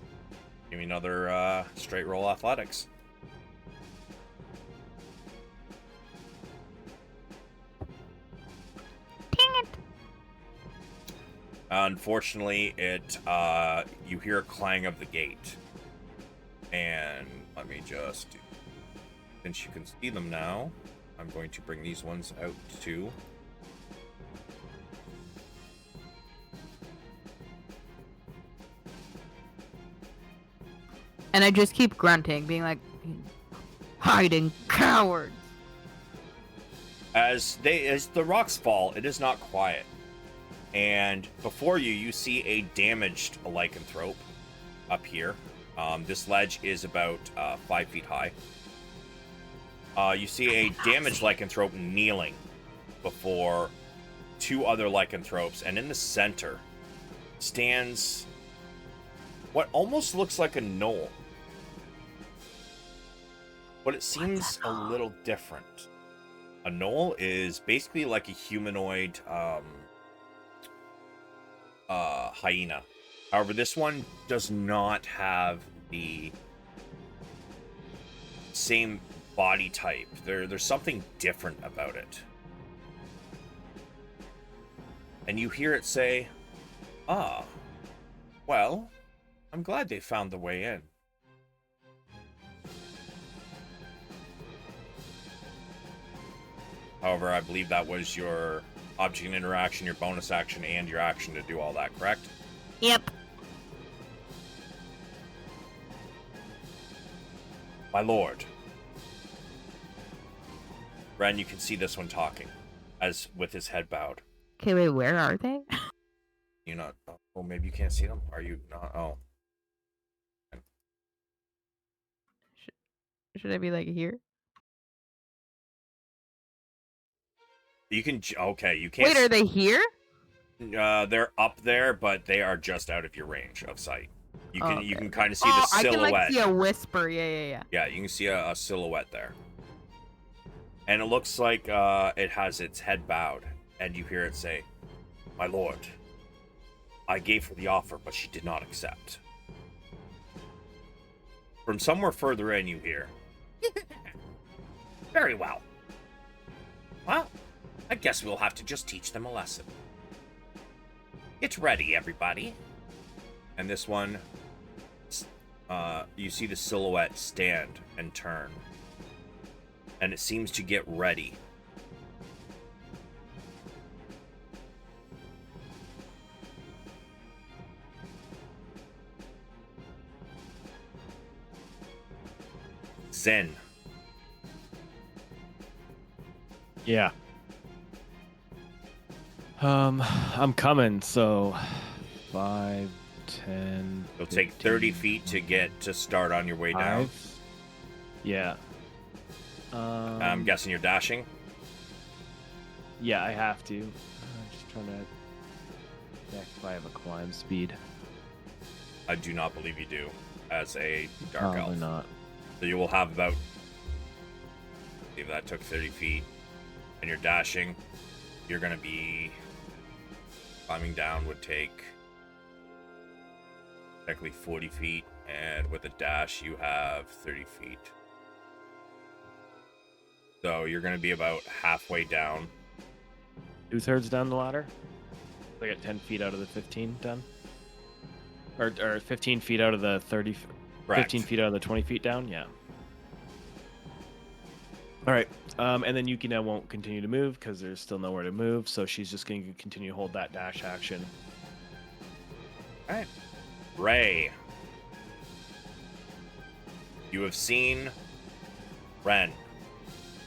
Give me another straight roll athletics. Dang it! Unfortunately, you hear a clang of the gate. And let me just do, since you can see them now, I'm going to bring these ones out too. And I just keep grunting, being like, hiding cowards. As the rocks fall, it is not quiet. And before you see a damaged lycanthrope up here. This ledge is about 5 feet high. You see a damaged lycanthrope kneeling before 2 other lycanthropes, and in the center stands what almost looks like a gnoll. But it seems a little different. A gnoll is basically like a humanoid hyena. However, this one does not have the same body type. There's something different about it. And you hear it say, "Ah, well, I'm glad they found the way in." However, I believe that was your object interaction, your bonus action, and your action to do all that, correct? Yep. My lord. Ren, you can see this one talking, as with his head bowed. Okay, wait, where are they? You not? Oh, maybe you can't see them. Are you not? Oh, Should I be like here? you can. Okay, you can't. Wait, are they here? They're up there, but they are just out of your range of sight. You can you can kind of see the I can silhouette. like see a whisper. Yeah. Yeah, you can see a silhouette there. And it looks like it has its head bowed, and you hear it say, "My lord, I gave her the offer, but she did not accept." From somewhere further in, you hear, "Very well. Well, I guess we'll have to just teach them a lesson. Get ready, everybody." And this one, you see the silhouette stand and turn. And it seems to get ready. Zynn. Yeah. I'm coming, so 5, 10. It'll take 30 feet to get to start on your way down. 5. Yeah. I'm guessing you're dashing. Yeah, I have to. I'm just trying to check if I have a climb speed. I do not believe you do, as a dark Probably elf. not. So you will have about. If that took 30 feet, and you're dashing, you're gonna be. Climbing down would take. Technically 40 feet, and with a dash, you have 30 feet. So you're gonna be about halfway down. 2/3 down the ladder. I got 10 feet out of the 15 done. Or 15 feet out of the 30. Correct. 15 feet out of the 20 feet down. Yeah. All right. And then Yukina won't continue to move because there's still nowhere to move. So she's just going to continue to hold that dash action. All right. Ray. You have seen Ren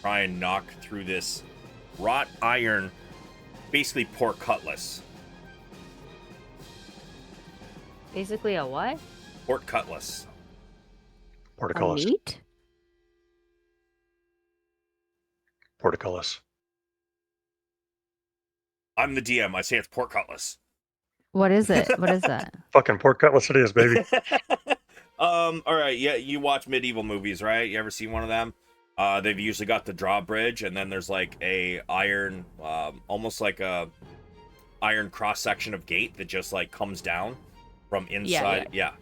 try and knock through this wrought iron, basically pork cutlass. Basically a what? Pork cutlass. A Portcullis. meat? Portcullis. I'm the DM. I say it's pork cutlass. What is it? What is that? Fucking portcullis it is, baby. All right. Yeah, you watch medieval movies, right? You ever seen one of them? They've usually got the drawbridge, and then there's like a iron, almost like a iron cross section of gate that just like comes down from inside. Yeah.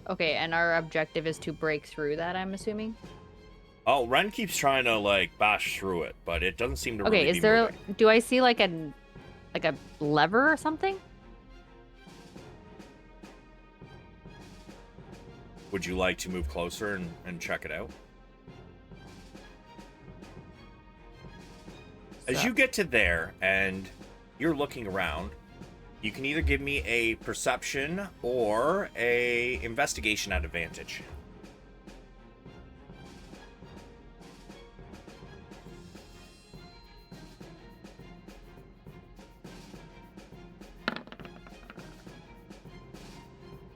Okay, and our objective is to break through that, I'm assuming? Oh, Ren keeps trying to like bash through it, but it doesn't seem to Okay, really is be there moving. do I see like a lever or something? Would you like to move closer and check it out? As So- you get to there and you're looking around, you can either give me a perception or a investigation at advantage.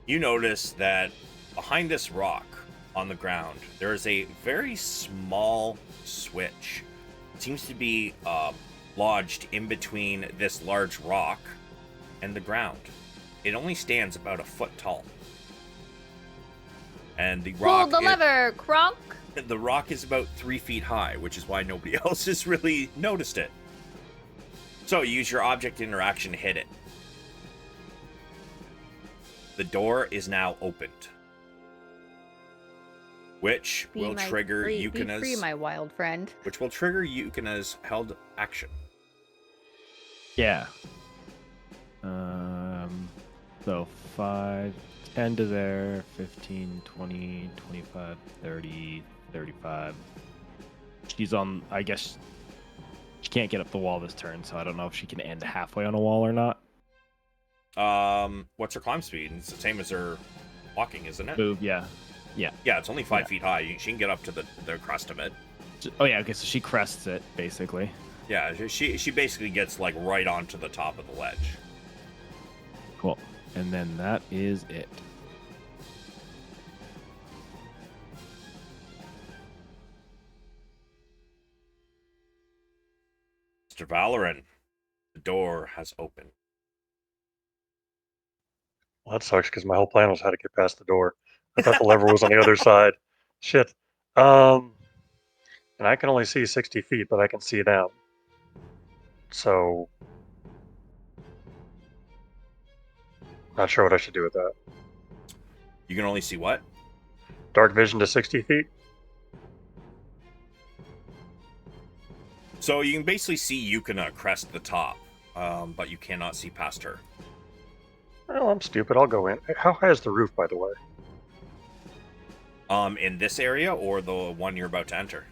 You notice that behind this rock on the ground, there is a very small switch. It seems to be lodged in between this large rock and the ground. It only stands about a foot tall. And the rock Pull the lever, Kronk! the rock is about 3 feet high, which is why nobody else has really noticed it. So you use your object interaction to hit it. The door is now opened, which will trigger Be free, Yukina's my wild friend. held action. Yeah. So 5, 10 to there, 15, 20, 25, 30, 35. She's on, I guess, she can't get up the wall this turn, so I don't know if she can end halfway on a wall or not. What's her climb speed? It's the same as her walking, isn't it? Move, yeah. Yeah, it's only 5 Yeah. feet high. She can get up to the crest of it. Oh yeah, okay, so she crests it, basically. Yeah, she basically gets like right onto the top of the ledge. Cool. And then that is it. Mr. Valeran, the door has opened. Well, that sucks because my whole plan was how to get past the door. I thought the lever was on the other side. Shit. And I can only see 60 feet, but I can see them. So, not sure what I should do with that. You can only see what? Dark vision to 60 feet? So you can basically see Yukina crest the top, but you cannot see past her. Well, I'm stupid. I'll go in. How high is the roof, by the way? In this area or the one you're about to enter?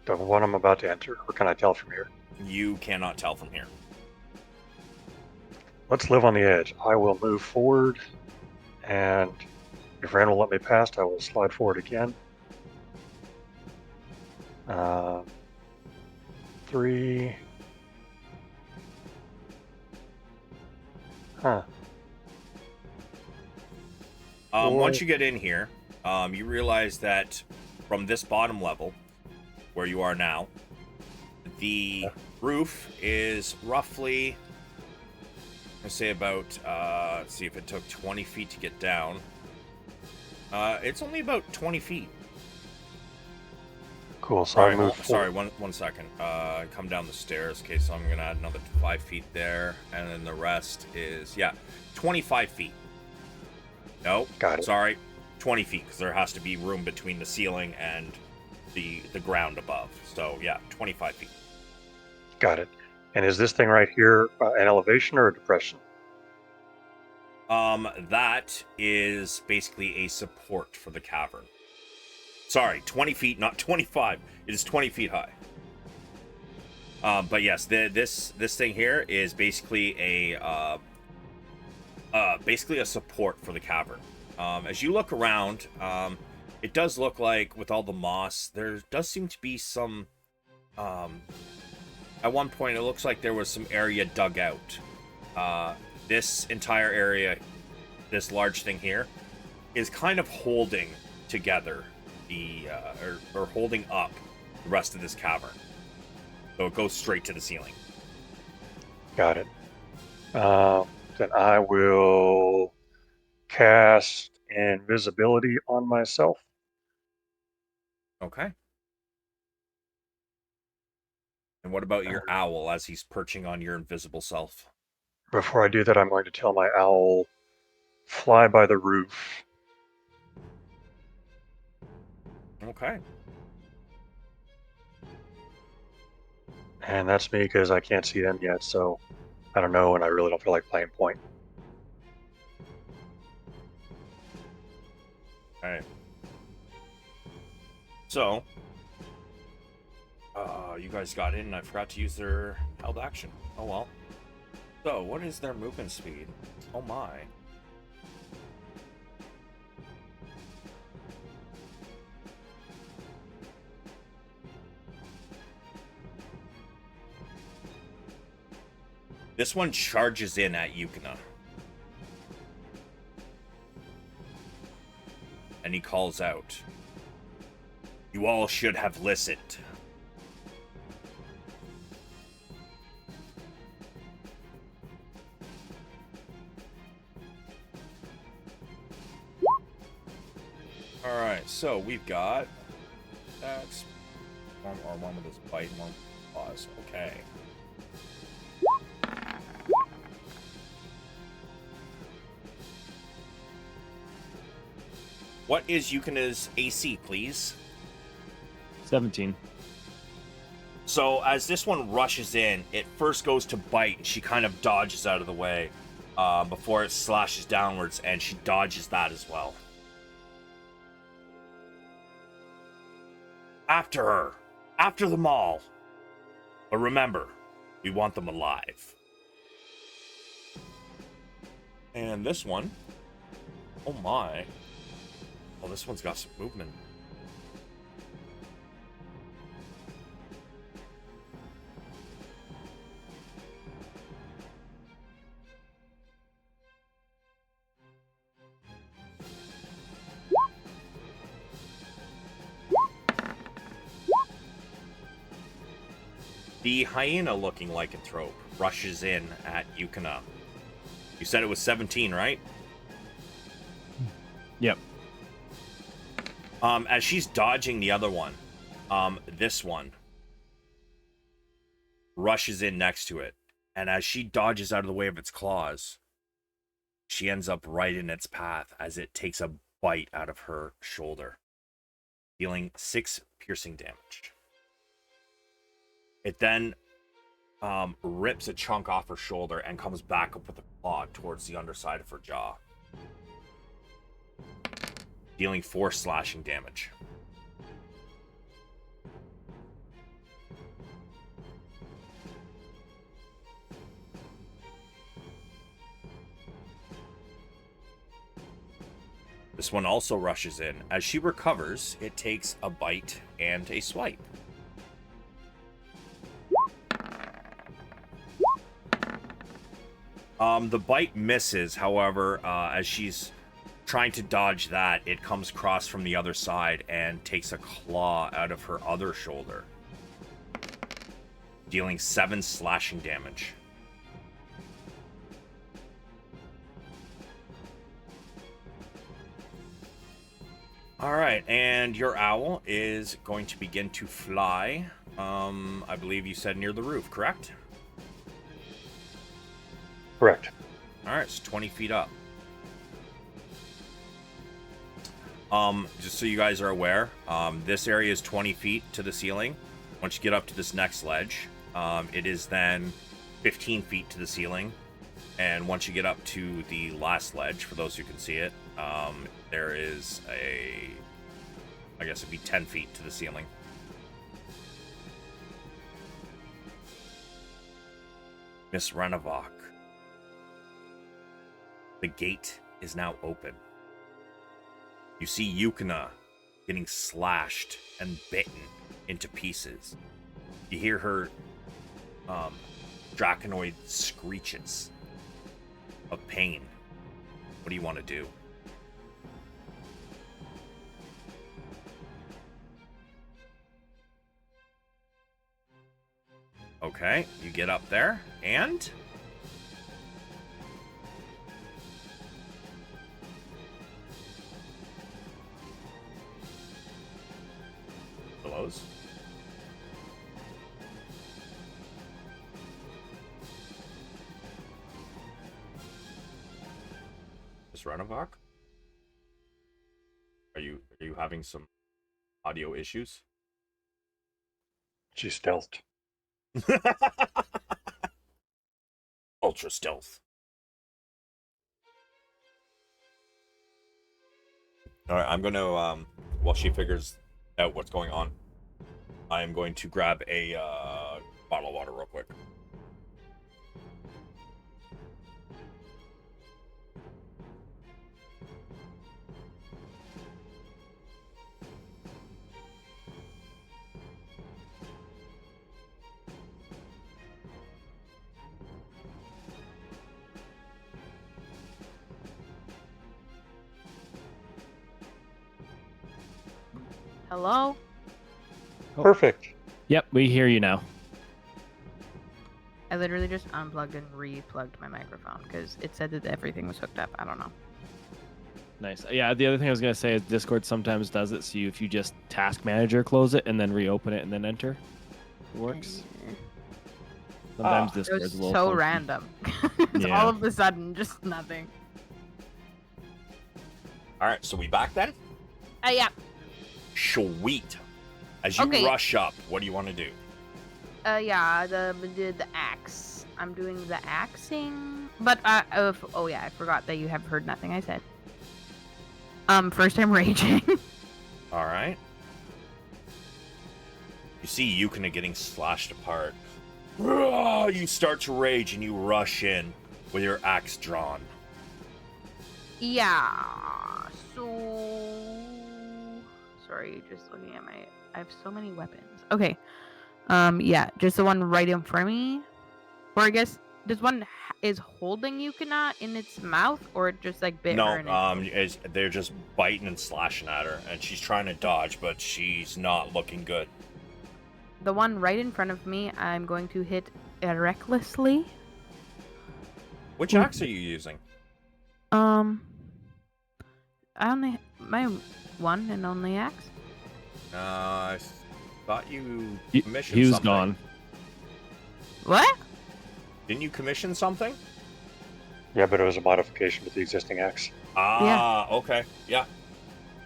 The one I'm about to enter, or can I tell from here? You cannot tell from here. Let's live on the edge. I will move forward, and if Rand will let me past, I will slide forward again. 3. Huh. Once you get in here, you realize that from this bottom level, where you are now, the roof is roughly, let's say about, let's see if it took 20 feet to get down. It's only about 20 feet. Cool, so Sorry, I move forward. one second. Come down the stairs. Okay, so I'm going to add another 5 feet there, and then the rest is, 25 feet. No, Got it. Sorry, 20 feet, because there has to be room between the ceiling and the ground above. So, 25 feet. Got it. And is this thing right here an elevation or a depression? That is basically a support for the cavern. Sorry, 20 feet, not 25. It is 20 feet high. But yes, this thing here is basically a support for the cavern. As you look around, it does look like with all the moss, there does seem to be some. At one point, it looks like there was some area dug out. This entire area, this large thing here, is kind of holding together the or holding up the rest of this cavern. So it goes straight to the ceiling. Got it. Then I will cast invisibility on myself. Okay. And what about your owl as he's perching on your invisible self? Before I do that, I'm going to tell my owl, fly by the roof. Okay. And that's me because I can't see them yet, so I don't know, and I really don't feel like playing point. Alright. So, you guys got in and I forgot to use their held action. Oh well. So, what is their movement speed? Oh my. This one charges in at Yukina. And he calls out, "You all should have listened." Alright, so we've got that's one with his bite and one with pause. Okay. What is Yukina's AC, please? 17. So as this one rushes in, it first goes to bite, and she kind of dodges out of the way before it slashes downwards, and she dodges that as well. After her. After them all. But remember, we want them alive. And this one. Oh my. Oh, this one's got some movement. The hyena-looking lycanthrope rushes in at Yukina. You said it was 17, right? Yep. As she's dodging the other one, this one rushes in next to it. And as she dodges out of the way of its claws, she ends up right in its path as it takes a bite out of her shoulder, dealing 6 piercing damage. It then rips a chunk off her shoulder and comes back up with a claw towards the underside of her jaw, dealing 4 slashing damage. This one also rushes in. As she recovers, it takes a bite and a swipe. The bite misses, however, as she's trying to dodge that, it comes across from the other side and takes a claw out of her other shoulder, dealing 7 slashing damage. All right, and your owl is going to begin to fly. I believe you said near the roof, correct? Correct. All right, it's 20 feet up. Just so you guys are aware, this area is 20 feet to the ceiling. Once you get up to this next ledge, it is then 15 feet to the ceiling. And once you get up to the last ledge, for those who can see it, there is I guess it'd be 10 feet to the ceiling. Miss Renavok. The gate is now open. You see Yukina getting slashed and bitten into pieces. You hear her draconoid screeches of pain. What do you want to do? Okay, you get up there, and hellos. Miss Renavok? Are you having some audio issues? She stealthed. Ultra stealth. All right, I'm gonna while she figures out what's going on, I am going to grab a bottle of water real quick. Hello? Perfect. Yep, we hear you now. I literally just unplugged and replugged my microphone because it said that everything was hooked up. I don't know. Nice. Yeah, the other thing I was going to say is Discord sometimes does it, so if you just task manager close it and then reopen it and then enter, it works. Sometimes It Discord's was a little so funky. random. It's Yeah. all of a sudden, just nothing. All right, so we back then? Yeah. Sweet. As you Okay. rush up, what do you want to do? Yeah, the axe. I'm doing the axing. But, oh yeah, I forgot that you have heard nothing I said. First I'm raging. All right. You see Yukina getting slashed apart. You start to rage and you rush in with your axe drawn. Yeah, so... Sorry, just looking at my... I have so many weapons. Okay. Yeah, just the one right in front of me. Or I guess, this one is holding Yukina in its mouth, or it just like bit her in it? They're just biting and slashing at her, and she's trying to dodge, but she's not looking good. the one right in front of me, I'm going to hit recklessly. Which axe are you using? I only my one and only axe. I thought you He commissioned was something. gone. What? Didn't you commission something? Yeah, but it was a modification to the existing axe. Ah, okay. Yeah.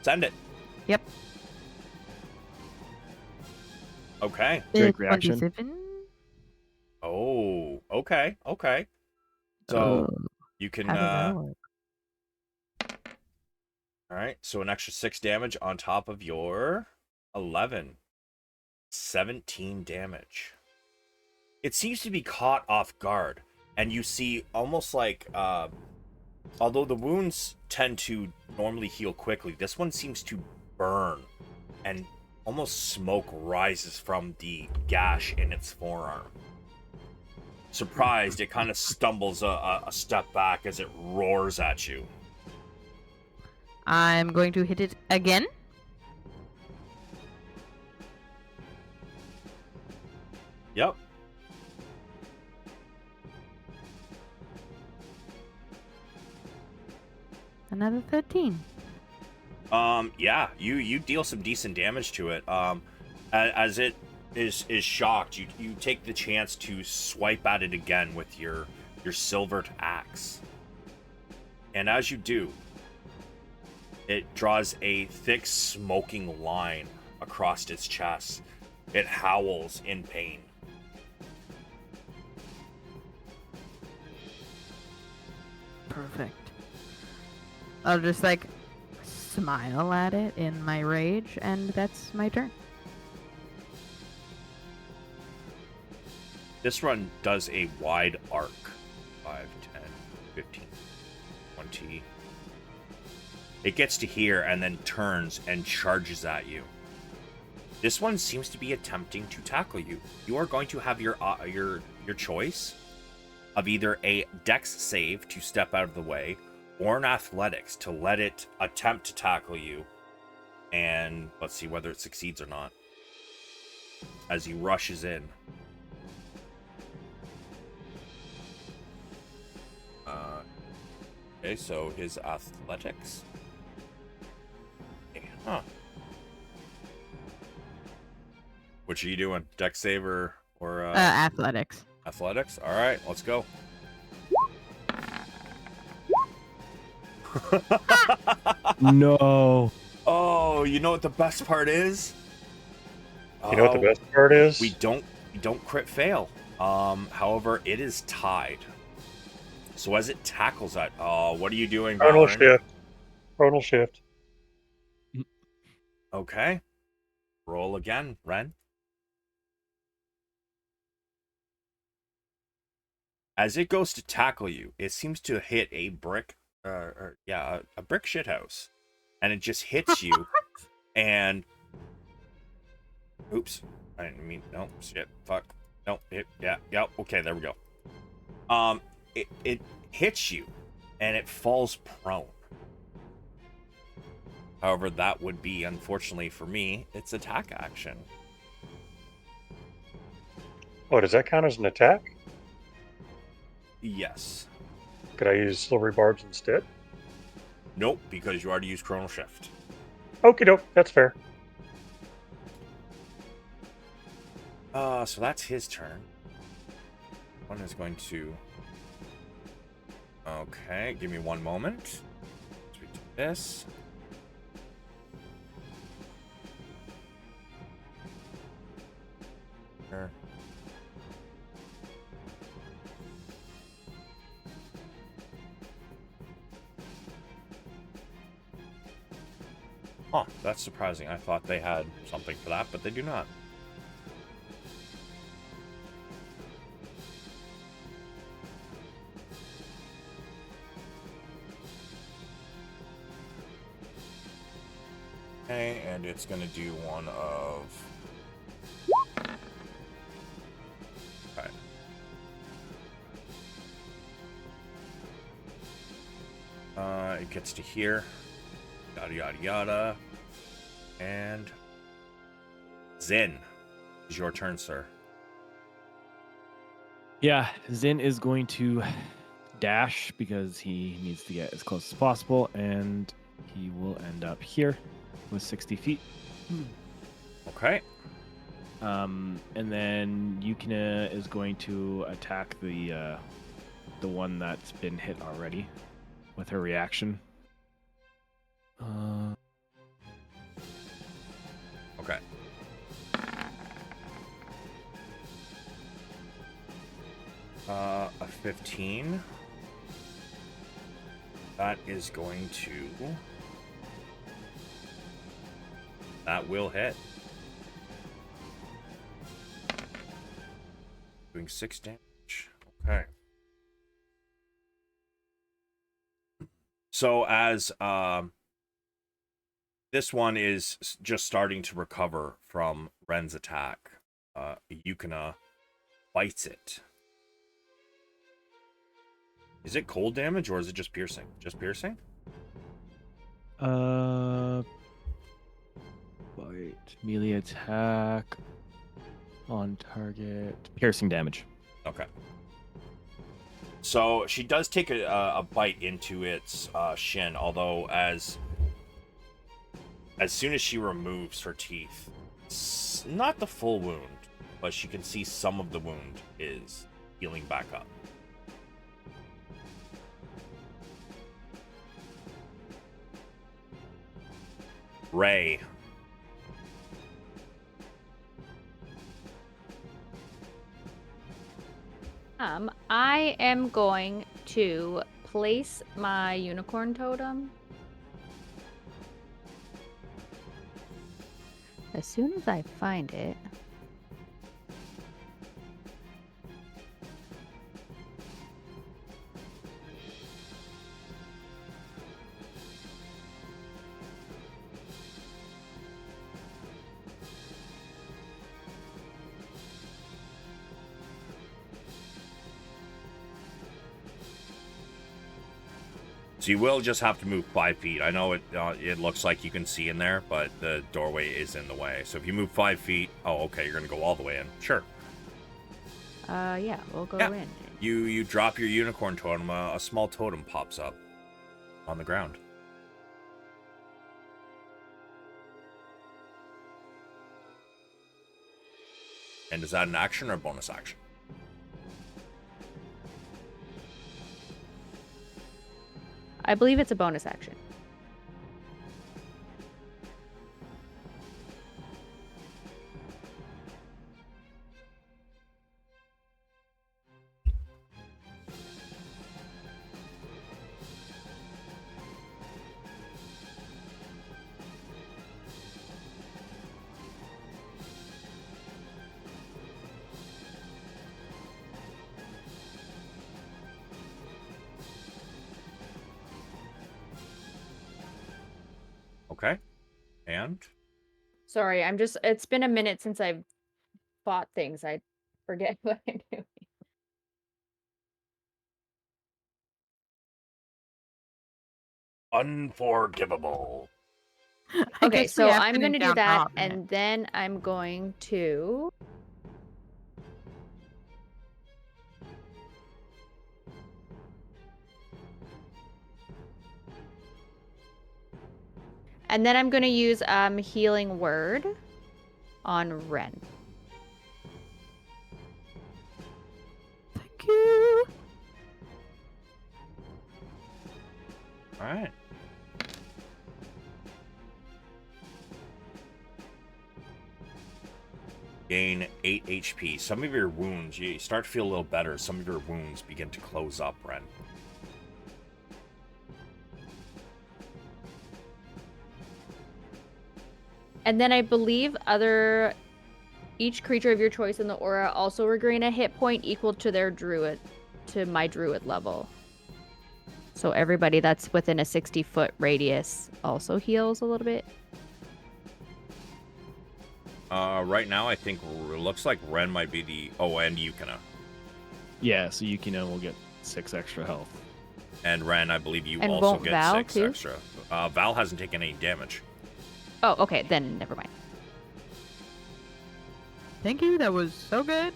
Send it. Yep. Okay. Drake reaction. 27. Oh, okay. Okay. So Oh, you can how does that work? all right, so an extra 6 damage on top of your 11. 17 damage. It seems to be caught off guard, and you see almost like although the wounds tend to normally heal quickly, this one seems to burn, and almost smoke rises from the gash in its forearm. Surprised, it kind of stumbles a step back as it roars at you. I'm going to hit it again. Yep. Another 13. Yeah, you deal some decent damage to it. As it is shocked, you take the chance to swipe at it again with your silvered axe. And as you do, it draws a thick smoking line across its chest. It howls in pain. Perfect. I'll just like smile at it in my rage, and that's my turn. This run does a wide arc. 5, 10, 15, 20. It gets to here and then turns and charges at you. This one seems to be attempting to tackle you. You are going to have your choice of either a dex save to step out of the way, or an athletics to let it attempt to tackle you. And let's see whether it succeeds or not. As he rushes in. Okay, so his athletics. Huh. Which are you doing? Dex save or Athletics. athletics? All right, let's go. No. Oh, you know what the best part is? You know what the best part is? We don't crit fail. However, it is tied. So as it tackles that, what are you doing, Chronal Valeran? shift. Chronal shift. Okay. Roll again, Ren. As it goes to tackle you, it seems to hit a brick, a brick shithouse, and it just hits you. And oops, I didn't mean no shit. Fuck. No. Yeah. Okay, there we go. It hits you, and it falls prone. However, that would be, unfortunately for me, its attack action. Oh, does that count as an attack? Yes. Could I use silvery barbs instead? Nope, because you already used Chronal Shift. Okie doke, that's fair. So that's his turn. One is going to... Okay, give me one moment. Let's redo this. Sure. Huh, that's surprising. I thought they had something for that, but they do not. Okay, and it's gonna do one of... Okay. It gets to here. Yada yada yada. And Zynn, It's your turn, sir. Yeah, Zynn is going to dash because he needs to get as close as possible, and he will end up here with 60 feet. Okay. And then Yukina is going to attack the one that's been hit already with her reaction. Okay. A 15. That is going to... That will hit. Doing 6 damage. Okay. So as this one is just starting to recover from Ren's attack, Yukina bites it. Is it cold damage or is it just piercing? Just piercing? Bite. Melee attack. On target. Piercing damage. Okay. So she does take a bite into its shin, although as soon as she removes her teeth, not the full wound, but she can see some of the wound is healing back up. Ray. I am going to place my unicorn totem as soon as I find it. So you will just have to move 5 feet. I know it looks like you can see in there, but the doorway is in the way. So if you move 5 feet, oh, okay, you're gonna go all the way in. Sure. Yeah, we'll go Yeah. in. You drop your unicorn totem. A small totem pops up on the ground. And is that an action or a bonus action? I believe it's a bonus action. Okay. And? Sorry, it's been a minute since I've fought things. I forget what I'm doing. Unforgivable. I Okay, guess so we have I'm to going to do down that, off it. and then I'm going to... And then I'm going to use Healing Word on Ren. Thank you. All right. Gain 8 HP. Some of your wounds, you start to feel a little better. Some of your wounds begin to close up, Ren. And then I believe each creature of your choice in the aura also regain a hit point equal to my druid level. So everybody that's within a 60-foot radius also heals a little bit. Right now, I think it looks like Ren might be the... Oh, and Yukina. Yeah, so Yukina will get 6 extra health. And Ren, I believe you And also won't get Val, 6 too? extra. Val hasn't taken any damage. Oh, okay, then never mind. Thank you. That was so good.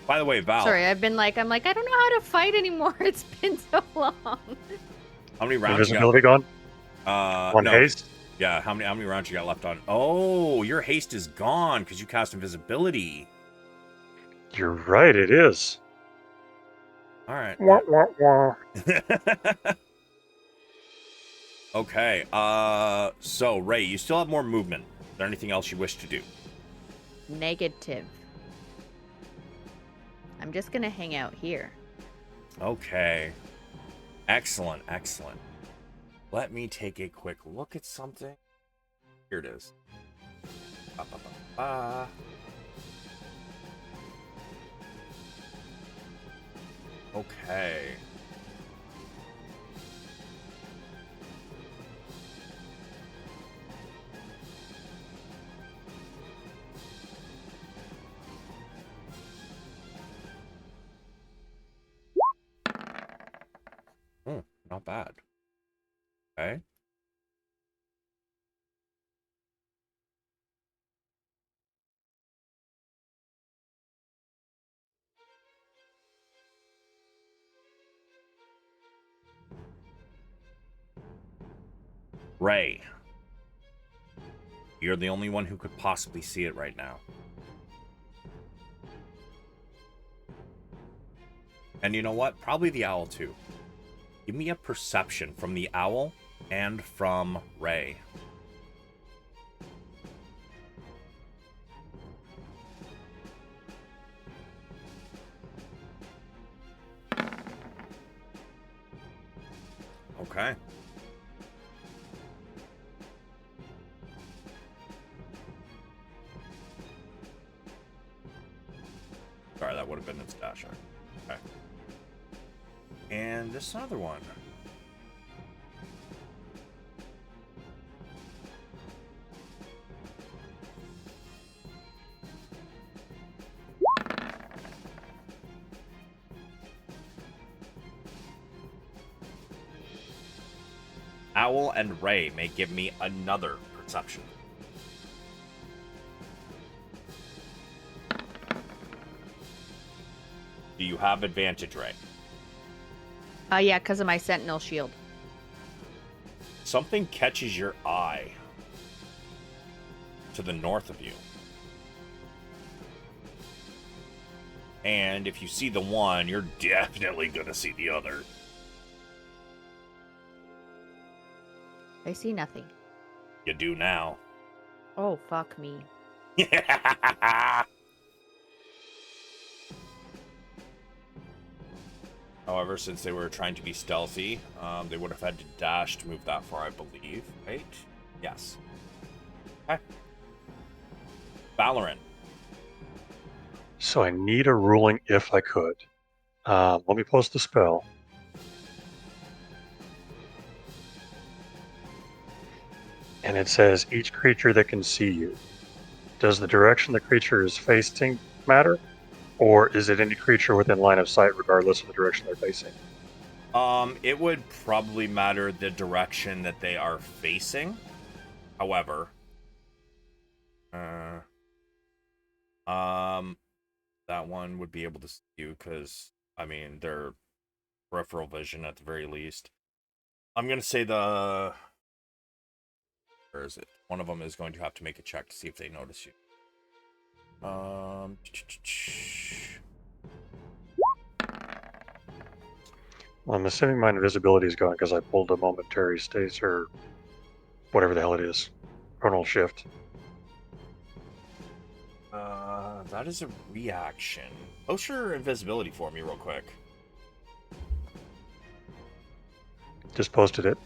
By the way, Val, Sorry, I'm like, I don't know how to fight anymore. It's been so long. how many rounds you got? Invisibility gone? One no. haste? Yeah, how many rounds you got left on? Oh, your haste is gone because you cast invisibility. You're right, it is. All right. Wah, wah, wah. Okay. So Ray, you still have more movement. Is there anything else you wish to do? Negative. I'm just gonna hang out here. Okay. Excellent, excellent. Let me take a quick look at something. Here it is. Ba, ba, ba, ba. Okay. Not bad. Okay. Ray, you're the only one who could possibly see it right now. And you know what? Probably the owl too. Give me a perception from the owl and from Ray. Okay. Sorry, that would have been its dash. Okay. And this other one. Owl and Ray may give me another perception. Do you have advantage, Ray? Yeah, because of my sentinel shield. Something catches your eye to the north of you. And if you see the one, you're definitely going to see the other. I see nothing. You do now. Oh, fuck me. However, since they were trying to be stealthy, they would have had to dash to move that far, I believe. Right? Yes. Okay. Valeran. So I need a ruling if I could. Let me post the spell. And it says each creature that can see you. Does the direction the creature is facing matter? Or is it any creature within line of sight regardless of the direction they're facing? It would probably matter the direction that they are facing. However, that one would be able to see you because, I mean, they're peripheral vision at the very least. I'm gonna say where is it? One of them is going to have to make a check to see if they notice you. Well, I'm assuming my invisibility is gone because I pulled a momentary stasis or whatever the hell it is. Chronal shift. That is a reaction. Post your invisibility for me real quick. Just posted it.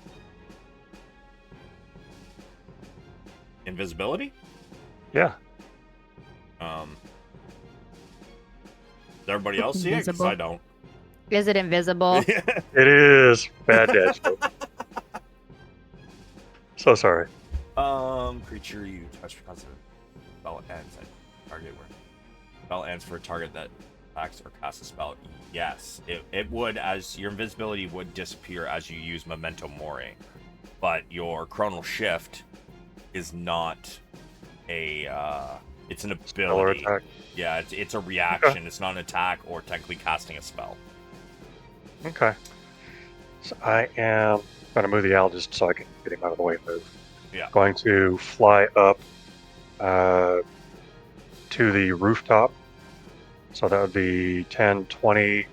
Invisibility? Yeah. Does everybody else see it? Because I don't. Is it invisible? It is. Bad dash. So sorry. Creature you touch because of spell ends at target where spell ends for a target that attacks or casts a spell. Yes, it would, as your invisibility would disappear as you use Memento Mori, but your Chronal Shift is not a It's an Spell or ability. attack. Yeah, it's a reaction. It's not an attack or technically casting a spell. Okay. So I am going to move the owl just so I can get him out of the way and move. Yeah. Going to fly up to the rooftop. So that would be 10, 20.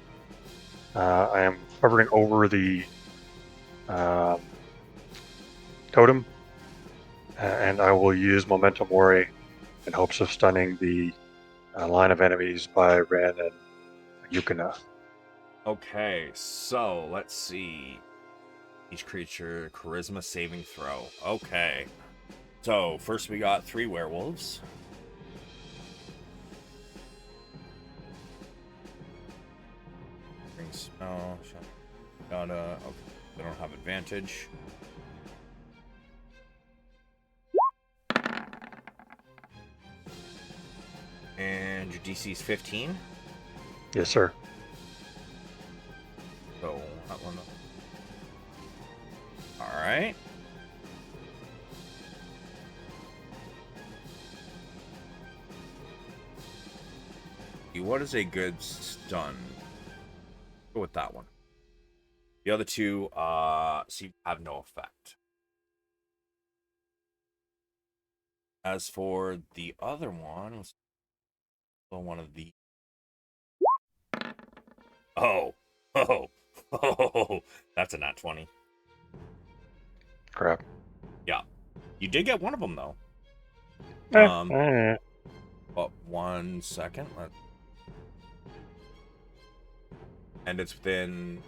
I am hovering over the totem, and I will use Momentum Worry in hopes of stunning the line of enemies by Ren and Yukina. Okay, so let's see. Each creature, charisma saving throw. Okay. So, first we got 3 werewolves. Bring spell. Gotta. Okay. They don't have advantage. And your DC is 15. Yes, sir. So, that one. Alright. What is a good stun? Go with that one. The other two seem to have no effect. As for the other one, let's pull one of the. Oh, that's a nat 20. Crap. Yeah, you did get one of them though. But 1 second. And it's within.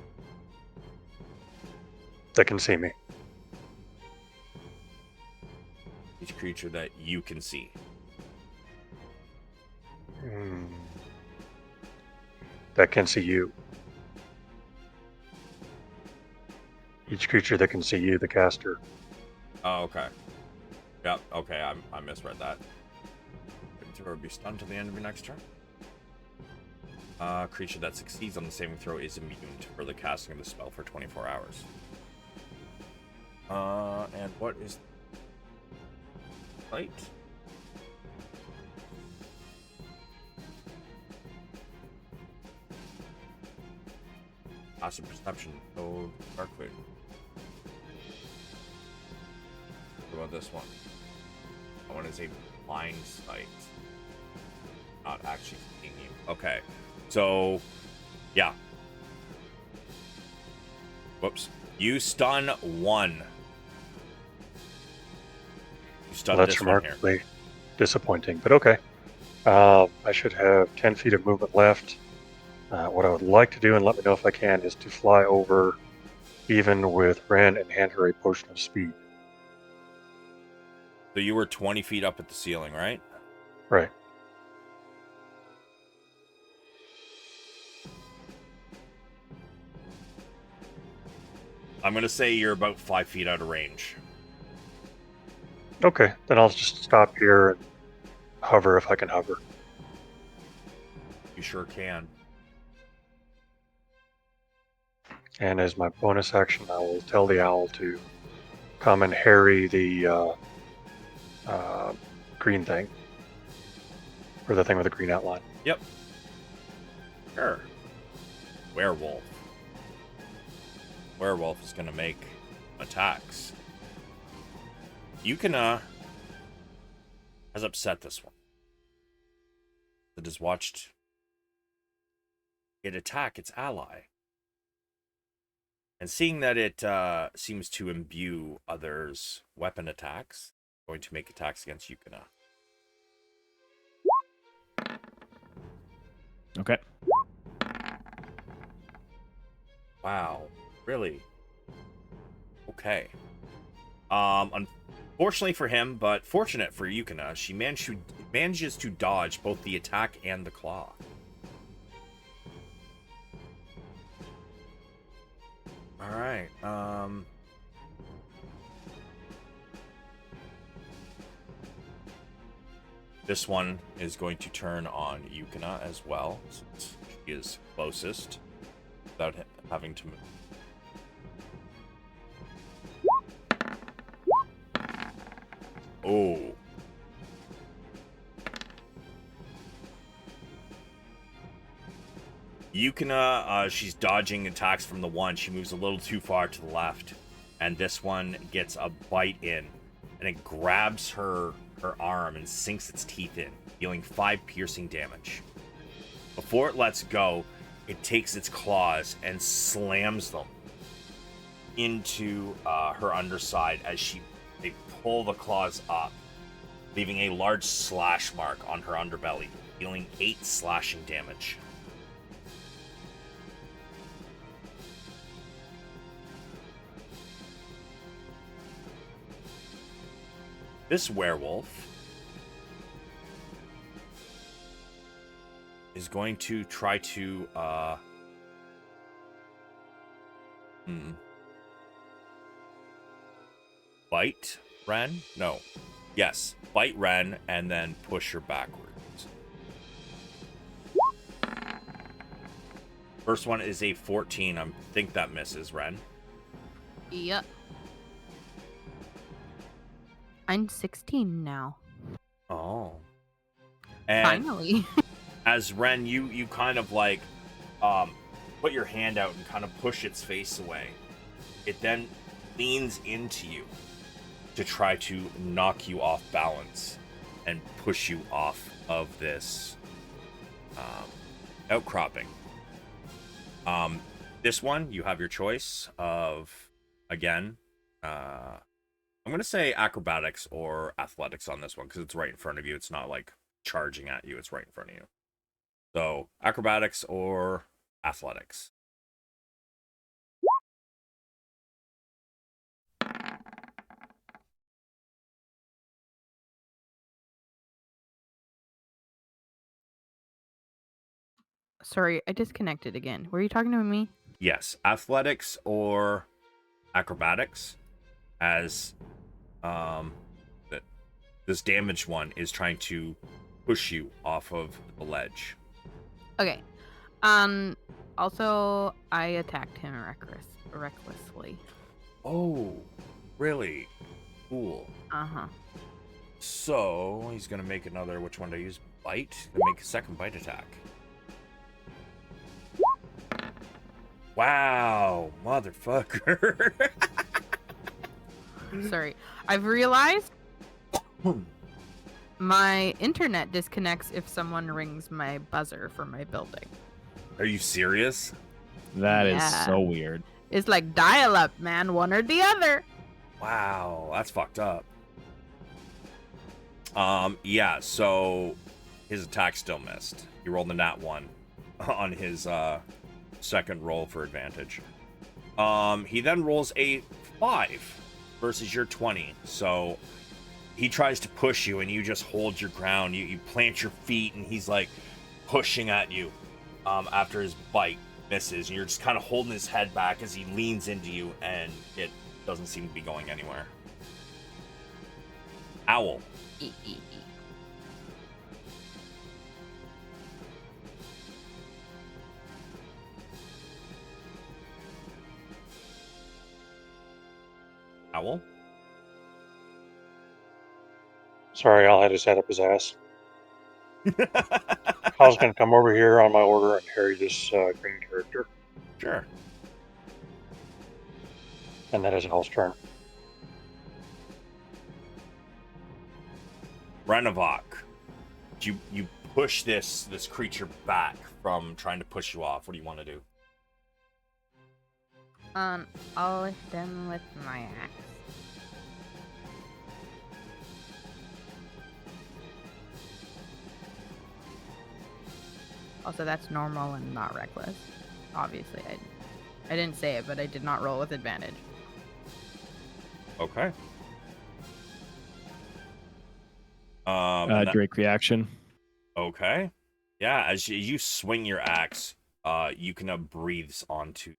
They can see me. Each creature that you can see. That can see you. Each creature that can see you, the caster. Oh, okay. Yep, okay, I misread that. Throw will be stunned till the end of your next turn. Creature that succeeds on the saving throw is immune to further casting of the spell for 24 hours. And what is... Light? Passive perception. Oh, darkly. What about this one? That one is a blind sight. Not actually seeing you. Okay. So, yeah. Whoops. You stun 1. You stun That's this one here. remarkably disappointing, but okay. I should have 10 feet of movement left. What I would like to do, and let me know if I can, is to fly over even with Ren and hand her a potion of speed. So you were 20 feet up at the ceiling, right? Right. I'm going to say you're about 5 feet out of range. Okay, then I'll just stop here and hover if I can hover. You sure can. And as my bonus action, I will tell the owl to come and harry the green thing. Or the thing with the green outline. Yep. Sure. Werewolf. Werewolf is going to make attacks. Yukina has upset this one. It has watched it attack its ally. And seeing that it seems to imbue others' weapon attacks, going to make attacks against Yukina. Okay. Wow. Really? Okay. Unfortunately for him, but fortunate for Yukina, she manages to dodge both the attack and the claw. Alright, this one is going to turn on Yukina as well, since she is closest, without having to move. Oh. Yukina, she's dodging attacks from the one. She moves a little too far to the left, and this one gets a bite in, and it grabs her arm and sinks its teeth in, dealing 5 piercing damage. Before it lets go, it takes its claws and slams them into her underside as they pull the claws up, leaving a large slash mark on her underbelly, dealing 8 slashing damage. This werewolf is going to try to bite Ren? No. Yes, bite Ren and then push her backwards. First one is a 14. I think that misses, Ren. Yep. I'm 16 now. Oh. And Finally. as Ren, you kind of like put your hand out and kind of push its face away. It then leans into you to try to knock you off balance and push you off of this outcropping. This one, you have your choice of, again, I'm going to say acrobatics or athletics on this one because it's right in front of you. It's not like charging at you. It's right in front of you. So acrobatics or athletics. Sorry, I disconnected again. Were you talking to me? Yes, athletics or acrobatics, as this damaged one is trying to push you off of the ledge. Okay. Also, I attacked him recklessly. Oh, really? Cool. Uh-huh. So he's gonna make another. Which one to use? Bite. To make a second bite attack. Wow, motherfucker. Sorry. I've realized my internet disconnects if someone rings my buzzer for my building. Are you serious? That is Yeah. so weird. It's like dial-up, man, one or the other. Wow, that's fucked up. Yeah, so his attack still missed. He rolled a nat 1 on his second roll for advantage. He then rolls a 5 versus your 20. So he tries to push you and you just hold your ground. You plant your feet and he's like pushing at you after his bite misses. And you're just kind of holding his head back as he leans into you and it doesn't seem to be going anywhere. Owl. Owl? Sorry, I'll have to set up his ass. I was going to come over here on my order and harry this green character, Sure. and that is Al's turn. Renavok. You push this creature back from trying to push you off. What do you want to do? I'll hit them with my axe. Also, that's normal and not reckless. Obviously, I didn't say it, but I did not roll with advantage. Okay. Drake reaction. Okay. Yeah, as you swing your axe, Yukina breathes onto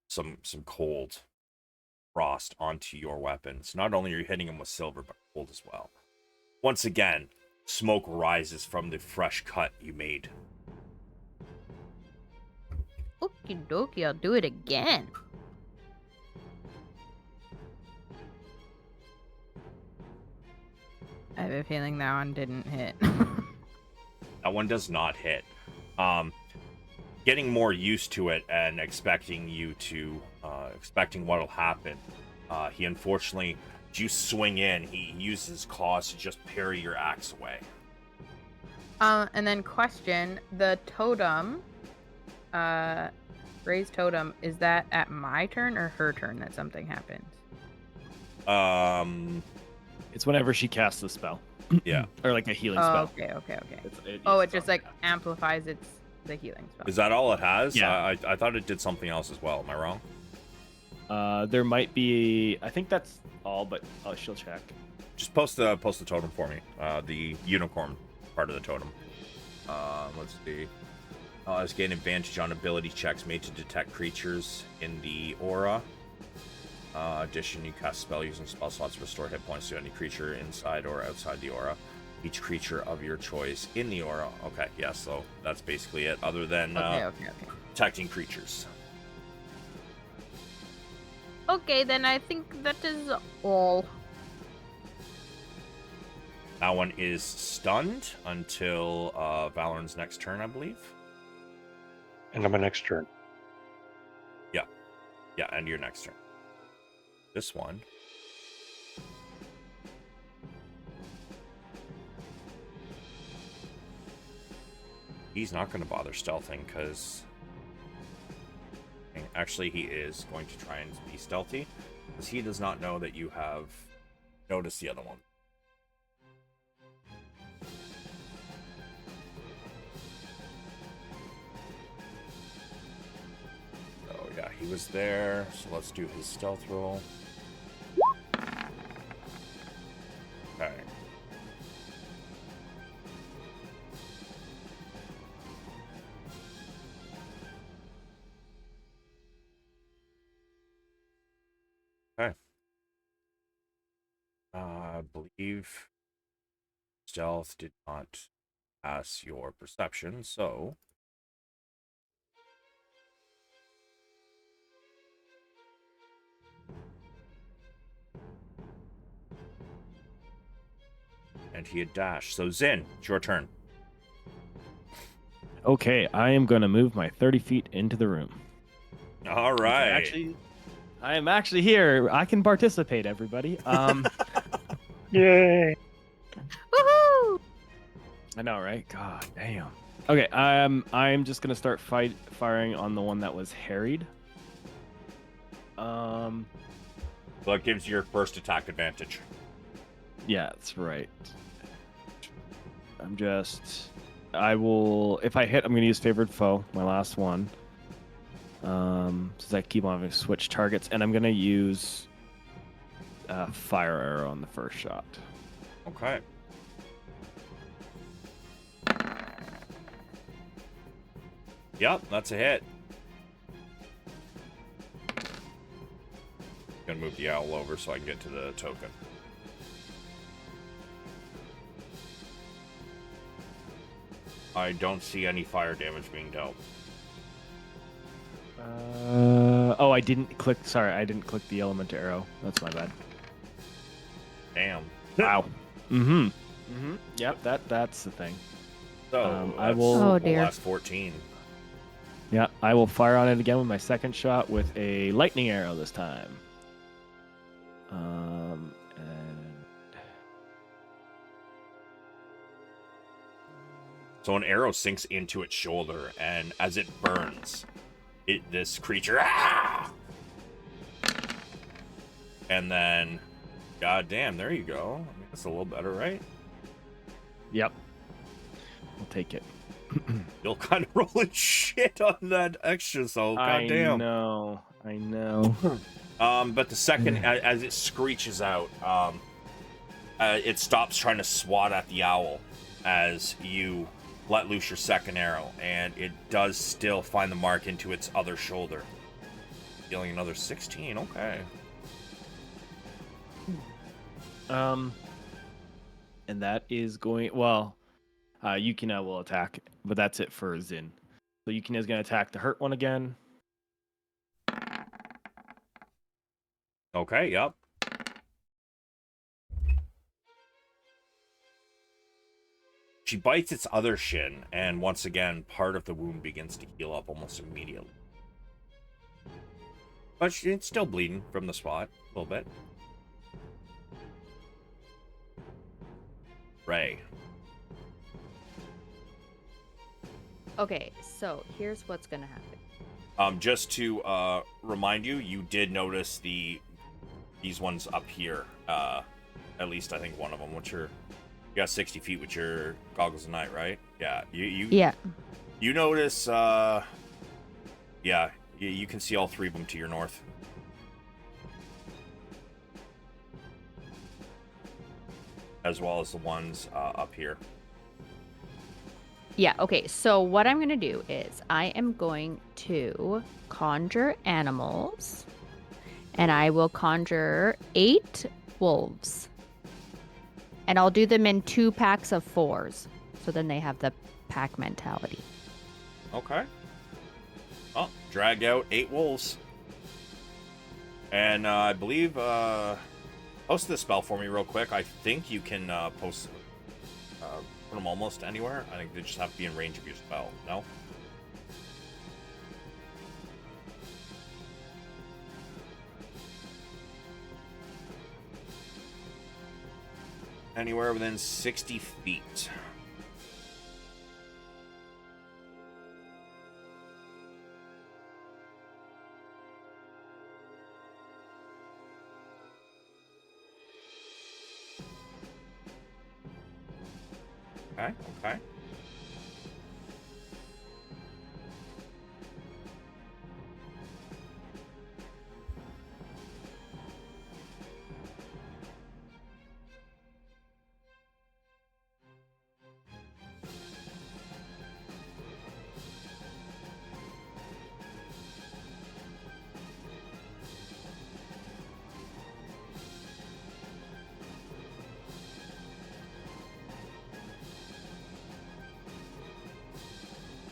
some cold frost onto your weapon. So not only are you hitting him with silver, but cold as well. Once again, smoke rises from the fresh cut you made. Okie dokie, I'll do it again. I have a feeling that one didn't hit. That one does not hit. getting more used to it and expecting what'll happen. He unfortunately, as you swing in, he uses his claws to just parry your axe away. And then question, the totem, raised totem, is that at my turn or her turn that something happens? It's whenever she casts a spell. Yeah. Or like a healing Oh, spell. okay. It It just like amplifies the healing spell. Is that all it has? Yeah. I thought it did something else as well. Am I wrong? There might be. I think that's all, but she'll check. Just post the totem for me. The unicorn part of the totem. Let's see. Let's gain advantage on ability checks made to detect creatures in the aura. Addition, you cast a spell using spell slots to restore hit points to any creature inside or outside the aura. Each creature of your choice in the aura. Okay, yeah, so that's basically it, other than Okay. protecting creatures. Okay, then I think that is all. That one is stunned until Valeran's next turn, I believe. And on my next turn. Yeah, and your next turn. This one. He's not going to bother stealthing because... Actually, he is going to try and be stealthy because he does not know that you have noticed the other one. Oh yeah, he was there, so let's do his stealth roll. Okay. Okay. I believe stealth did not pass your perception, so... And he had dashed. So Zynn, it's your turn. Okay, I am going to move my 30 feet into the room. All right. I am actually here. I can participate, everybody. Yay! Woohoo! I know, right? God damn. Okay, I'm just gonna start firing on the one that was harried. So it gives you your first attack advantage. Yeah, that's right. I will, if I hit, I'm gonna use favored foe, my last one. Since I keep on having to switch targets, and I'm gonna use fire arrow on the first shot. Okay. Yep, that's a hit. Gonna move the owl over so I can get to the token. I don't see any fire damage being dealt. Oh, I didn't click. Sorry, I didn't click the element arrow. That's my bad. Damn. Wow. Yep, that's the thing. So I will. Oh, dear. Last 14. Yeah, I will fire on it again with my second shot with a lightning arrow this time. And So an arrow sinks into its shoulder, and as it burns, this creature, and then, goddamn, there you go. I mean, that's a little better, right? yep, I'll take it. You'll kind of rolling shit on that extra, so goddamn. I know. But the second, as it screeches out, it stops trying to swat at the owl as you let loose your second arrow, and it does still find the mark into its other shoulder, dealing another 16. Okay. And that is going well. Yukina will attack, but that's it for Zynn. So Yukina is going to attack the hurt one again. Okay. Yep. She bites its other shin, and once again, part of the wound begins to heal up almost immediately. But it's still bleeding from the spot a little bit. Ray. Okay, so here's what's gonna happen. Just to remind you, you did notice these ones up here. At least I think one of them. You got 60 feet with your goggles of night, right? Yeah. Yeah. You notice. Yeah. You can see all three of them to your north. As well as the ones up here. Yeah, okay, so what I'm going to do is I am going to conjure animals, and I will conjure 8 wolves. And I'll do them in 2 packs of 4s, so then they have the pack mentality. Okay. Oh, drag out 8 wolves. And I believe, post this spell for me real quick. I think you can put them almost anywhere. I think they just have to be in range of your spell. No? Anywhere within 60 feet. Okay, okay.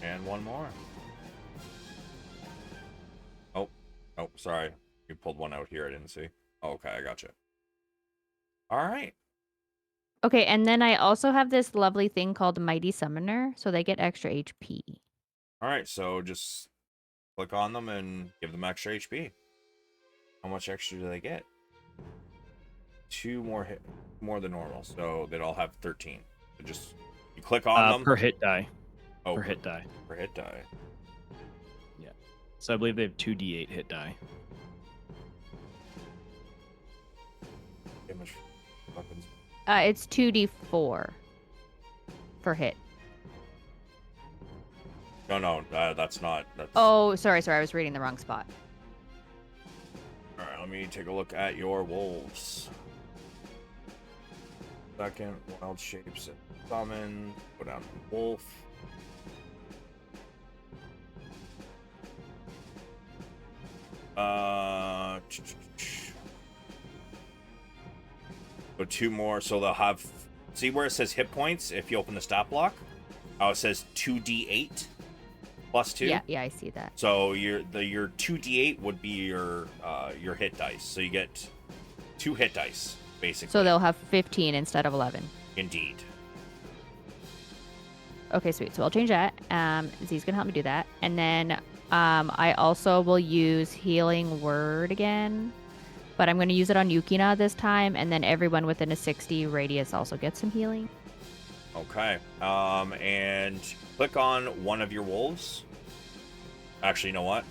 And one more. Oh, sorry. You pulled one out here I didn't see. Oh, okay, I gotcha. All right. Okay, and then I also have this lovely thing called Mighty Summoner, so they get extra HP. All right, so just click on them and give them extra HP. How much extra do they get? 2 more than normal, so they'd all have 13. So just you click on them Per hit die. Oh, Per hit die. Per hit die. Yeah. So I believe they have 2d8 hit die. Damage weapons. It's 2d4 for hit. No, that's not. That's... Oh, sorry, I was reading the wrong spot. All right, let me take a look at your wolves. Second, wild shapes and summon. Go down to wolf. So 2 more, so they'll have. See where it says hit points? If you open the stat block, it says 2d8 plus 2. Yeah, I see that. So your 2d8 would be your hit dice. So you get 2 hit dice basically. So they'll have 15 instead of 11. Indeed. Okay, sweet. So I'll change that. Z's gonna help me do that, and then I also will use Healing Word again, but I'm gonna use it on Yukina this time, and then everyone within a 60 radius also gets some healing. Okay. And click on one of your wolves. Actually, you know what?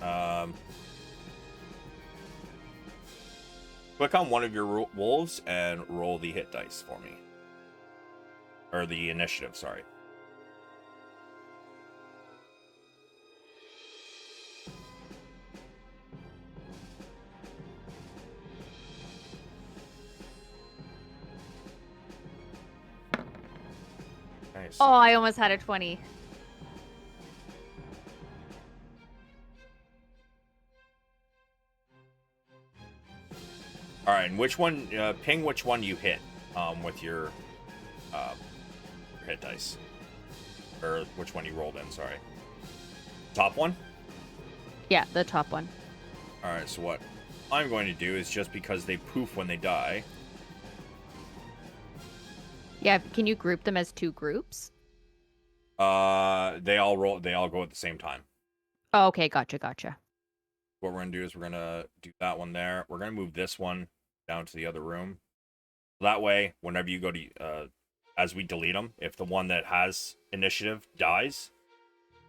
Click on one of your wolves and roll the hit dice for me. Or the initiative, sorry. Nice. Oh, I almost had a 20. All right, and which one? Ping which one you hit with your hit dice, or which one you rolled in. Sorry, top one. Yeah, the top one. All right, so what I'm going to do is just because they poof when they die. Yeah, can you group them as 2 groups? They all roll. They all go at the same time. Oh, okay, gotcha. What we're gonna do is we're gonna do that one there. We're gonna move this one down to the other room. That way, whenever you go to, as we delete them, if the one that has initiative dies,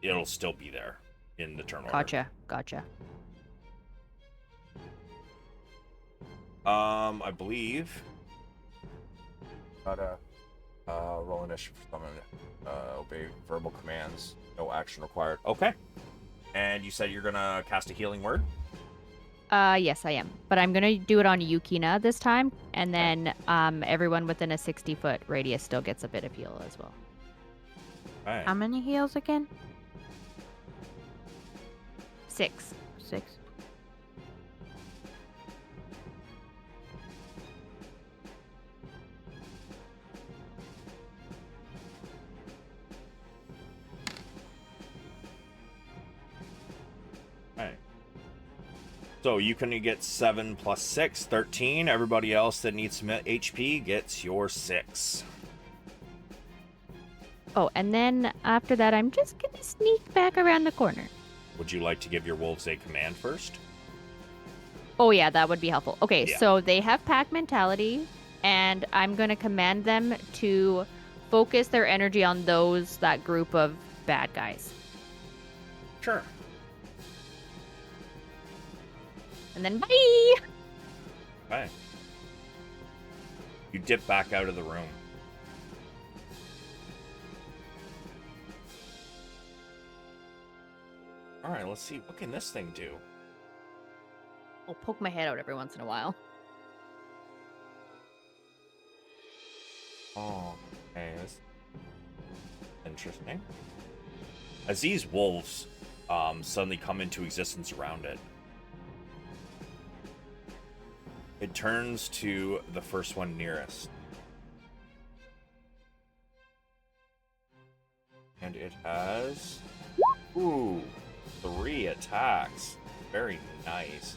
it'll still be there in the turn order. Gotcha. I believe. Gotta roll initiative for someone. Obey verbal commands. No action required. Okay. And you said you're gonna cast a healing word? Yes, I am. But I'm gonna do it on Yukina this time, and then everyone within a 60-foot radius still gets a bit of heal as well. Okay. How many heals again? 6. 6. Okay. So you can get 7 plus 6, 13. Everybody else that needs some HP gets your 6. Oh, and then after that, I'm just gonna sneak back around the corner. Would you like to give your wolves a command first? Oh yeah, that would be helpful. Okay, Yeah. so they have pack mentality, and I'm gonna command them to focus their energy on that group of bad guys. Sure. And then bye! Okay. You dip back out of the room. All right, let's see. What can this thing do? I'll poke my head out every once in a while. Oh, okay. That's interesting. As these wolves suddenly come into existence around it, it turns to the first one nearest. And it has... Ooh, 3 attacks. Very nice.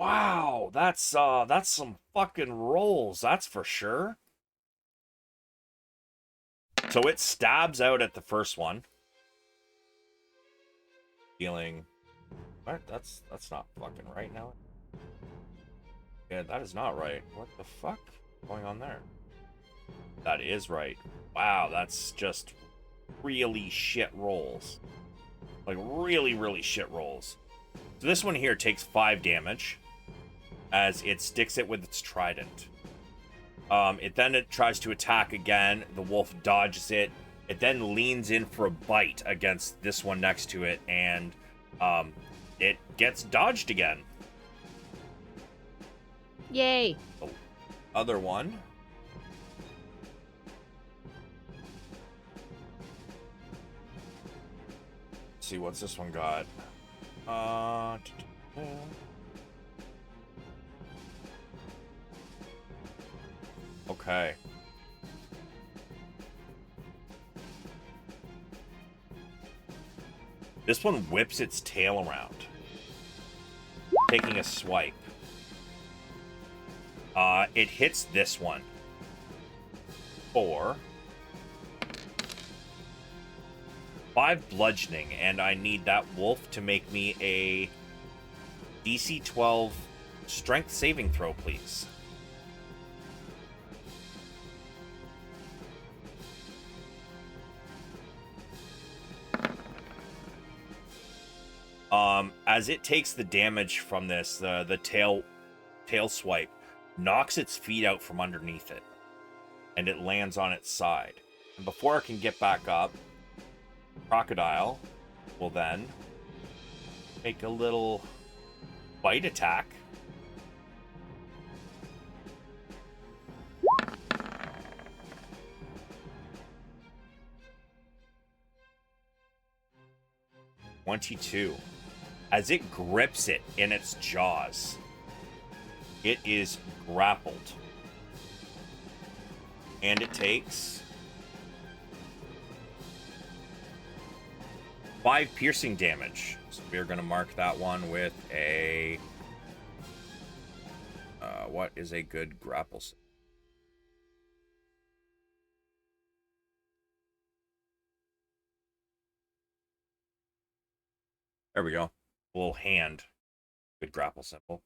Wow, that's some fucking rolls, that's for sure. So it stabs out at the first one. Dealing... What? That's not fucking right now. Yeah, that is not right. What the fuck is going on there? That is right. Wow, that's just really shit rolls. Like, really, really shit rolls. So this one here takes 5 damage as it sticks it with its trident. It tries to attack again. The wolf dodges it. It then leans in for a bite against this one next to it, and it gets dodged again. Yay! The other one. Let's see, what's this one got? Okay. This one whips its tail around, taking a swipe. It hits this one for 5 bludgeoning, and I need that wolf to make me a DC 12 strength saving throw, please. As it takes the damage from this, the tail swipe knocks its feet out from underneath it, and it lands on its side. And before it can get back up, Crocodile will then make a little bite attack. (22) As it grips it in its jaws, it is grappled And it takes 5 piercing damage. So we're going to mark that one with a... what is a good grapple? There we go. A little hand. Good grapple symbol.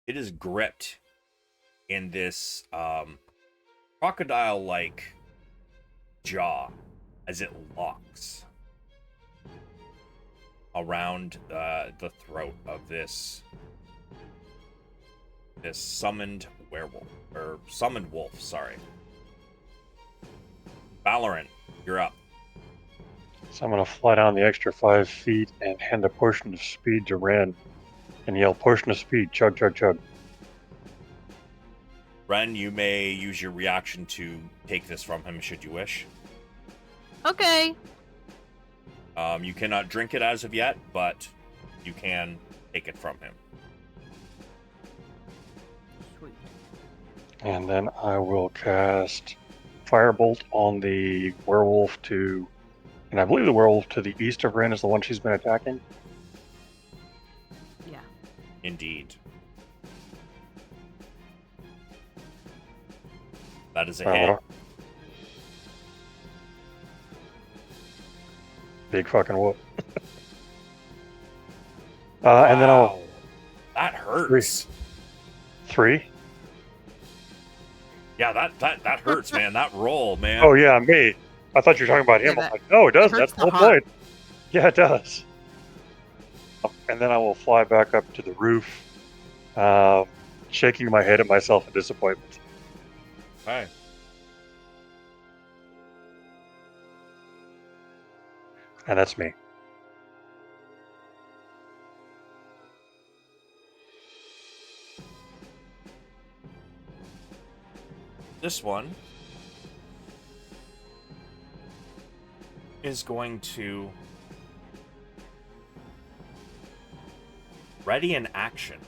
It is gripped in this crocodile-like jaw as it locks around the throat of this summoned werewolf, or summoned wolf, sorry. Valeran, you're up. So I'm going to fly down the extra 5 feet and hand a potion of speed to Ren and yell, "Potion of speed, chug, chug, chug." Ren, you may use your reaction to take this from him should you wish. Okay. You cannot drink it as of yet, but you can take it from him. Sweet. And then I will cast Firebolt on the werewolf to... And I believe the werewolf to the east of Ren is the one she's been attacking. Yeah. Indeed. That is a Alright, hit. Big fucking whoop. And then I'll... That hurts. 3. Yeah, that hurts, man. That roll, man. Oh yeah, me. I thought you were talking about him. Yeah, I'm like, no, it doesn't. hurts That's the the whole heart. point. Yeah, it does. And then I will fly back up to the roof, shaking my head at myself in disappointment. Okay. And that's me. This one is going to ready an action.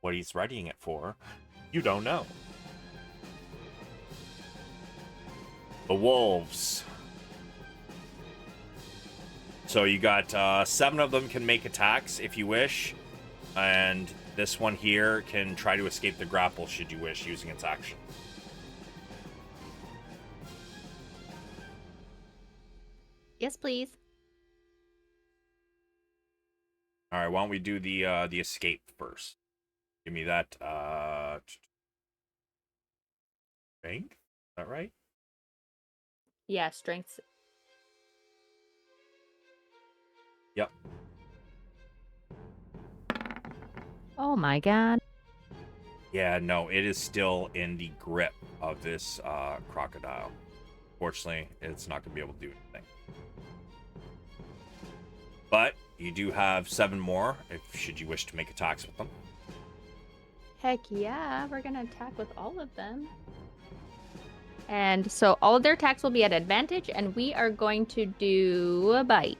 What he's readying it for, you don't know. The wolves. So you got 7 of them can make attacks if you wish, and this one here can try to escape the grapple should you wish, using its action. Yes, please. All right, why don't we do the escape first? Give me that strength. Is that right? Yeah, strength. Yep. Oh my god. Yeah, no, it is still in the grip of this crocodile. Fortunately, it's not going to be able to do anything. But you do have 7 more, if should you wish to make attacks with them. Heck yeah, we're gonna attack with all of them. And so all of their attacks will be at advantage, and we are going to do a bite.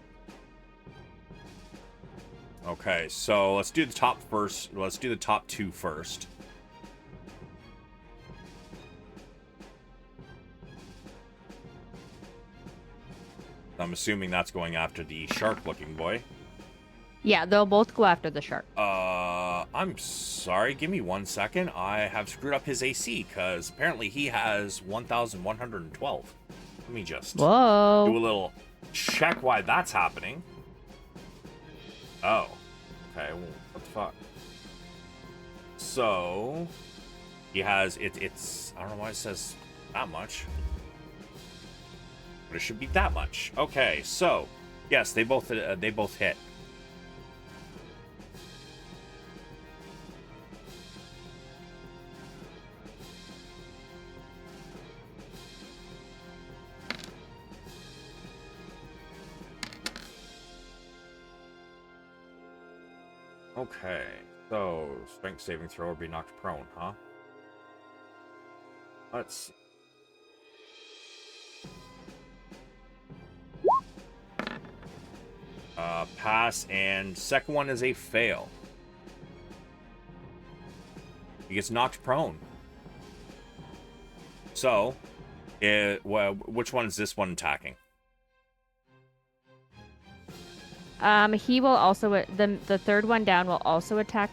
Okay, so let's do the top first. Let's do the top 2 first. I'm assuming that's going after the shark-looking boy. Yeah, they'll both go after the shark. I'm sorry. Give me 1 second. I have screwed up his AC because apparently he has 1,112. Let me just do a Whoa. little check why that's happening. Oh. Okay, well, what the fuck? So, he has, it's, I don't know why it says that much. But it should be that much. Okay, so, yes, they both hit. Okay, so strength saving throw or be knocked prone, huh? Let's see. Pass, and second one is a fail. He gets knocked prone. So, which one is this one attacking? He will also the third one down will also attack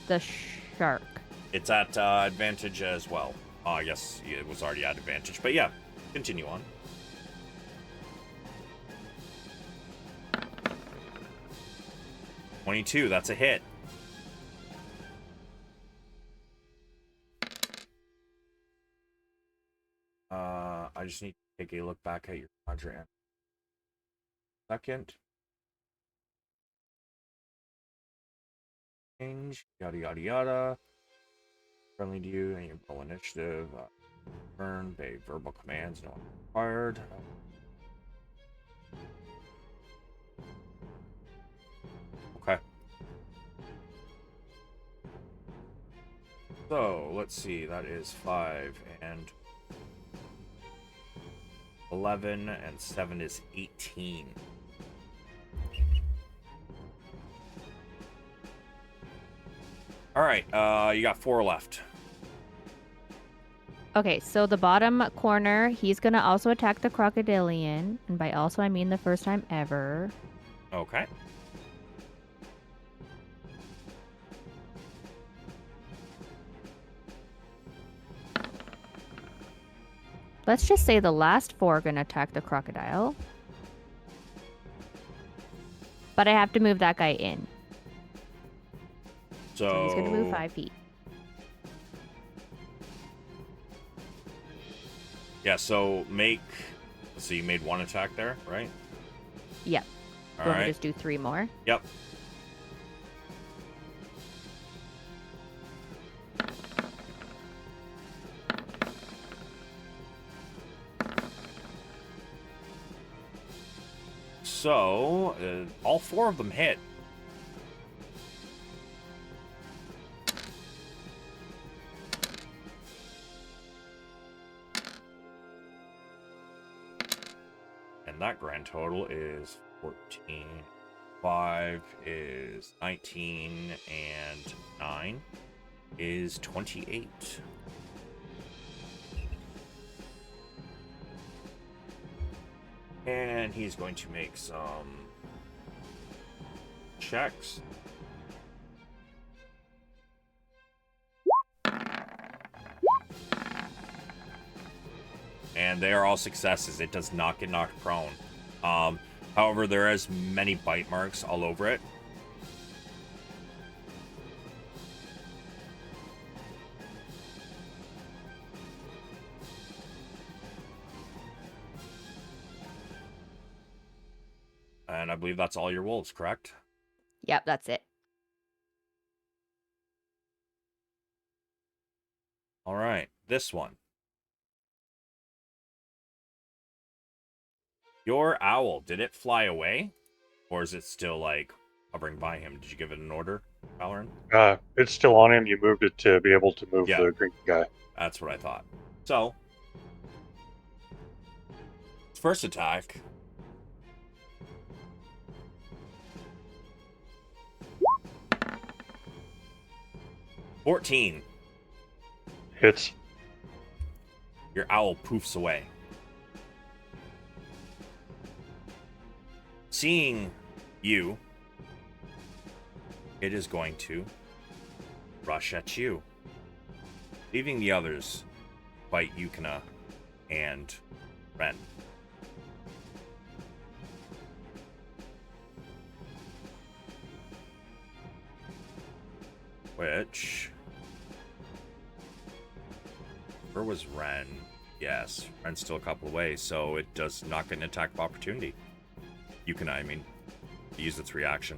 the shark. It's at advantage as well. Oh, I guess it was already at advantage, but yeah, continue on. $22, that's a hit. I just need to take a look back at your conjuring. Second. Change, yada yada yada. Friendly to you and your roll initiative. Burn, obey verbal commands, no one required. Okay. So, let's see, that is 5 and 11 and 7 is 18. All right, you got 4 left. Okay, so the bottom corner, he's gonna also attack the crocodilian, and by also I mean the first time ever. Okay. Let's just say the last 4 are gonna attack the crocodile. But I have to move that guy in. So he's gonna move 5 feet. Yeah, so you made 1 attack there, right? Yep. All Want me right. to just do 3 more? Yep. So, all 4 of them hit. And that grand total is 14. 5 is 19, and 9 is 28. And he's going to make some checks. And they are all successes. It does not get knocked prone. However, there is many bite marks all over it. And I believe that's all your wolves, correct? Yep, that's it. All right, this one. Your owl, did it fly away? Or is it still, like, hovering by him? Did you give it an order, Valeran? It's still on him. You moved it to be able to move Yeah. the green guy. That's what I thought. So, first attack. $14. Hits. Your owl poofs away. Seeing you, it is going to rush at you, leaving the others bite Yukina and Ren. Which... where was Ren? Yes, Ren's still a couple away, so it does not get an attack of opportunity. Yukina, I mean, use its reaction.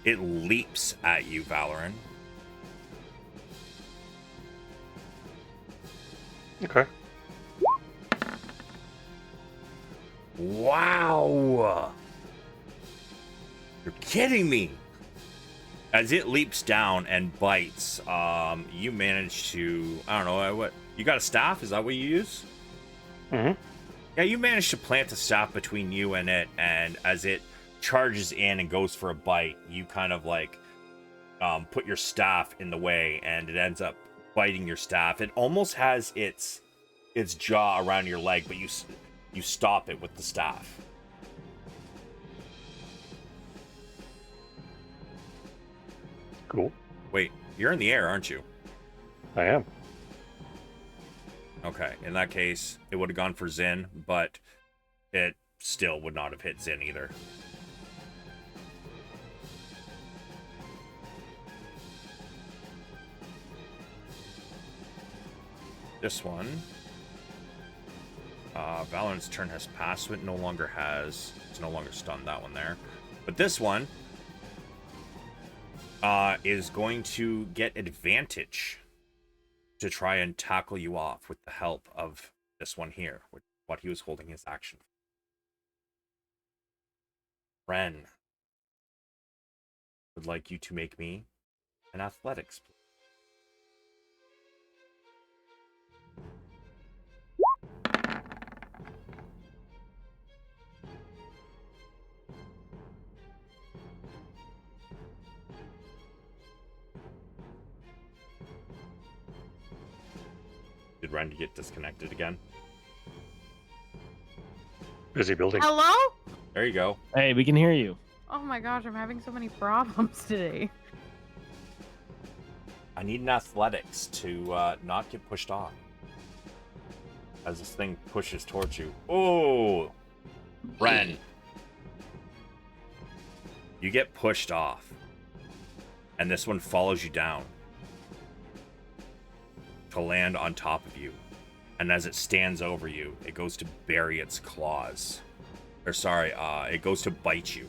It leaps at you, Valeran. Okay. Wow! You're kidding me! As it leaps down and bites, you manage to, I don't know, what, you got a staff? Is that what you use? Mm-hmm. Yeah, you manage to plant a staff between you and it, and as it charges in and goes for a bite, you kind of like put your staff in the way, and it ends up biting your staff. It almost has its jaw around your leg, but you stop it with the staff. Cool. Wait, you're in the air, aren't you? I am. Okay, in that case, it would have gone for Zynn, but it still would not have hit Zynn either. This one, Valeran's turn has passed, so it's no longer stunned, that one there. But this one is going to get advantage to try and tackle you off with the help of this one here, with what he was holding his action. Ren would like you to make me an athletics, please. Did Ren get disconnected again? Busy building. Hello? There you go. Hey, we can hear you. Oh my gosh, I'm having so many problems today. I need an athletics to not get pushed off as this thing pushes towards you. Oh, Ren, you get pushed off, and this one follows you down to land on top of you. And as it stands over you, it goes to bury its claws. Or sorry, it goes to bite you.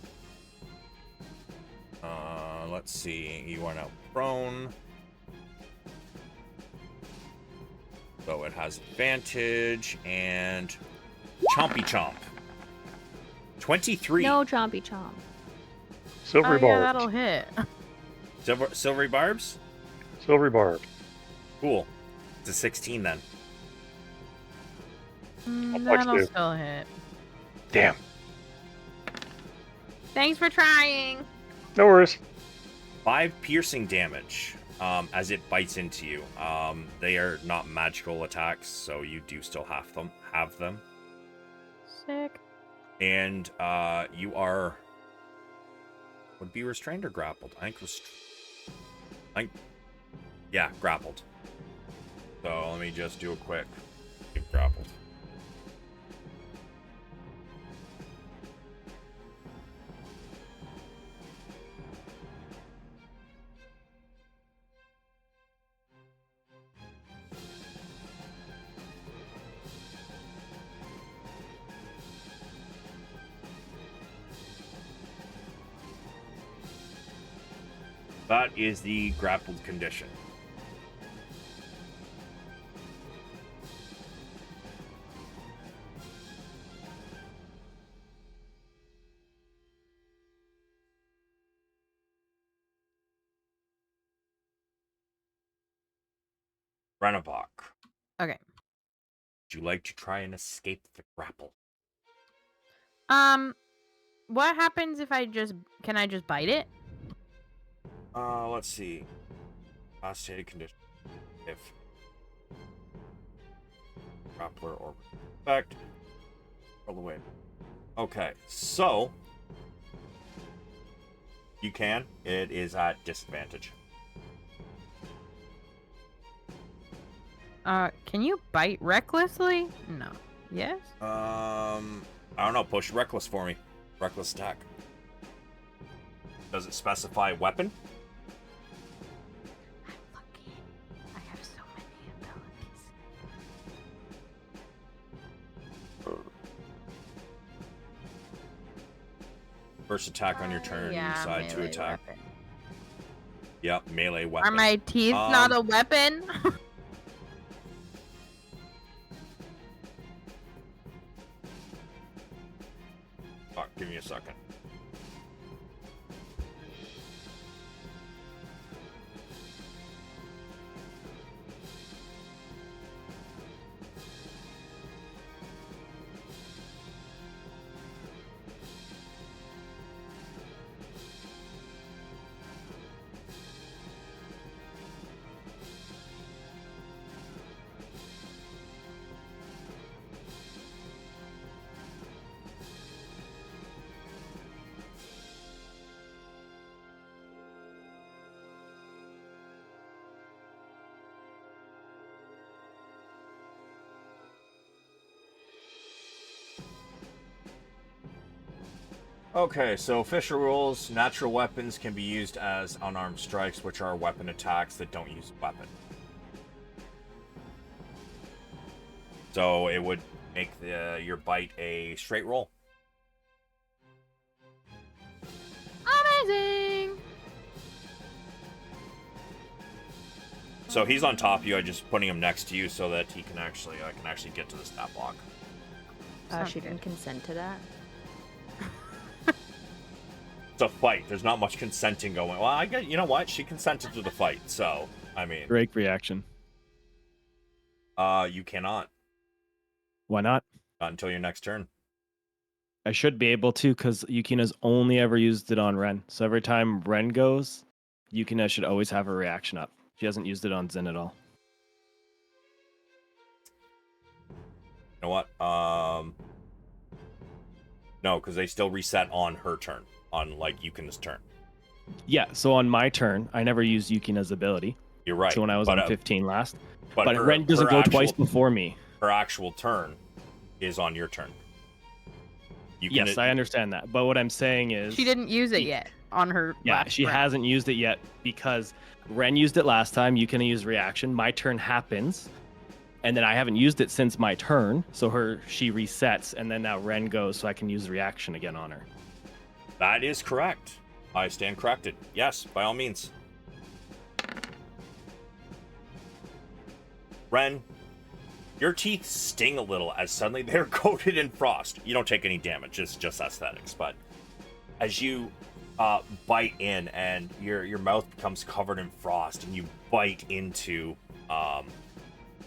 Let's see. You are now prone. So it has advantage and chompy chomp. 23. No chompy chomp. Silvery Oh, yeah, barbed. that'll hit. Silvery barbs? Silvery barbed. Cool. It's a 16 then. That'll do? still hit. Damn. Thanks for trying. No worries. 5 piercing damage as it bites into you. They are not magical attacks, so you do still have them. Sick. And you are would be restrained or grappled. I think yeah, grappled. So let me just do a quick grappled. That is the grappled condition. Renavok. Okay. Would you like to try and escape the grapple? What happens if can I just bite it? Let's see. Last stated condition. If grappler or effect. Roll away. Okay, so you can. It is at disadvantage. Can you bite recklessly? No. Yes? I don't know. Push reckless for me. Reckless attack. Does it specify weapon? I'm lucky. I have so many abilities. First attack on your turn. Yeah, Decide to melee attack. weapon. Yep, melee weapon. Are my teeth not a weapon? Oh, give me a second. Okay, so official rules: natural weapons can be used as unarmed strikes, which are weapon attacks that don't use a weapon. So it would make your bite a straight roll. Amazing. So he's on top of you. I'm just putting him next to you so that I can actually get to the stat block. She didn't consent to that. It's a fight. There's not much consenting going. Well, I get. You know what? She consented to the fight, so I mean, Drake reaction. you cannot. Why not? Not until your next turn. I should be able to because Yukina's only ever used it on Ren. So every time Ren goes, Yukina should always have a reaction up. She hasn't used it on Zynn at all. You know what? No, because they still reset on her turn, on like Yukina's turn. Yeah, so on my turn, I never used Yukina's ability. You're right. So when I was on 15 last. But her, Ren doesn't go twice before me. Her actual turn is on your turn. Yes, I understand that. But what I'm saying is... She didn't use it yet on her last she round. hasn't used it yet because Ren used it last time. Yukina used reaction. My turn happens. And then I haven't used it since my turn. So she resets. And then now Ren goes so I can use reaction again on her. That is correct. I stand corrected. Yes, by all means. Ren, your teeth sting a little as suddenly they're coated in frost. You don't take any damage, it's just aesthetics. But as you bite in and your mouth becomes covered in frost and you bite into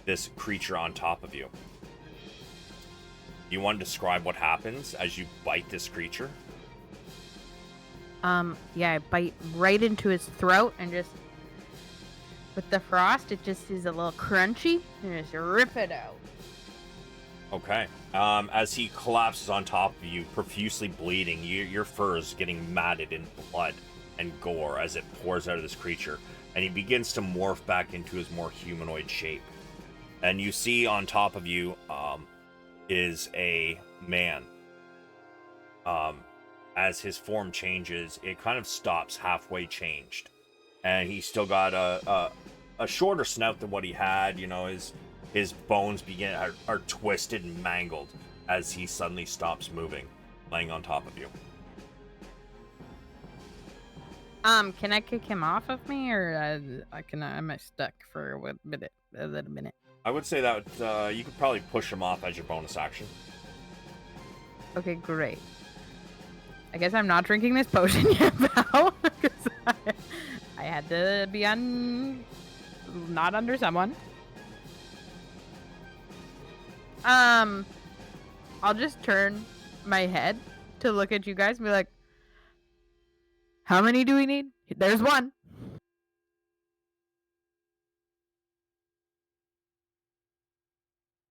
this creature on top of you. You want to describe what happens as you bite this creature? Yeah, I bite right into his throat and just with the frost, it just is a little crunchy and just rip it out. Okay. As he collapses on top of you, profusely bleeding, your fur is getting matted in blood and gore as it pours out of this creature, and he begins to morph back into his more humanoid shape. And you see on top of you is a man. As his form changes, it kind of stops halfway changed. And he's still got a shorter snout than what he had. You know, his bones are twisted and mangled as he suddenly stops moving, laying on top of you. Can I kick him off of me, or am I stuck for a little minute? I would say that you could probably push him off as your bonus action. Okay, great. I guess I'm not drinking this potion yet, Val, because I had to be not under someone. I'll just turn my head to look at you guys and be like, how many do we need? There's one.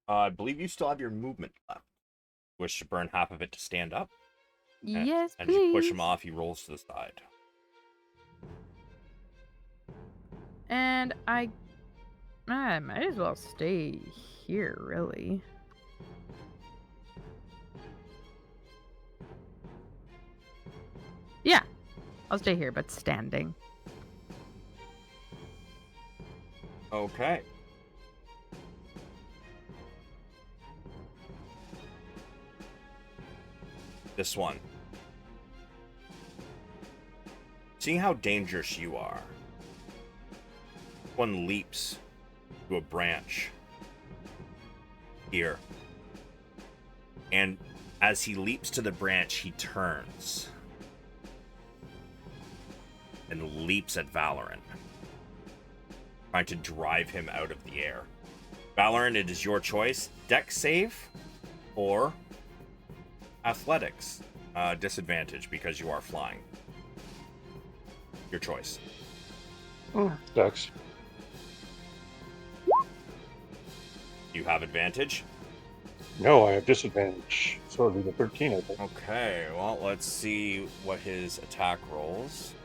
I believe you still have your movement left. Wish to burn half of it to stand up. Yes, and please. as you push him off, he rolls to the side. And I might as well stay here, really. Yeah, I'll stay here, but standing. Okay. This one. Seeing how dangerous you are, one leaps to a branch here. And as he leaps to the branch, he turns and leaps at Valeran, trying to drive him out of the air. Valeran, it is your choice. Dex save or athletics. Disadvantage because you are flying. Your choice. Dex. You have advantage. No, I have disadvantage. So it'll be the 13, I think. Okay, well, let's see what his attack rolls.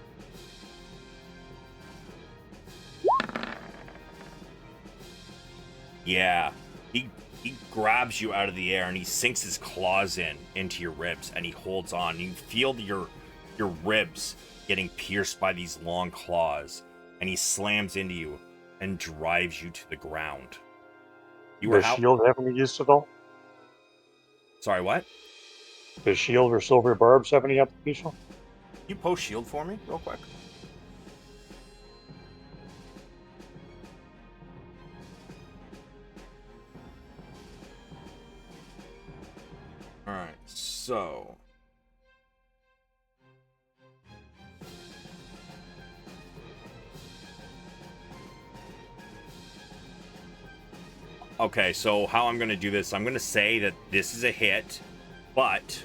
Yeah, he He grabs you out of the air and he sinks his claws into your ribs and he holds on. You feel your ribs getting pierced by these long claws, and he slams into you and drives you to the ground. Does shield have any use at all? Sorry, what? Does shield or silver barbs have any application? You post shield for me real quick. All right, so okay, so how I'm going to do this, I'm going to say that this is a hit, but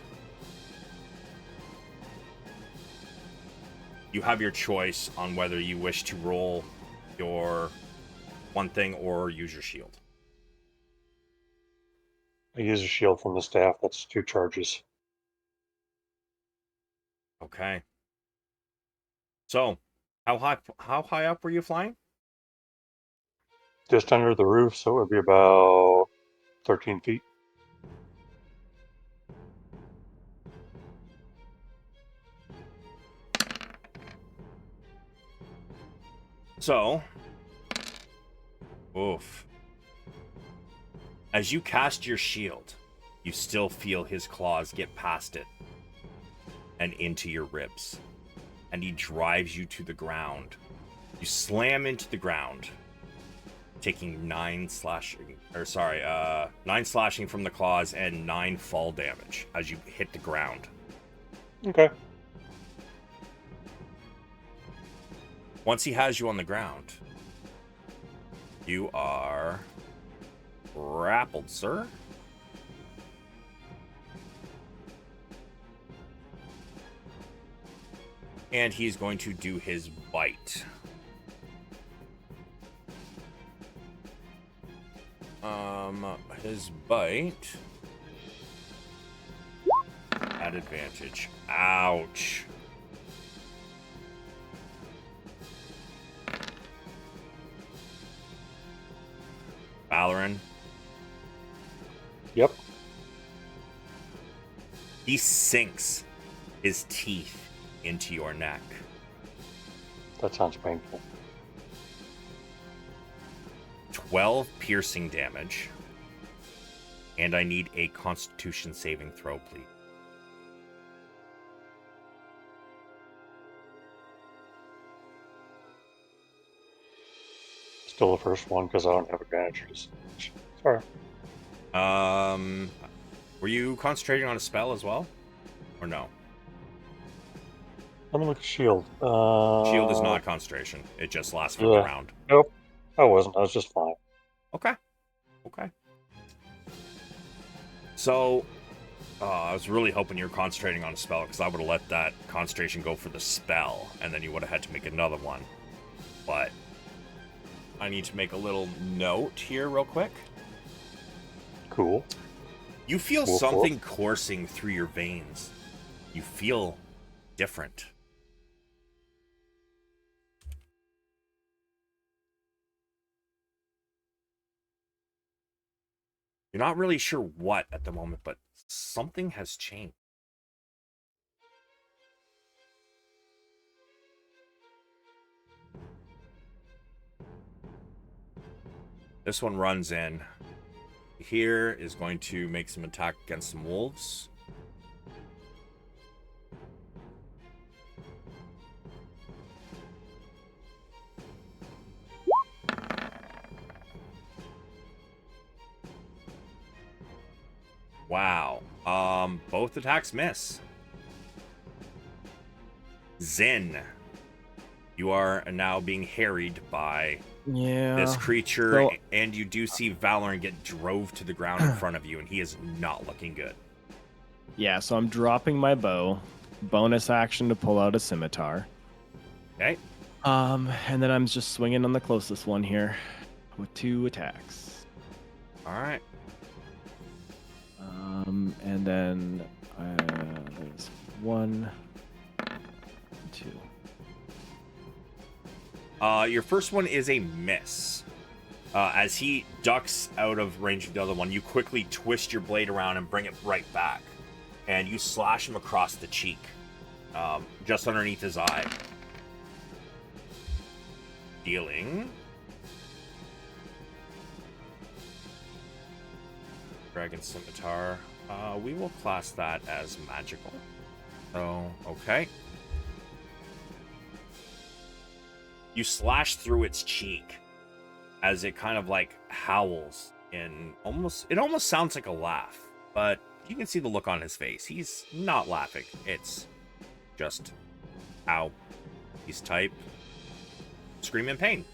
you have your choice on whether you wish to roll your one thing or use your shield. I use a shield from the staff. That's 2 charges. Okay. So, how high up were you flying? Just under the roof, so it would be about 13 feet. So, oof. As you cast your shield, you still feel his claws get past it and into your ribs. And he drives you to the ground. You slam into the ground, taking 9 slashing from the claws and 9 fall damage as you hit the ground. Okay. Once he has you on the ground, you are grappled, sir. And he's going to do his bite. His bite at advantage. Ouch. Valeran. Yep. He sinks his teeth into your neck. That sounds painful. 12 piercing damage. And I need a Constitution saving throw, please. Still the first one because I don't have advantages. Sorry. Were you concentrating on a spell as well? Or no? Let me look at shield. Shield is not concentration. It just lasts for the round. Nope. I wasn't. I was just fine. Okay. Okay. So, I was really hoping you were concentrating on a spell, because I would have let that concentration go for the spell, and then you would have had to make another one. But I need to make a little note here real quick. Cool. You feel something coursing through your veins. You feel different. You're not really sure what at the moment, but something has changed. This one runs in. Here is going to make some attack against some wolves. Wow. Both attacks miss. Zynn, you are now being harried by this creature, and you do see Valeran get drove to the ground in front of you, and he is not looking good. Yeah, so I'm dropping my bow. Bonus action to pull out a scimitar. Okay. And then I'm just swinging on the closest one here with 2 attacks. All right. And then there's 1, 2. Your first one is a miss. As he ducks out of range of the other one, you quickly twist your blade around and bring it right back. And you slash him across the cheek, just underneath his eye. Dealing... Dragon Scimitar. We will class that as magical. So, okay. You slash through its cheek as it kind of like howls in it almost sounds like a laugh, but you can see the look on his face. He's not laughing. It's just ow. He's type scream in pain.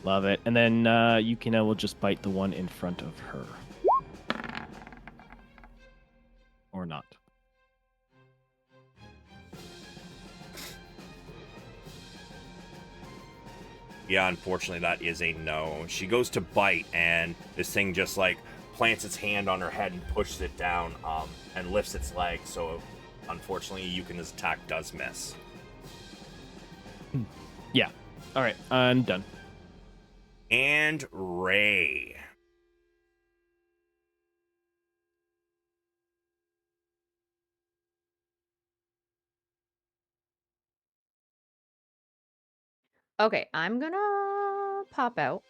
Love it. And then Yukina will just bite the one in front of her. Or not. Yeah, unfortunately, that is a no. She goes to bite, and this thing just, like, plants its hand on her head and pushes it down, and lifts its leg. So, unfortunately, Yukina's attack does miss. Yeah. All right, I'm done. And Ray. Okay, I'm gonna pop out.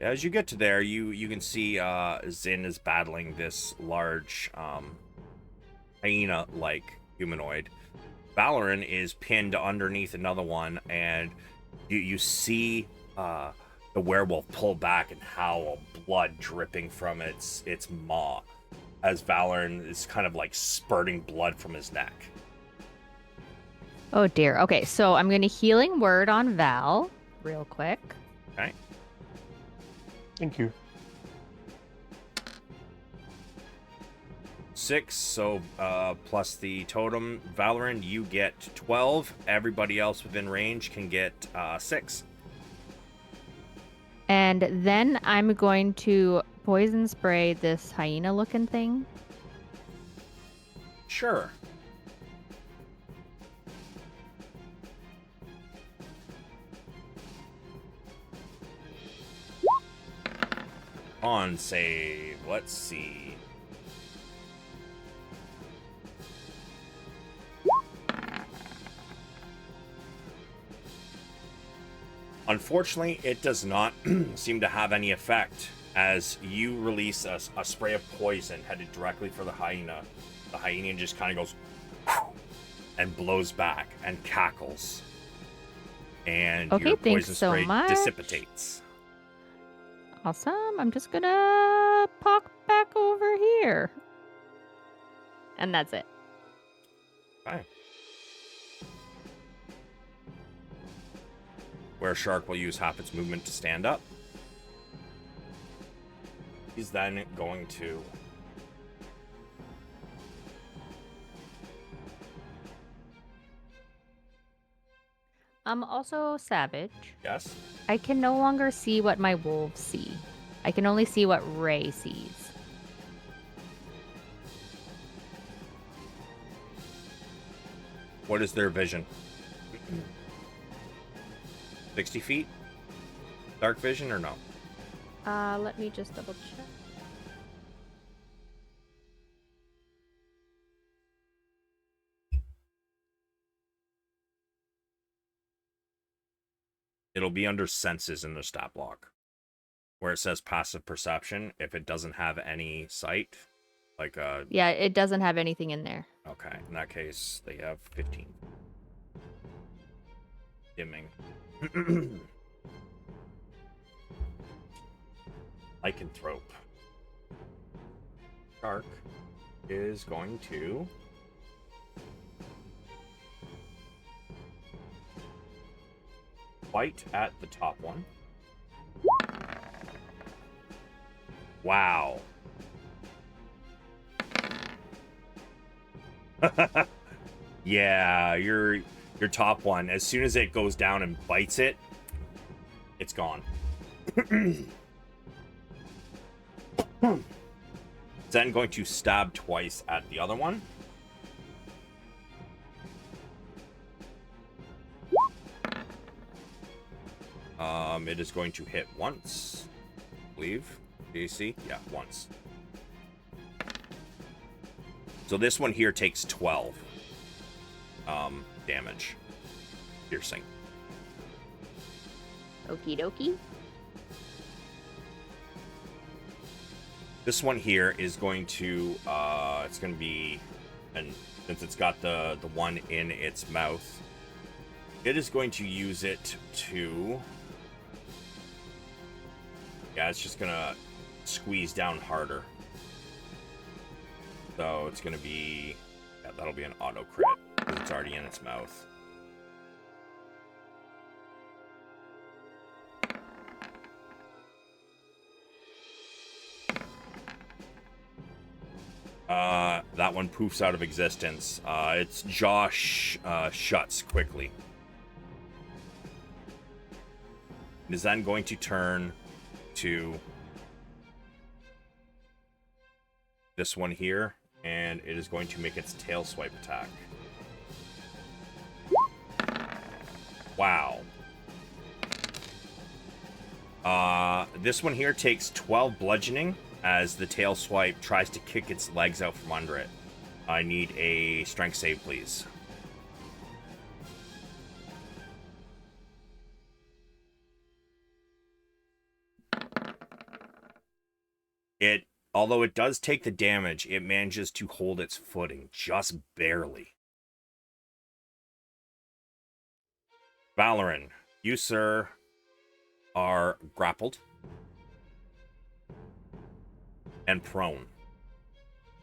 As you get to there, you can see Zynn is battling this large hyena-like humanoid. Valeran is pinned underneath another one, and you see the werewolf pull back and howl, blood dripping from its maw, as Valeran is kind of like spurting blood from his neck. Oh dear. Okay, so I'm gonna healing word on Val real quick. Okay. Thank you. 6, so plus the totem. Valeran, you get 12. Everybody else within range can get 6. And then I'm going to poison spray this hyena looking thing. Sure. On save. Let's see. Unfortunately, it does not seem to have any effect as you release a spray of poison headed directly for the hyena. The hyena just kind of goes and blows back and cackles. And Okay, your thanks poison so spray much. dissipates. Awesome. I'm just gonna pop back over here. And that's it. Okay. Where Shark will use half its movement to stand up. He's then going to I'm also savage. yes. I can no longer see what my wolves see. I can only see what Ray sees. What is their vision? 60 feet? Dark vision or no? Let me just double check. It'll be under senses in the stat block. Where it says passive perception, if it doesn't have any sight, like Yeah, it doesn't have anything in there. okay, in that case, they have 15. Dimming. Lycanthrope. Shark is going to bite at the top one. Wow. Yeah, your top one, as soon as it goes down and bites it, it's gone. Then going to stab twice at the other one. It is going to hit once, I believe. AC? Yeah, once. So this one here takes 12 damage. Piercing. Okie dokie. This one here is going to, it's going to be, and since it's got the one in its mouth, it is going to use it to, yeah, it's just going to squeeze down harder. So it's going to be, yeah, that'll be an auto crit because it's already in its mouth. That one poofs out of existence. Its jaw shuts quickly. It is then going to turn to this one here, and it is going to make its tail swipe attack. Wow. This one here takes 12 bludgeoning as the tail swipe tries to kick its legs out from under it. I need a strength save, please. Although it does take the damage, it manages to hold its footing just barely. Valeran, you, sir, are grappled and prone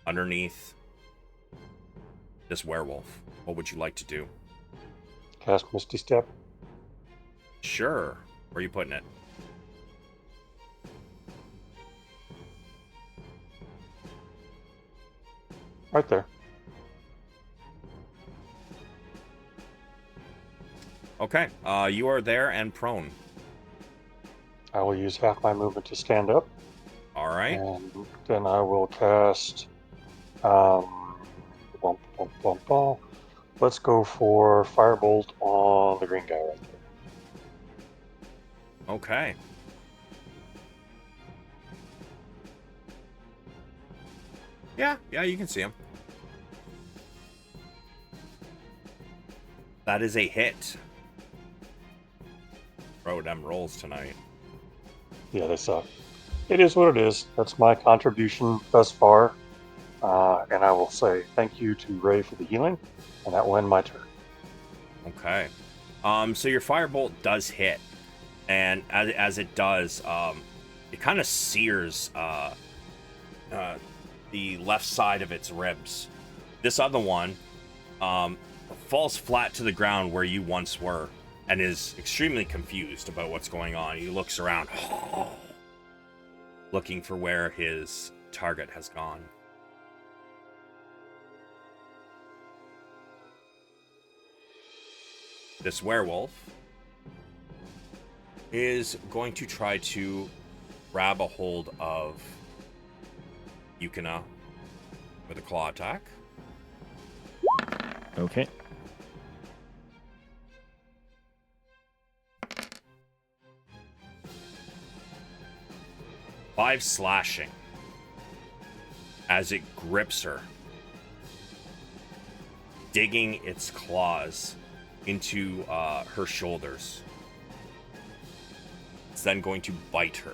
underneath this werewolf. What would you like to do? Cast Misty Step. Sure. Where are you putting it? Right there. Okay. You are there and prone. I will use half my movement to stand up. All right. And then I will cast. Let's go for Firebolt on the green guy right there. Okay. Yeah, you can see him. That is a hit. Bro, them rolls tonight. Yeah, they suck. It is what it is. That's my contribution thus far. And I will say thank you to Ray for the healing, and that will end my turn. Okay. So your firebolt does hit, and as it does, it kind of sears the left side of its ribs. This other one falls flat to the ground where you once were, and is extremely confused about what's going on. He looks around, looking for where his target has gone. This werewolf is going to try to grab a hold of Yukina with a claw attack. Okay. Five slashing as it grips her, digging its claws into her shoulders. It's then going to bite her.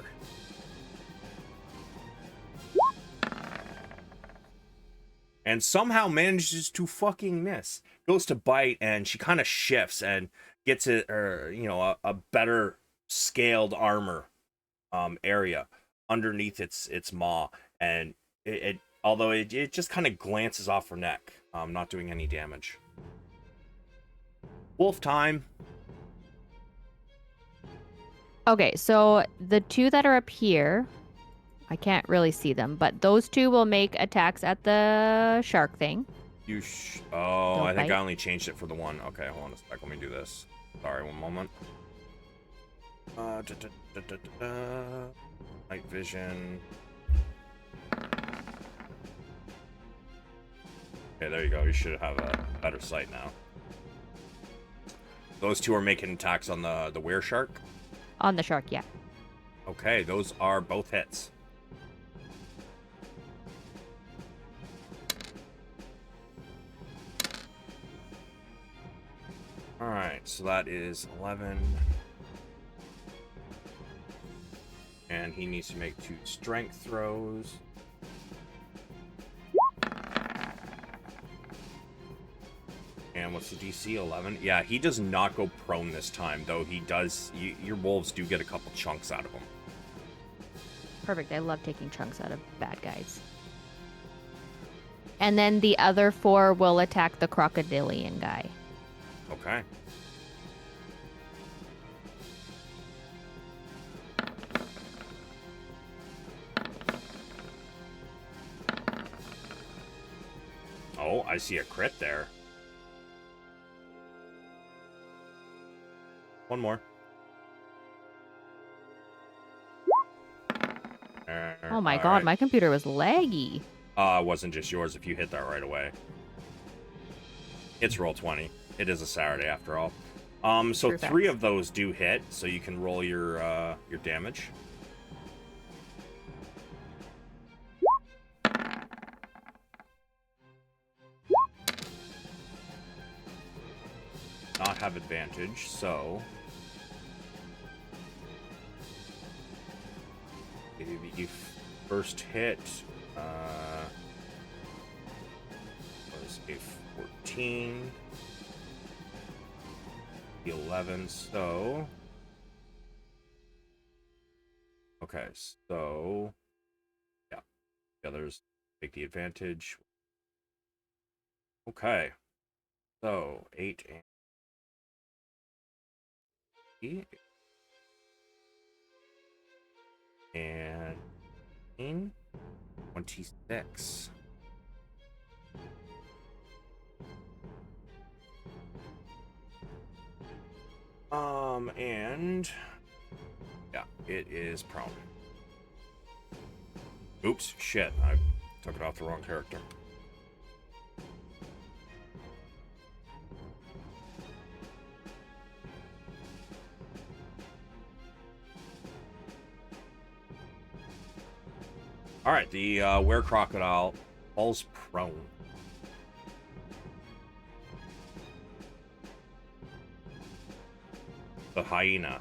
And somehow manages to fucking miss. Goes to bite, and she kind of shifts and gets it, a better scaled armor area underneath its maw, and it just kind of glances off her neck, not doing any damage. Wolf time. Okay, so the two that are up here, I can't really see them, but those two will make attacks at the shark thing. I think bite. I only changed it for the one. Okay, hold on a sec. Let me do this. Sorry, one moment. Night vision. Okay, there you go. You should have a better sight now. Those two are making attacks on the were shark. On the shark, yeah. Okay, those are both hits. Alright, so that is 11. And he needs to make 2 strength throws. And what's the DC? 11? Yeah, he does not go prone this time, though he does... your wolves do get a couple chunks out of him. Perfect. I love taking chunks out of bad guys. And then the other 4 will attack the crocodilian guy. Okay. Oh, I see a crit there. One more. Oh my god, my computer was laggy. It wasn't just yours if you hit that right away. It's roll 20. It is a Saturday after all. So True 3 facts. of those do hit, so you can roll your damage. Not have advantage, so the first hit was a 14. The 11, so okay, so yeah, the others take the advantage. Okay, so 8 and 8 and 26. And yeah, it is prone. Oops, shit, I took it off the wrong character. Alright, the were-crocodile falls prone. The hyena.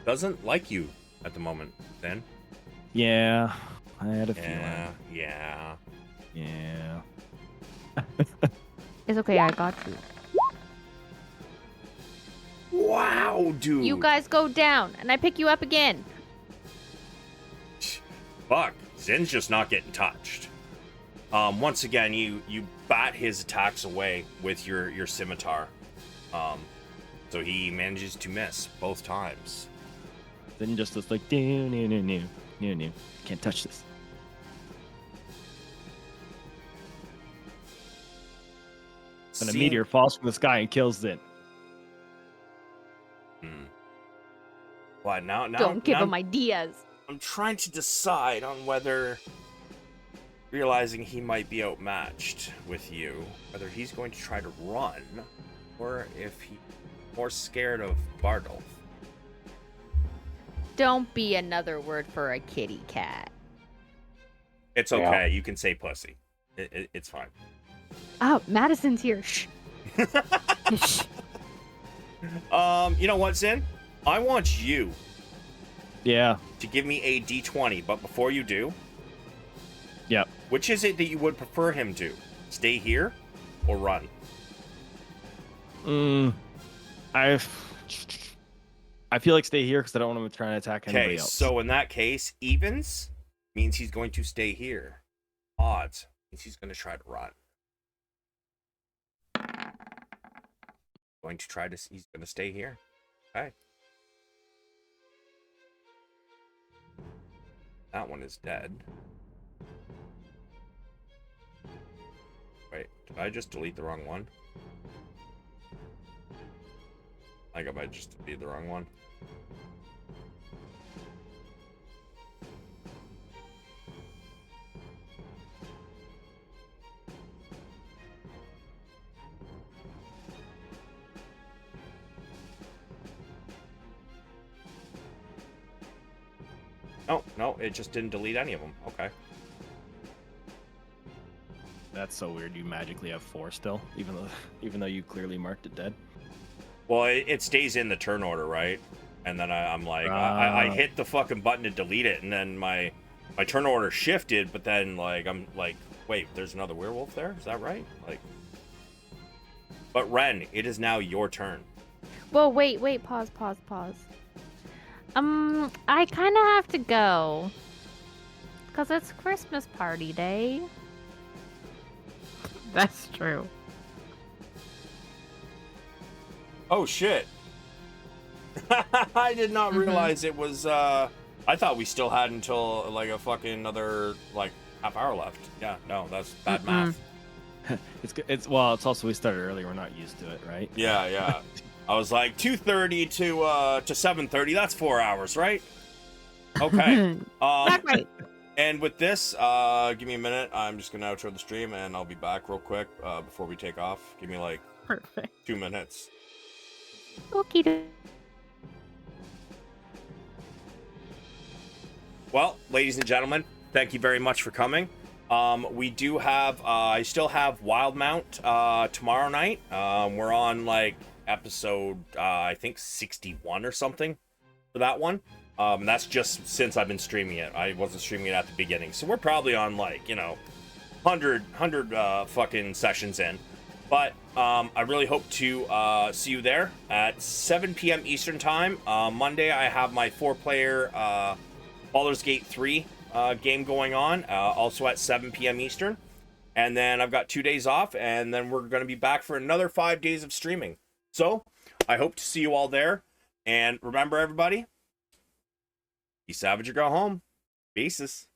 Doesn't like you at the moment, then. Yeah, I had a Yeah, feeling. yeah. Yeah. It's okay, I got you. Wow, dude. You guys go down, and I pick you up again. Fuck, Zin's just not getting touched. Once again, you bat his attacks away with your scimitar. So he manages to miss both times. Then just looks like, no. Can't touch this. And a meteor falls from the sky and kills Zynn. What now? Don't give him ideas. I'm trying to decide on whether, realizing he might be outmatched with you, whether he's going to try to run, or if he's more scared of Bardolph. Don't be another word for a kitty cat. It's okay. You can say pussy. It's fine. Oh, Madison's here. Shh. Shh. You know what, Zynn? I want you Yeah. to give me a D20, but before you do, Yep. which is it that you would prefer him to? Stay here or run? I feel like stay here because I don't want him to try and attack anybody Okay, else. so in that case, evens means he's going to stay here. Odds means he's going to try to run. He's going to stay here. Okay. That one is dead. Wait, did I just delete the wrong one? I think I might just delete the wrong one. Oh, no, it just didn't delete any of them. Okay. That's so weird. You magically have 4 still, even though you clearly marked it dead. Well, it stays in the turn order, right? And then I'm like, I hit the fucking button to delete it, and then my turn order shifted, but then like I'm like, wait, there's another werewolf there? Is that right? Like, but Ren, it is now your turn. Well, wait, pause. I kind of have to go. Because it's Christmas party day. That's true. Oh shit! I did not realize it was. I thought we still had until like a fucking another like half hour left. Yeah, no, that's bad math. It's also we started early. We're not used to it, right? Yeah. I was like 2:30 to 7:30. That's 4 hours, right? Okay. Not right. And with this, give me a minute. I'm just gonna outro the stream, and I'll be back real quick before we take off. Give me like Perfect. 2 minutes. Okie Well, ladies and gentlemen, thank you very much for coming. We do have, I still have Wildmount tomorrow night. We're on like episode, I think 61 or something for that one. That's just since I've been streaming it. I wasn't streaming it at the beginning. So we're probably on like, 100 fucking sessions in. But I really hope to see you there at 7 p.m. Eastern Time. Monday, I have my 4-player Baldur's Gate 3 game going on, also at 7 p.m. Eastern. And then I've got 2 days off, and then we're going to be back for another 5 days of streaming. So I hope to see you all there. And remember, everybody, be savage or go home. Basis.